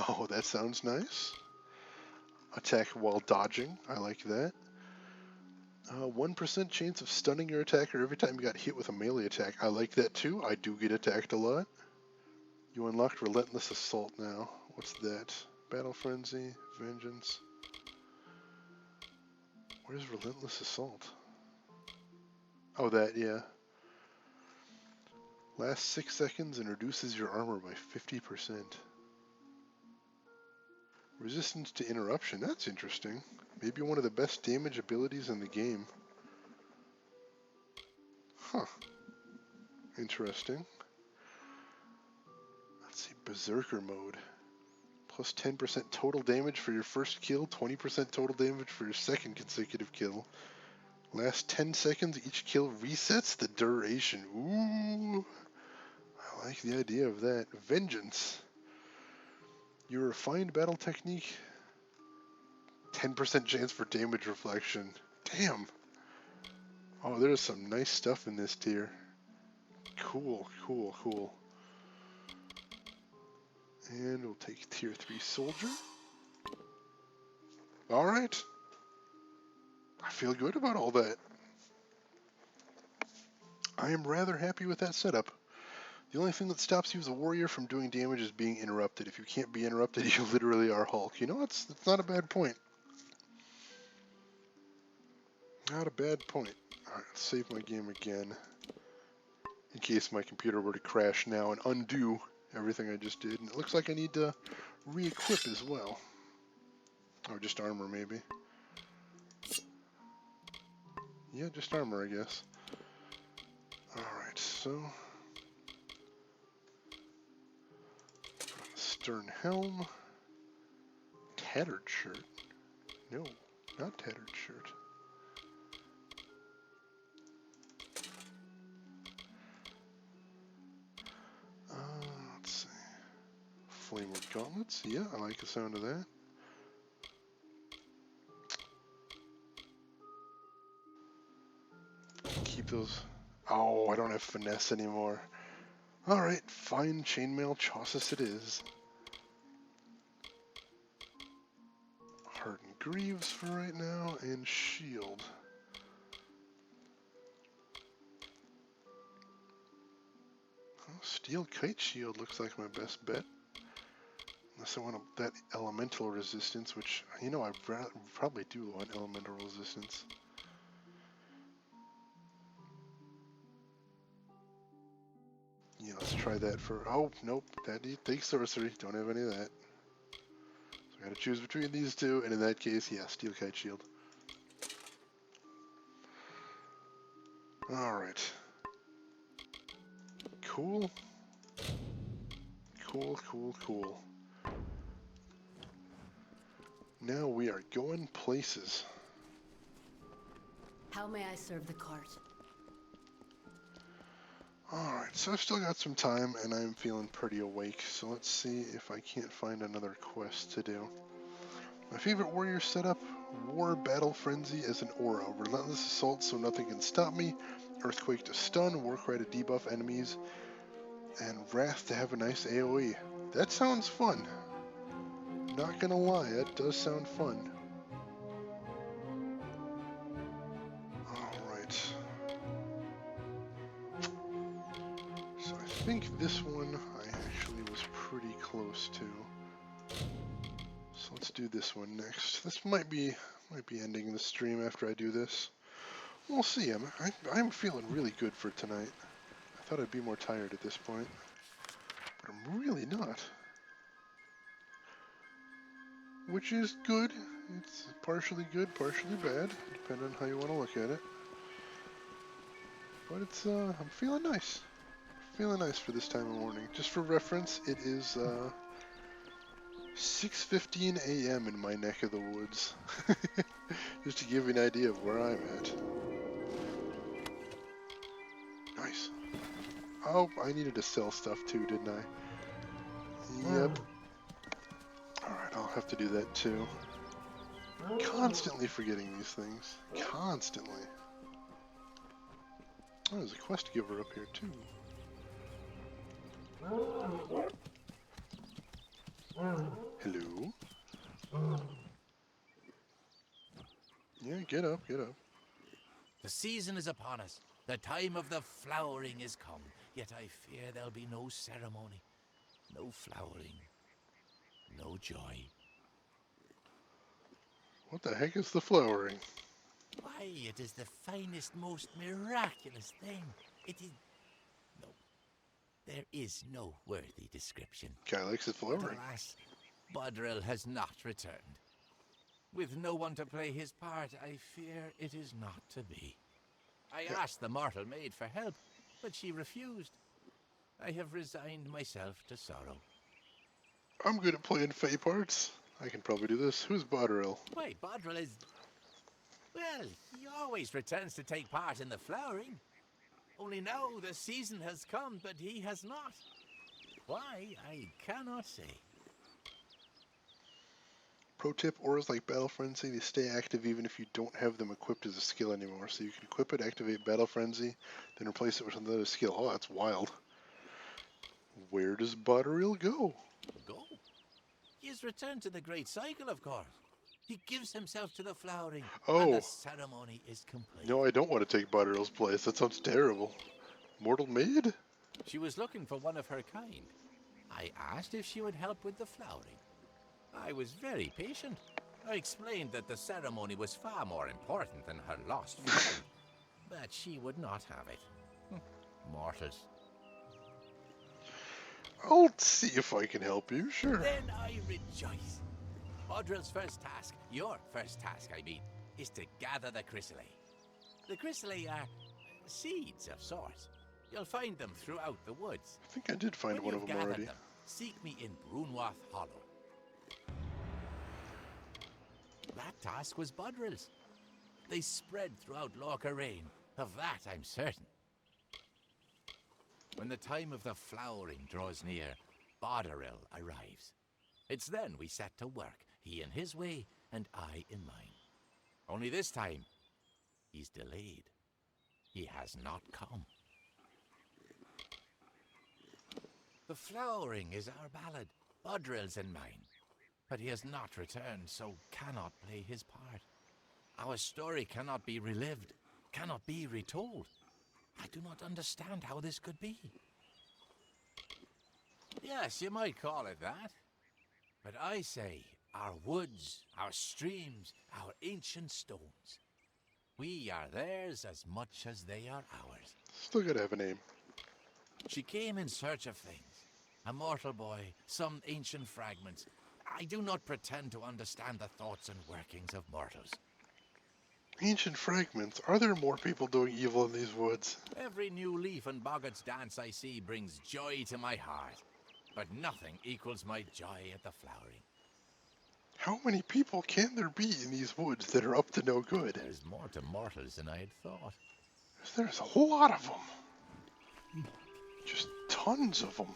Oh, that sounds nice. Attack while dodging. I like that. 1% chance of stunning your attacker every time you got hit with a melee attack. I like that too. I do get attacked a lot. You unlocked Relentless Assault now. What's that? Battle Frenzy, Vengeance. Where's Relentless Assault? Oh, that, yeah. Last 6 seconds and reduces your armor by 50%. Resistance to interruption. That's interesting. Maybe one of the best damage abilities in the game. Huh. Interesting. Let's see. Berserker mode. Plus 10% total damage for your first kill, 20% total damage for your second consecutive kill. Last 10 seconds, each kill resets the duration. Ooh, I like the idea of that. Vengeance. Your refined battle technique, 10% chance for damage reflection. Damn. Oh, there's some nice stuff in this tier. Cool, cool, cool. And we'll take tier 3 soldier. Alright. I feel good about all that. I am rather happy with that setup. The only thing that stops you as a warrior from doing damage is being interrupted. If you can't be interrupted, you literally are Hulk. You know, it's not a bad point. Not a bad point. Alright, let's save my game again. In case my computer were to crash now and undo everything I just did. And it looks like I need to re-equip as well. Or just armor, maybe. Yeah, just armor, I guess. Alright, so... Stern helm. Tattered shirt. No, not tattered shirt. Let's see. Flameward gauntlets. Yeah, I like the sound of that. Keep those. Oh, I don't have finesse anymore. Alright, fine chainmail chausis it is. Hardened greaves for right now, and shield. Steel kite shield looks like my best bet. Unless I want that elemental resistance, which, you know, I probably do want elemental resistance. Yeah, let's try that for... Oh, nope, that takes sorcery. Don't have any of that. So I gotta choose between these two, and in that case, yeah, steel kite shield. Alright. Cool. Cool, cool, cool. Now we are going places. How may I serve the cart? Alright, so I've still got some time, and I'm feeling pretty awake, so let's see if I can't find another quest to do. My favorite warrior setup, War Battle Frenzy as an aura. Relentless Assault so nothing can stop me, Earthquake to stun, Warcry to debuff enemies, and Wrath to have a nice AoE. That sounds fun. Not gonna lie, that does sound fun. Alright. So I think this one I actually was pretty close to. So let's do this one next. This might be ending the stream after I do this. We'll see. I'm feeling really good for tonight. I thought I'd be more tired at this point, but I'm really not. Which is good. It's partially good, partially bad, depending on how you want to look at it. But it's I'm feeling nice. Feeling nice for this time of morning. Just for reference, it is 6:15 a.m. in my neck of the woods. Just to give you an idea of where I'm at. Nice. Oh, I needed to sell stuff too, didn't I? Yep. Alright, I'll have to do that too. Constantly forgetting these things. Constantly. Oh, there's a quest giver up here too. Hello? Yeah, get up, get up. The season is upon us. The time of the flowering is come. Yet I fear there'll be no ceremony, no flowering, no joy. What the heck is the flowering? Why, it is the finest, most miraculous thing. It is... No. There is no worthy description. Guy likes it flowering. But alas, Bodril has not returned. With no one to play his part, I fear it is not to be. I asked the mortal maid for help, but she refused. I have resigned myself to sorrow. I'm good at playing fae parts. I can probably do this. Who's Bodril? Why, Bodril is... Well, he always returns to take part in the flowering. Only now the season has come, but he has not. Why, I cannot say. Pro tip, auras like Battle Frenzy, they stay active even if you don't have them equipped as a skill anymore. So you can equip it, activate Battle Frenzy, then replace it with another skill. Oh, that's wild. Where does Bodril go? Go? He has returned to the great cycle, of course. He gives himself to the flowering, and the ceremony is complete. No, I don't want to take Bodril's place. That sounds terrible. Mortal maid? She was looking for one of her kind. I asked if she would help with the flowering. I was very patient. I explained that the ceremony was far more important than her lost friend, but she would not have it. Mortals. I'll see if I can help you, sure. Then I rejoice. Bodril's first task, your first task, I mean, is to gather the chrysalis. The chrysalis are seeds of sorts. You'll find them throughout the woods. I think I did find one of them already. Seek me in Brunwath Hollow. That task was Bodril's. They spread throughout Locharain. Of that I'm certain. When the time of the flowering draws near, Bodril arrives. It's then we set to work, he in his way, and I in mine. Only this time, he's delayed. He has not come. The flowering is our ballad, Bodril's and mine. But he has not returned, so cannot play his part. Our story cannot be relived, cannot be retold. I do not understand how this could be. Yes, you might call it that. But I say, our woods, our streams, our ancient stones. We are theirs as much as they are ours. Still gotta have a name. She came in search of things. A mortal boy, some ancient fragments. I do not pretend to understand the thoughts and workings of mortals. Ancient fragments. Are there more people doing evil in these woods? Every new leaf and boggart's dance I see brings joy to my heart. But nothing equals my joy at the flowering. How many people can there be in these woods that are up to no good? There's more to mortals than I had thought. There's a whole lot of them. Just tons of them.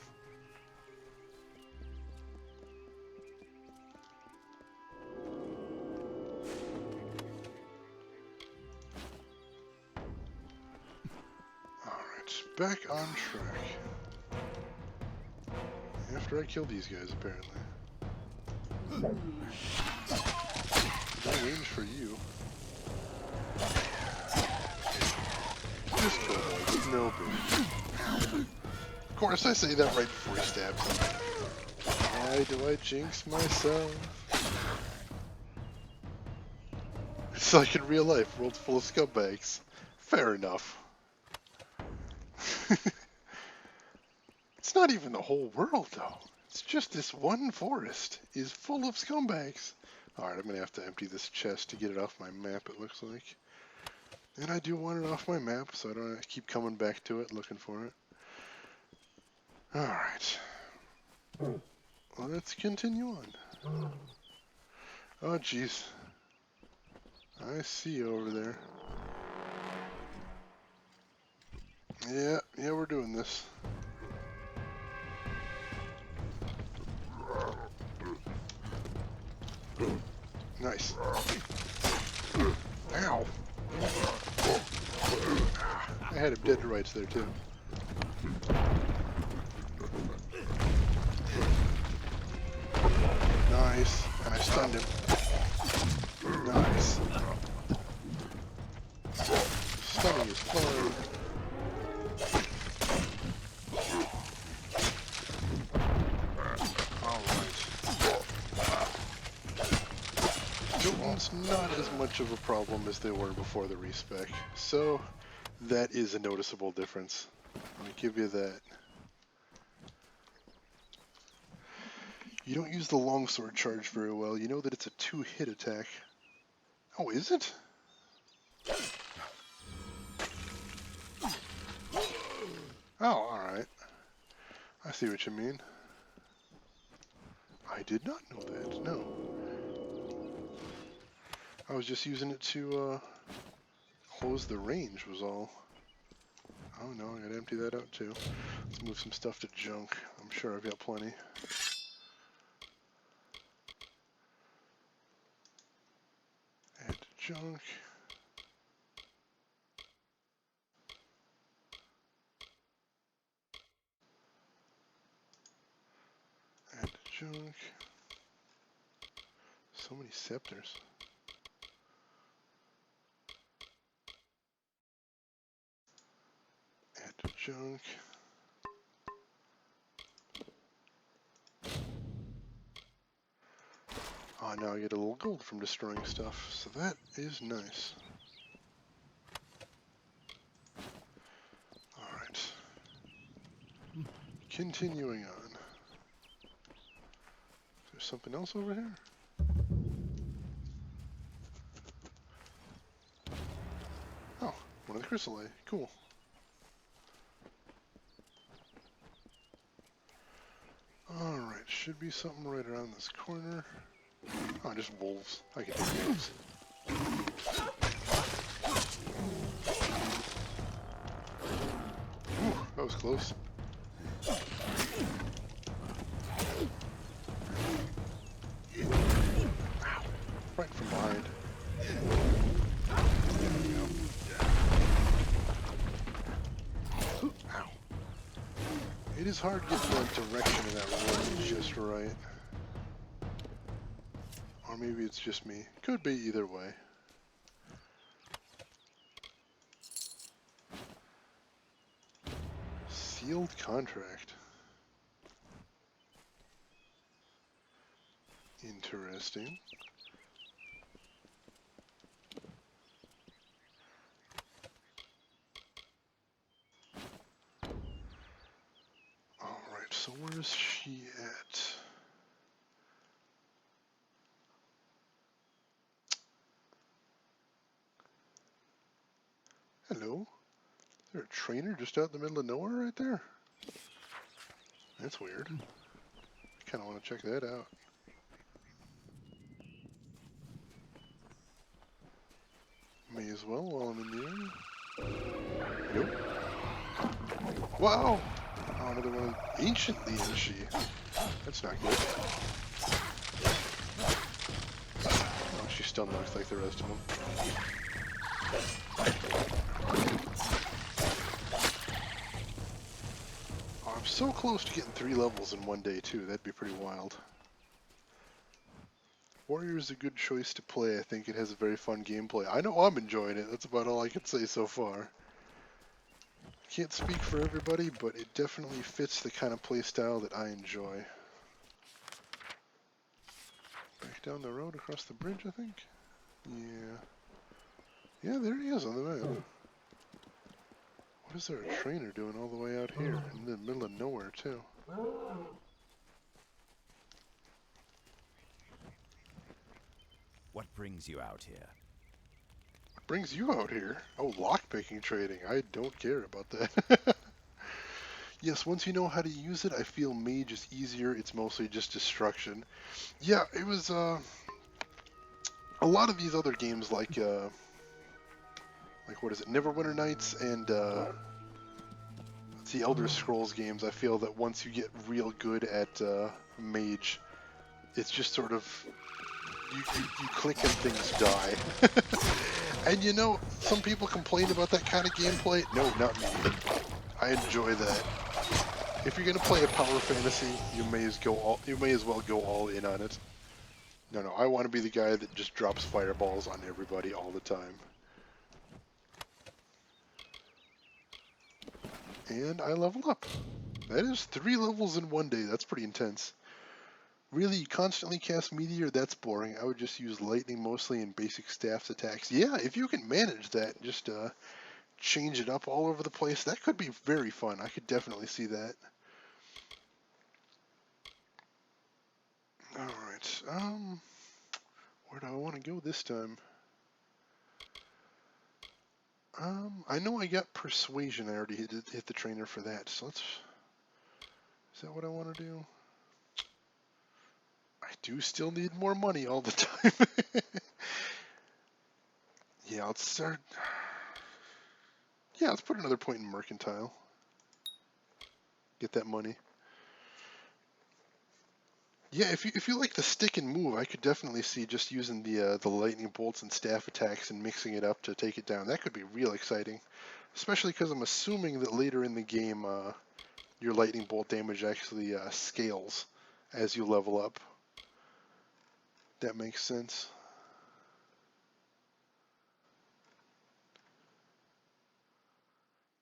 Alright, back on track. After I kill these guys, apparently. No range for you. Just go, no big. Of course, I say that right before he stabs him. Why do I jinx myself? It's like in real life, world full of scumbags. Fair enough. It's not even the whole world, though. It's just this one forest is full of scumbags. Alright, I'm going to have to empty this chest to get it off my map, it looks like. And I do want it off my map, so I don't have to keep coming back to it, looking for it. Alright. Let's continue on. Oh, jeez. I see you over there. Yeah, we're doing this. Nice. Ow. I had him dead to rights there, too. Nice. And I stunned him. Nice. Stunning is fun. Not as much of a problem as they were before the respec, so that is a noticeable difference. Let me give you that. You don't use the longsword charge very well. You know that it's a 2-hit attack. Oh, is it? Oh, alright. I see what you mean. I did not know that, no. I was just using it to close the range was all. Oh no, I gotta empty that out too. Let's move some stuff to junk. I'm sure I've got plenty. Add to junk. Add to junk. So many scepters. Add to junk. Oh, now I get a little gold from destroying stuff, so that is nice. Alright. Continuing on. There's something else over here? Oh, one of the chrysolite. Cool. Alright, should be something right around this corner. Oh, just wolves. I can take wolves. Ooh, that was close. Ow, right from behind. There we go. Ow. It is hard getting that direction in that room just right. Or maybe it's just me. Could be either way. Sealed contract. Interesting. Alright, so where's she at? Hello? Is there a trainer just out in the middle of nowhere right there? That's weird. I kind of want to check that out. May as well while I'm in the area. Nope. Wow! Oh, another one. Anciently is she? That's not good. Oh, she's stun locked like the rest of them. Oh, I'm so close to getting 3 levels in one day too. That'd be pretty wild. Warrior is a good choice to play. I think it has a very fun gameplay. I know I'm enjoying it. That's about all I can say so far. Can't speak for everybody, but it definitely fits the kind of play style that I enjoy. Back down the road across the bridge, I think? Yeah. Yeah, there he is on the map. What is there a trainer doing all the way out here? In the middle of nowhere, too. What brings you out here? What brings you out here? Oh, lockpicking trading. I don't care about that. Yes, once you know how to use it, I feel mage is easier. It's mostly just destruction. Yeah, it was, a lot of these other games like what is it, Neverwinter Nights and, the Elder Scrolls games, I feel that once you get real good at, mage, it's just sort of, you click and things die. And you know, some people complain about that kind of gameplay. No, not me. I enjoy that. If you're gonna play a power fantasy, you may as well go all in on it. No, I want to be the guy that just drops fireballs on everybody all the time. And I level up. That is 3 levels in one day. That's pretty intense. Really, you constantly cast Meteor? That's boring. I would just use Lightning mostly in basic staffs attacks. Yeah, if you can manage that, just change it up all over the place, that could be very fun. I could definitely see that. Alright, where do I want to go this time? I know I got Persuasion. I already hit the trainer for that, so let's... Is that what I want to do? I do still need more money all the time. Yeah, let's start... Yeah, let's put another point in Mercantile. Get that money. Yeah, if you like the stick and move, I could definitely see just using the lightning bolts and staff attacks and mixing it up to take it down. That could be real exciting, especially because I'm assuming that later in the game, your lightning bolt damage actually scales as you level up. That makes sense.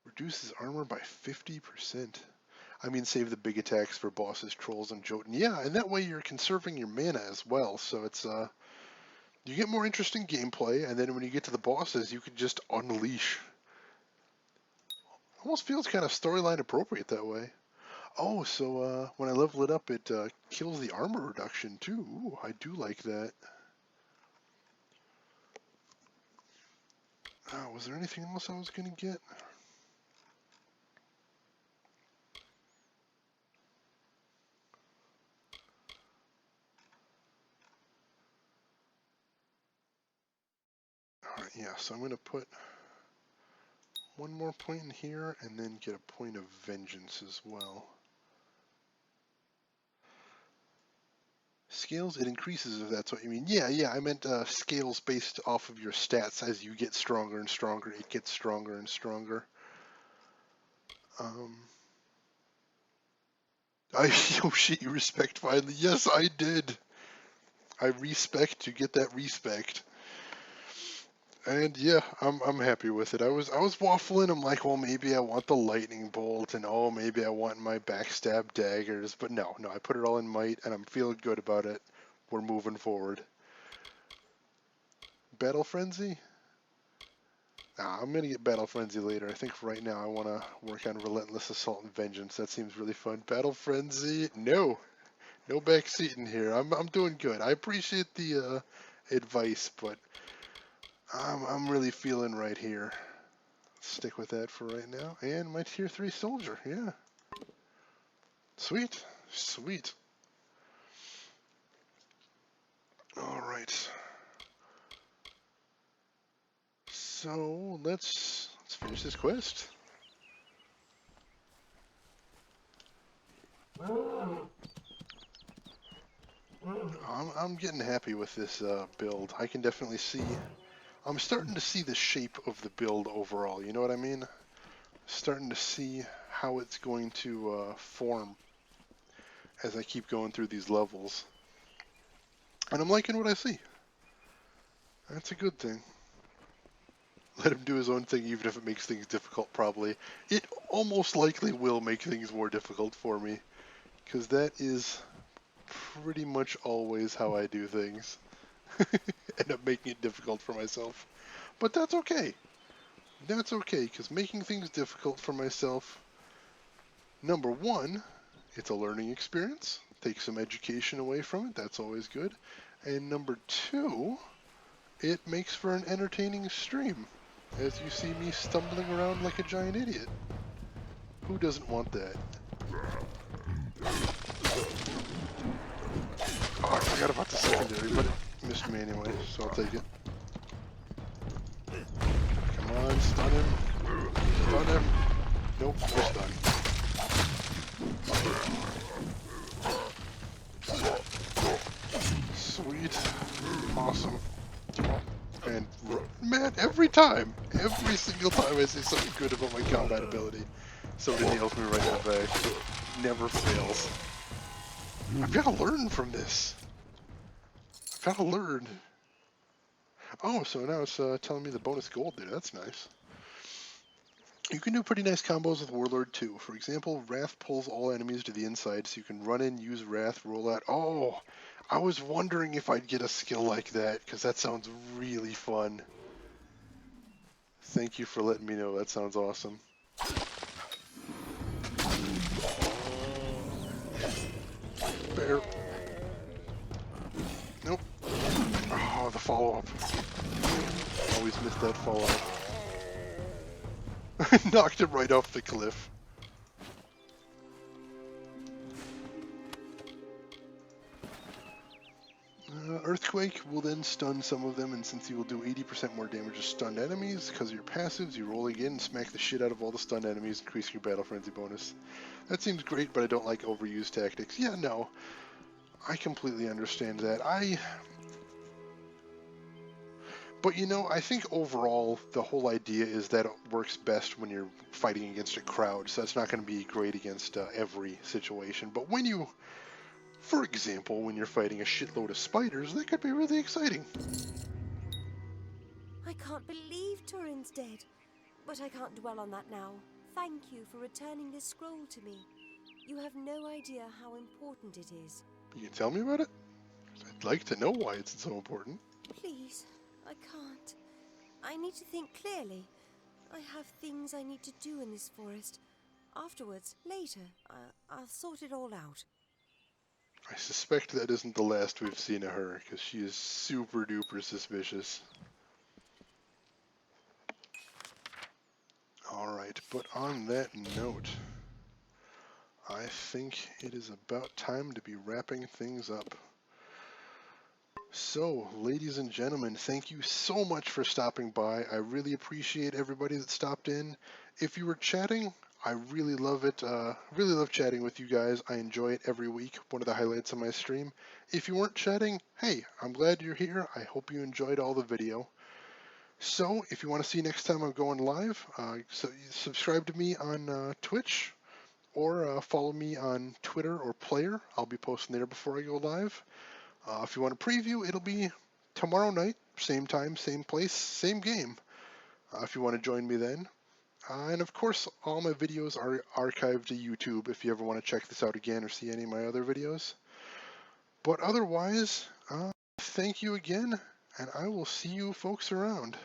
Reduces armor by 50%. I mean, save the big attacks for bosses, trolls, and Jotun. Yeah, and that way you're conserving your mana as well, so it's, you get more interesting gameplay, and then when you get to the bosses, you could just unleash. Almost feels kind of storyline appropriate that way. Oh, so, when I level it up, it, kills the armor reduction, too. Ooh, I do like that. Was there anything else I was gonna get? Alright, yeah, so I'm going to put one more point in here and then get a point of vengeance as well. Scales, it increases if that's what you mean. Yeah, I meant scales based off of your stats. As you get stronger and stronger, it gets stronger and stronger. Yoshi, respect finally. Yes, I did. I respect to get that respect. And yeah, I'm happy with it. I was waffling. I'm like, well, maybe I want the lightning bolt, and oh, maybe I want my backstab daggers. But no, I put it all in might, and I'm feeling good about it. we're moving forward. Battle Frenzy? Nah, I'm gonna get Battle Frenzy later. I think right now I want to work on Relentless Assault and Vengeance. That seems really fun. Battle Frenzy? No. No backseating here. I'm doing good. I appreciate the advice, but I'm really feeling right here. Stick with that for right now. And my tier 3 soldier, yeah. Sweet. Sweet. Alright. So let's finish this quest. I'm getting happy with this build. I can definitely see, I'm starting to see the shape of the build overall, you know what I mean? Starting to see how it's going to form as I keep going through these levels. And I'm liking what I see. That's a good thing. Let him do his own thing even if it makes things difficult, probably. It almost likely will make things more difficult for me, because that is pretty much always how I do things. End up making it difficult for myself. But that's okay. That's okay, because making things difficult for myself, number one, it's a learning experience. Take some education away from it. That's always good. And number two, it makes for an entertaining stream, as you see me stumbling around like a giant idiot. Who doesn't want that? Oh, I forgot about the secondary, but it missed me anyway, so I'll take it. Come on, stun him. Stun him. Nope, no stun. Sweet. Awesome. And man, every single time I say something good about my combat ability, somebody nails me right in the back. Never fails. I've got to learn from this. I've got to learn. Oh, so now it's telling me the bonus gold there. That's nice. You can do pretty nice combos with Warlord too. For example, Wrath pulls all enemies to the inside, so you can run in, use Wrath, roll out. Oh, I was wondering if I'd get a skill like that, because that sounds really fun. Thank you for letting me know. That sounds awesome. Bear. Nope. Oh, the follow-up. Always missed that follow-up. Knocked him right off the cliff. Earthquake will then stun some of them, and since you will do 80% more damage to stunned enemies, because of your passives, you roll again and smack the shit out of all the stunned enemies, increasing your Battle Frenzy bonus. That seems great, but I don't like overused tactics. Yeah, no. I completely understand that. But you know, I think overall, the whole idea is that it works best when you're fighting against a crowd, so that's not going to be great against every situation. But when you, for example, when you're fighting a shitload of spiders, that could be really exciting. I can't believe Turin's dead, but I can't dwell on that now. Thank you for returning this scroll to me. You have no idea how important it is. You can tell me about it? I'd like to know why it's so important. Please, I can't. I need to think clearly. I have things I need to do in this forest. Afterwards, later, I'll sort it all out. I suspect that isn't the last we've seen of her, because she is super duper suspicious. Alright, but on that note, I think it is about time to be wrapping things up. So, ladies and gentlemen, thank you so much for stopping by. I really appreciate everybody that stopped in. If you were chatting, I really love it. Really love chatting with you guys. I enjoy it every week. One of the highlights of my stream. If you weren't chatting, hey, I'm glad you're here. I hope you enjoyed all the video. So, if you want to see next time I'm going live, so subscribe to me on Twitch, or follow me on Twitter or Player. I'll be posting there before I go live. If you want a preview, it'll be tomorrow night, same time, same place, same game, if you want to join me then. And of course, all my videos are archived to YouTube if you ever want to check this out again or see any of my other videos. But otherwise, thank you again, and I will see you folks around.